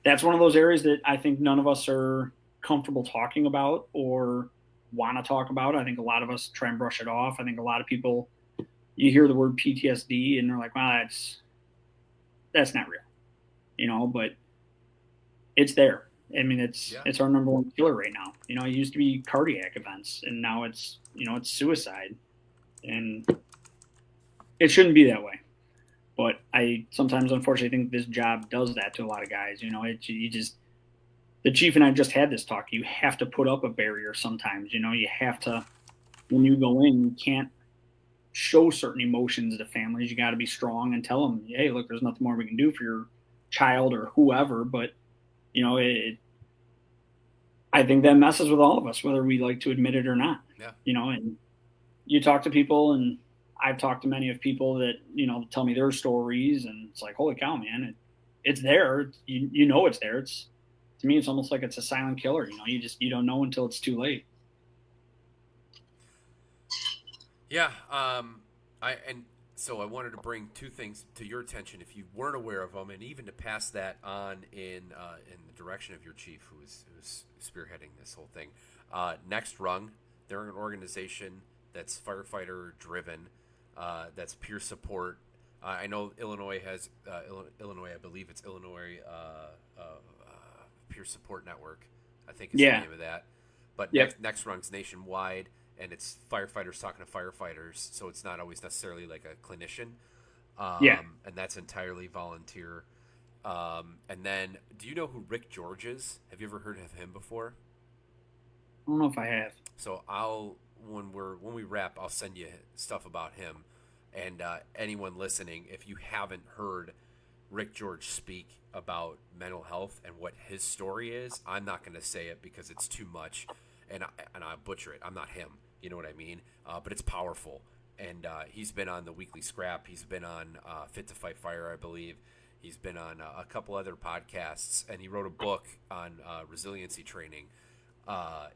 That's one of those areas that I think none of us are comfortable talking about or want to talk about. I think a lot of us try and brush it off. I think a lot of people, you hear the word PTSD and they're like, well, that's not real, but it's there. I mean, it's our number one killer right now. It used to be cardiac events, and now it's suicide, and it shouldn't be that way. But I sometimes, unfortunately, think this job does that to a lot of guys. The chief and I just had this talk. You have to put up a barrier sometimes. You have to, when you go in, you can't show certain emotions to families. You got to be strong and tell them, hey, look, there's nothing more we can do for your child or whoever. But I think that messes with all of us, whether we like to admit it or not. Yeah. And you talk to people, and I've talked to many of people that, tell me their stories, and it's like, holy cow, man, it's there. It's there. To me, it's almost like it's a silent killer. You don't know until it's too late. Yeah. So I wanted to bring two things to your attention, if you weren't aware of them, and even to pass that on in the direction of your chief, who's spearheading this whole thing. Next Rung, they're an organization that's firefighter driven, that's peer support. I know Illinois has Illinois. I believe it's Illinois Peer Support Network. I think is the name of that. But Next Rung's nationwide. And it's firefighters talking to firefighters, so it's not always necessarily like a clinician. And that's entirely volunteer. And then, do you know who Rick George is? Have you ever heard of him before? I don't know if I have. So when we wrap, I'll send you stuff about him. And anyone listening, if you haven't heard Rick George speak about mental health and what his story is, I'm not going to say it because it's too much, and I butcher it. I'm not him. You know what I mean? But it's powerful. And he's been on the Weekly Scrap. He's been on Fit to Fight Fire, I believe. He's been on a couple other podcasts. And he wrote a book on resiliency training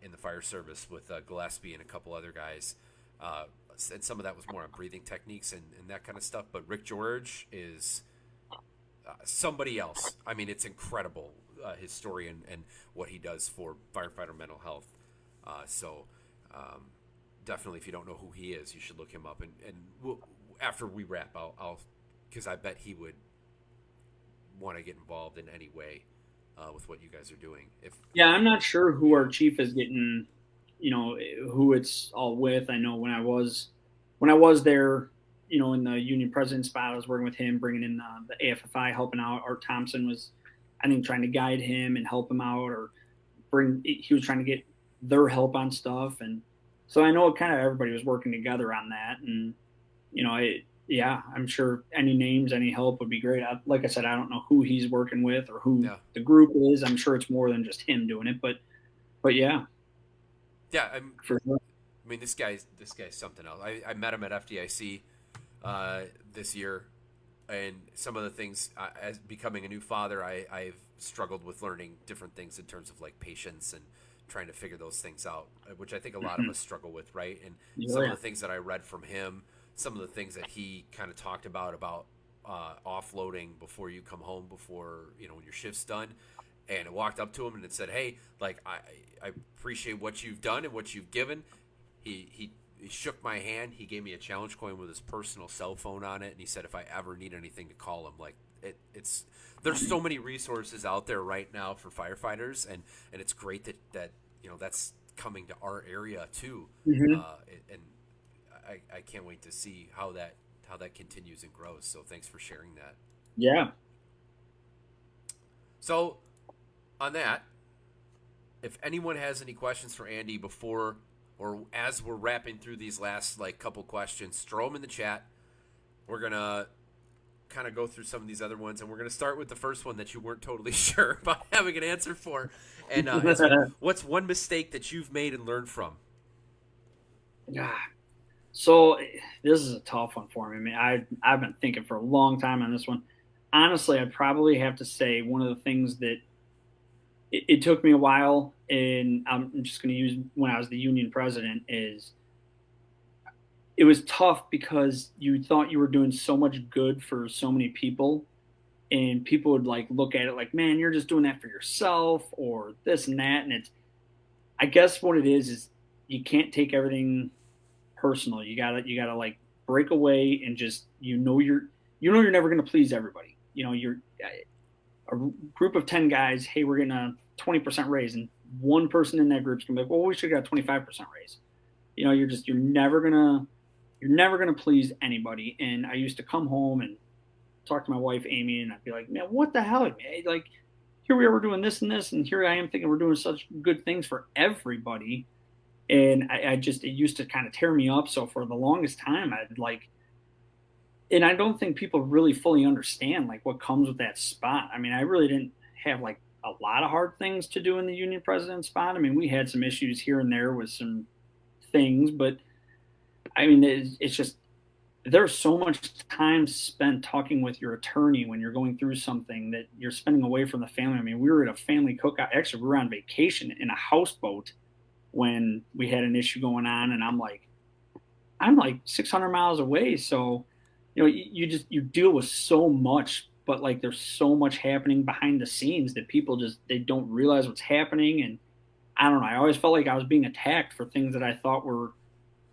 in the fire service with Gillespie and a couple other guys. And some of that was more on breathing techniques and that kind of stuff. But Rick George is somebody else. I mean, it's incredible, his story and what he does for firefighter mental health. Definitely, if you don't know who he is, you should look him up. And after we wrap, I'll because I bet he would want to get involved in any way with what you guys are doing. I'm not sure who our chief is getting, who it's all with. I know when I was there, in the union president spot, I was working with him, bringing in the AFFI, helping out. Art Thompson was I think trying to guide him and help him out, or he was trying to get their help on stuff. And so I know kind of everybody was working together on that. And, yeah, I'm sure any names, any help would be great. Like I said, I don't know who he's working with or who Yeah. the group is. I'm sure it's more than just him doing it, but yeah, Yeah. for sure. I mean, this guy's something else. I met him at FDIC this year, and some of the things as becoming a new father, I've struggled with learning different things in terms of like patience and trying to figure those things out, which I think a lot of Mhm. us struggle with, right? And Oh, some of yeah. the things that I read from him, some of the things that he kind of talked about offloading before you come home, before when your shift's done. And I walked up to him and it said, "Hey, like I appreciate what you've done and what you've given." He shook my hand. He gave me a challenge coin with his personal cell phone on it, and he said if I ever need anything to call him. Like it's there's so many resources out there right now for firefighters, and it's great that that's coming to our area too. Hmm. And I can't wait to see how that continues and grows. So thanks for sharing that. Yeah. So on that, if anyone has any questions for Andy before or as we're wrapping through these last like couple questions, throw them in the chat. We're gonna kind of go through some of these other ones, and we're gonna start with the first one that you weren't totally sure about having an answer for, and it's what's one mistake that you've made and learned from? Yeah. So this is a tough one for me. I mean, I've been thinking for a long time on this one. Honestly, I'd probably have to say one of the things that it took me a while, and I'm just going to use when I was the union president, is it was tough because you thought you were doing so much good for so many people, and people would like look at it like, man, you're just doing that for yourself or this and that. And it's, I guess what it is you can't take everything personal. You gotta like break away and just you're never gonna please everybody. You're a group of 10 guys. Hey, we're getting a 20% raise, and one person in that group's gonna be like, well, we should have got a 25% raise. You're never gonna please anybody. And I used to come home and talk to my wife Amy, and I'd be like, man, what the hell, man? Like, here we are, we're doing this and this, and here I am thinking we're doing such good things for everybody. And I just, it used to kind of tear me up. So for the longest time, I'd like, and I don't think people really fully understand like what comes with that spot. I mean, I really didn't have like a lot of hard things to do in the union president spot. I mean, we had some issues here and there with some things, but I mean, it's just there's so much time spent talking with your attorney when you're going through something that you're spending away from the family. I mean, we were at a family cookout. Actually, we were on vacation in a houseboat when we had an issue going on, and I'm like 600 miles away. So you just you deal with so much, but like there's so much happening behind the scenes that people just they don't realize what's happening. And I don't know, I always felt like I was being attacked for things that I thought were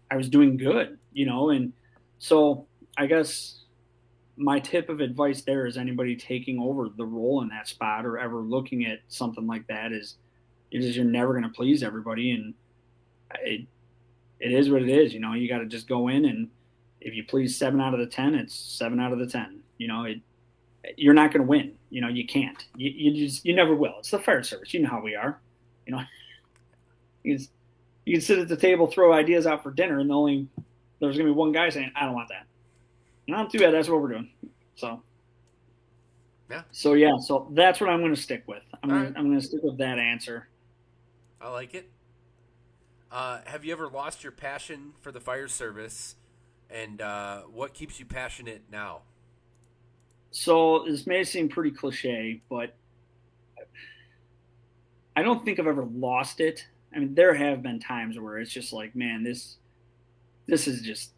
I was doing good. And so I guess my tip of advice there is anybody taking over the role in that spot or ever looking at something like that is you're never going to please everybody. And it it is what it is. You got to just go in, and if you please 7 out of the 10, it's 7 out of the 10. You're not going to win. You can't. You never will. It's the fire service. You know how we are. You know, you can, you can sit at the table, throw ideas out for dinner, and there's going to be one guy saying, "I don't want that." Not too bad. That's what we're doing. So Yeah. so yeah. So that's what I'm going to stick with. I'm All going right. to I'm going to stick with that answer. I like it. Have you ever lost your passion for the fire service, and what keeps you passionate now? So this may seem pretty cliche, but I don't think I've ever lost it. I mean, there have been times where it's just like, man, this is just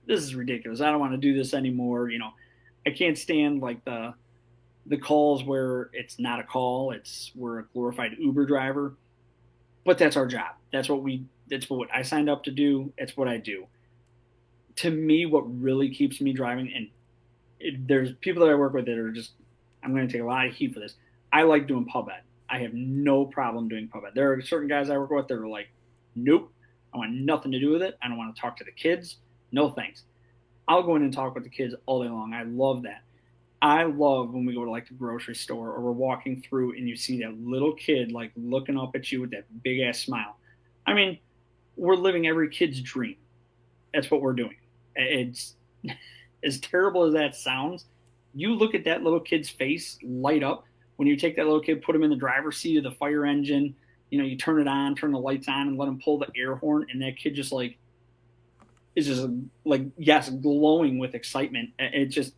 this is ridiculous. I don't want to do this anymore. I can't stand like the calls where it's not a call. It's we're a glorified Uber driver, but that's our job. That's what I signed up to do. It's what I do. To me, what really keeps me driving, and there's people that I work with that are just, I'm going to take a lot of heat for this. I like doing pub ed. I have no problem doing pub ed. There are certain guys I work with that are like, nope, I want nothing to do with it. I don't want to talk to the kids. No thanks. I'll go in and talk with the kids all day long. I love that. I love when we go to like the grocery store or we're walking through and you see that little kid like looking up at you with that big ass smile. I mean, we're living every kid's dream. That's what we're doing. It's as terrible as that sounds. You look at that little kid's face light up when you take that little kid, put him in the driver's seat of the fire engine. You know, you turn it on, turn the lights on, and let him pull the air horn, and that kid just like is just like yes, glowing with excitement. It just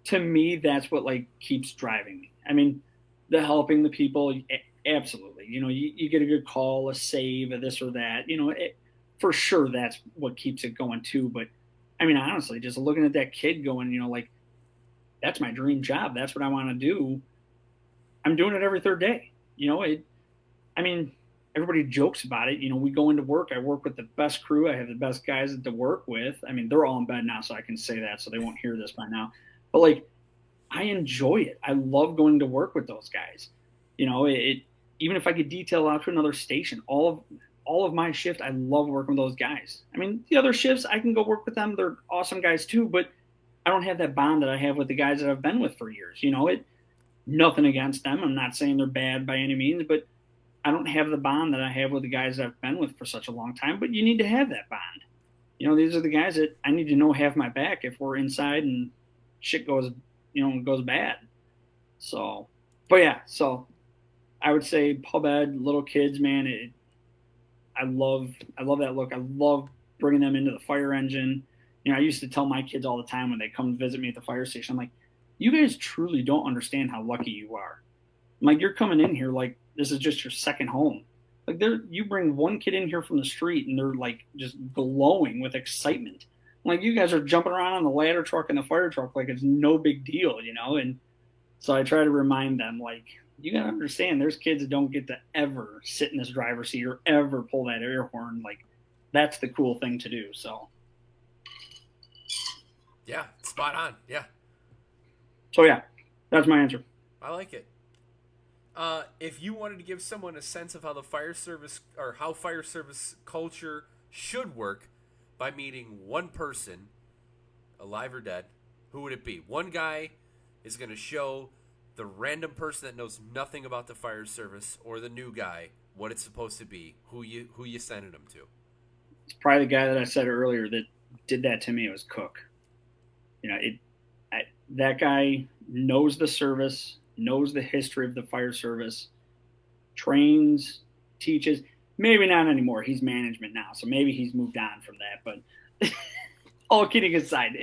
to me that's what like keeps driving me. I mean, the helping the people, absolutely. You know, you get a good call, a save, a this or that. You know, for sure that's what keeps it going too. But I mean, honestly, just looking at that kid going, you know, like that's my dream job. That's what I want to do. I'm doing it every third day. You know, I mean, everybody jokes about it. You know, we go into work. I work with the best crew. I have the best guys to work with. I mean, they're all in bed now, so I can say that, so they won't hear this by now. But like, I enjoy it. I love going to work with those guys. You know, even if I get detailed out to another station, all of my shift, I love working with those guys. I mean, the other shifts, I can go work with them. They're awesome guys too, but I don't have that bond that I have with the guys that I've been with for years. You know, nothing against them. I'm not saying they're bad by any means, but I don't have the bond that I have with the guys that I've been with for such a long time. But you need to have that bond. You know, these are the guys that I need to know have my back if we're inside and shit goes, goes bad. So, but yeah, so I would say pub ed, little kids, man. I love that look. I love bringing them into the fire engine. You know, I used to tell my kids all the time when they come visit me at the fire station, I'm like, you guys truly don't understand how lucky you are. I'm like, you're coming in here like this is just your second home. Like you bring one kid in here from the street and they're like just glowing with excitement. I'm like you guys are jumping around on the ladder truck and the fire truck like it's no big deal, you know? And so I try to remind them like, you gotta understand there's kids that don't get to ever sit in this driver's seat or ever pull that air horn. Like that's the cool thing to do. Yeah, spot on. Yeah. So yeah, that's my answer. I like it. If you wanted to give someone a sense of how the fire service or how fire service culture should work by meeting one person, alive or dead, who would it be? One guy is going to show the random person that knows nothing about the fire service or the new guy what it's supposed to be. Who you sending them to? It's probably the guy that I said earlier that did that to me. It was Cook. You know, that guy knows the service, knows the history of the fire service, trains, teaches. Maybe not anymore. He's management now, so maybe he's moved on from that. But all kidding aside,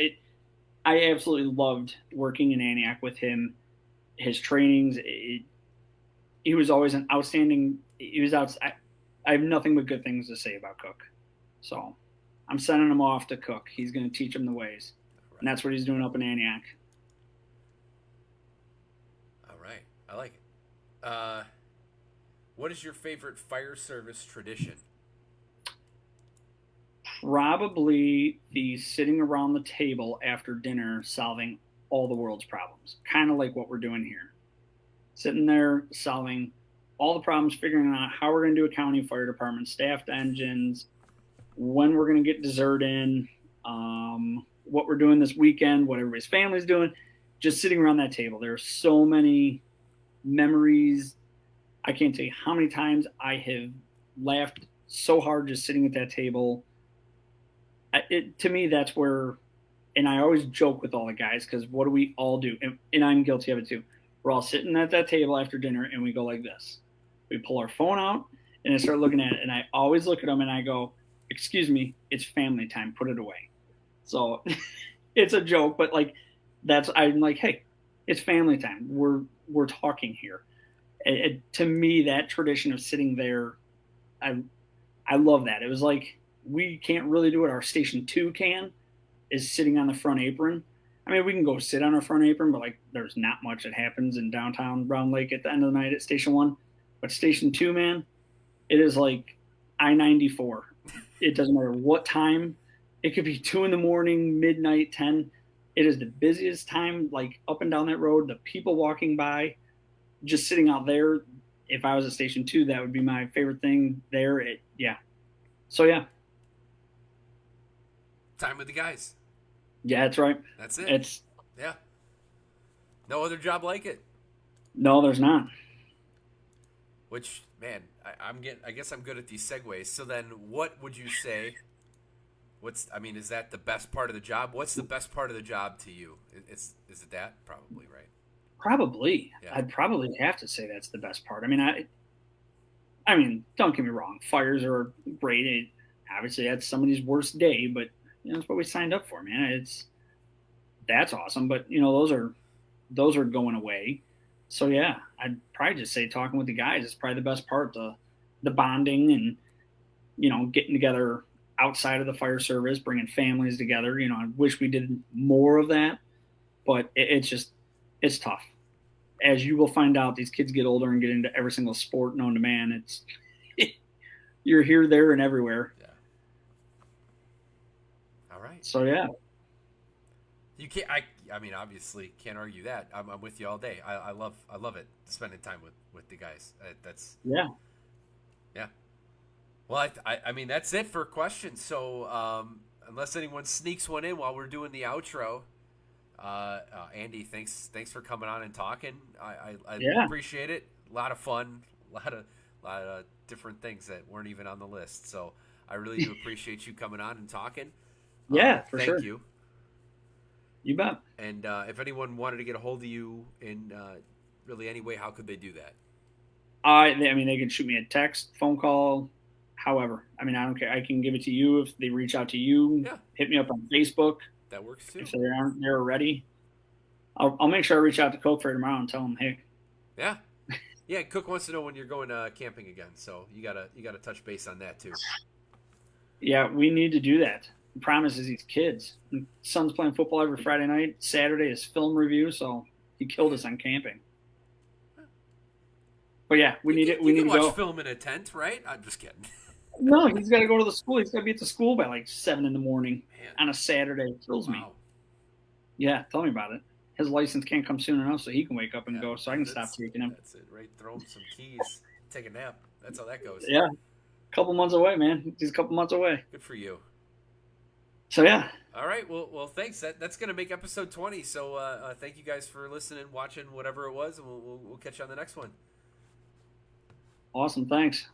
I absolutely loved working in Antioch with him. His trainings, he was always an outstanding. He was out. I have nothing but good things to say about Cook. So I'm sending him off to Cook. He's going to teach him the ways. Right. And that's what he's doing up in Antioch. All right. I like it. What is your favorite fire service tradition? Probably the sitting around the table after dinner solving all the world's problems. Kind of like what we're doing here. Sitting there solving all the problems, figuring out how we're going to do a county fire department, staffed engines, when we're going to get dessert in, what we're doing this weekend, what everybody's family's doing, just sitting around that table. There are so many memories. I can't tell you how many times I have laughed so hard just sitting at that table. To me, that's where, and I always joke with all the guys because what do we all do? And I'm guilty of it too. We're all sitting at that table after dinner and we go like this. We pull our phone out and I start looking at it and I always look at them and I go, excuse me, it's family time. Put it away. So it's a joke, but like I'm like, hey, it's family time. We're talking here. To me, that tradition of sitting there, I love that. It was like we can't really do it. Our station 2 is sitting on the front apron. I mean, we can go sit on our front apron, but like there's not much that happens in downtown Brown Lake at the end of the night at Station 1. But Station 2, man, it is like I-94. It doesn't matter what time. It could be 2 in the morning, midnight, 10. It is the busiest time, like up and down that road, the people walking by, just sitting out there. If I was at Station 2, that would be my favorite thing there. Yeah. So, yeah. Time with the guys. Yeah, that's right. That's it. Yeah. No other job like it. No, there's not. Which, man, I guess I'm good at these segues. So then, what would you say? Is that the best part of the job? What's the best part of the job to you? Is it that? Probably, right? Probably. Yeah. I'd probably have to say that's the best part. I mean, don't get me wrong. Fires are great. Obviously, that's somebody's worst day, but that's what we signed up for, man. That's awesome. But those are going away. So yeah, I'd probably just say talking with the guys is probably the best part. The bonding and getting together outside of the fire service, bringing families together. I wish we did more of that, but it's tough. As you will find out, these kids get older and get into every single sport known to man. It's you're here, there, and everywhere. Yeah. All right. So yeah, You can't. Obviously, can't argue that. I'm with you all day. I love it. Spending time with the guys. That's yeah. yeah. Well, I mean that's it for questions. So unless anyone sneaks one in while we're doing the outro, Andy, thanks for coming on and talking. I Yeah. appreciate it. A lot of fun. A lot of different things that weren't even on the list. So I really do appreciate you coming on and talking. Yeah, for thank sure. you. You bet. And if anyone wanted to get a hold of you in really any way, how could they do that? I mean, they can shoot me a text, phone call, however. I mean, I don't care. I can give it to you if they reach out to you. Yeah. Hit me up on Facebook That works too. if they aren't there already. I'll make sure I reach out to Coke for tomorrow and tell them, hey. Yeah. Yeah, Cook wants to know when you're going camping again, so you gotta touch base on that too. Yeah, we need to do that. The promise is these kids. My son's playing football every Friday night. Saturday is film review, so he killed us on camping. But yeah, we need it. We You need can to watch go. film in a tent, right? I'm just kidding. No, he's got to go to the school. He's got to be at the school by like 7 in the morning Man. on a Saturday. It kills me. Wow. Yeah, tell me about it. His license can't come soon enough, so he can wake up and Yeah, go. So I can stop taking him. That's it, right? Throw him some keys, take a nap. That's how that goes. Yeah, a couple months away, man. He's a couple months away. Good for you. So yeah, All right. Well, thanks. That's gonna make episode 20. So thank you guys for listening, watching, whatever it was, and we'll catch you on the next one. awesome. Thanks.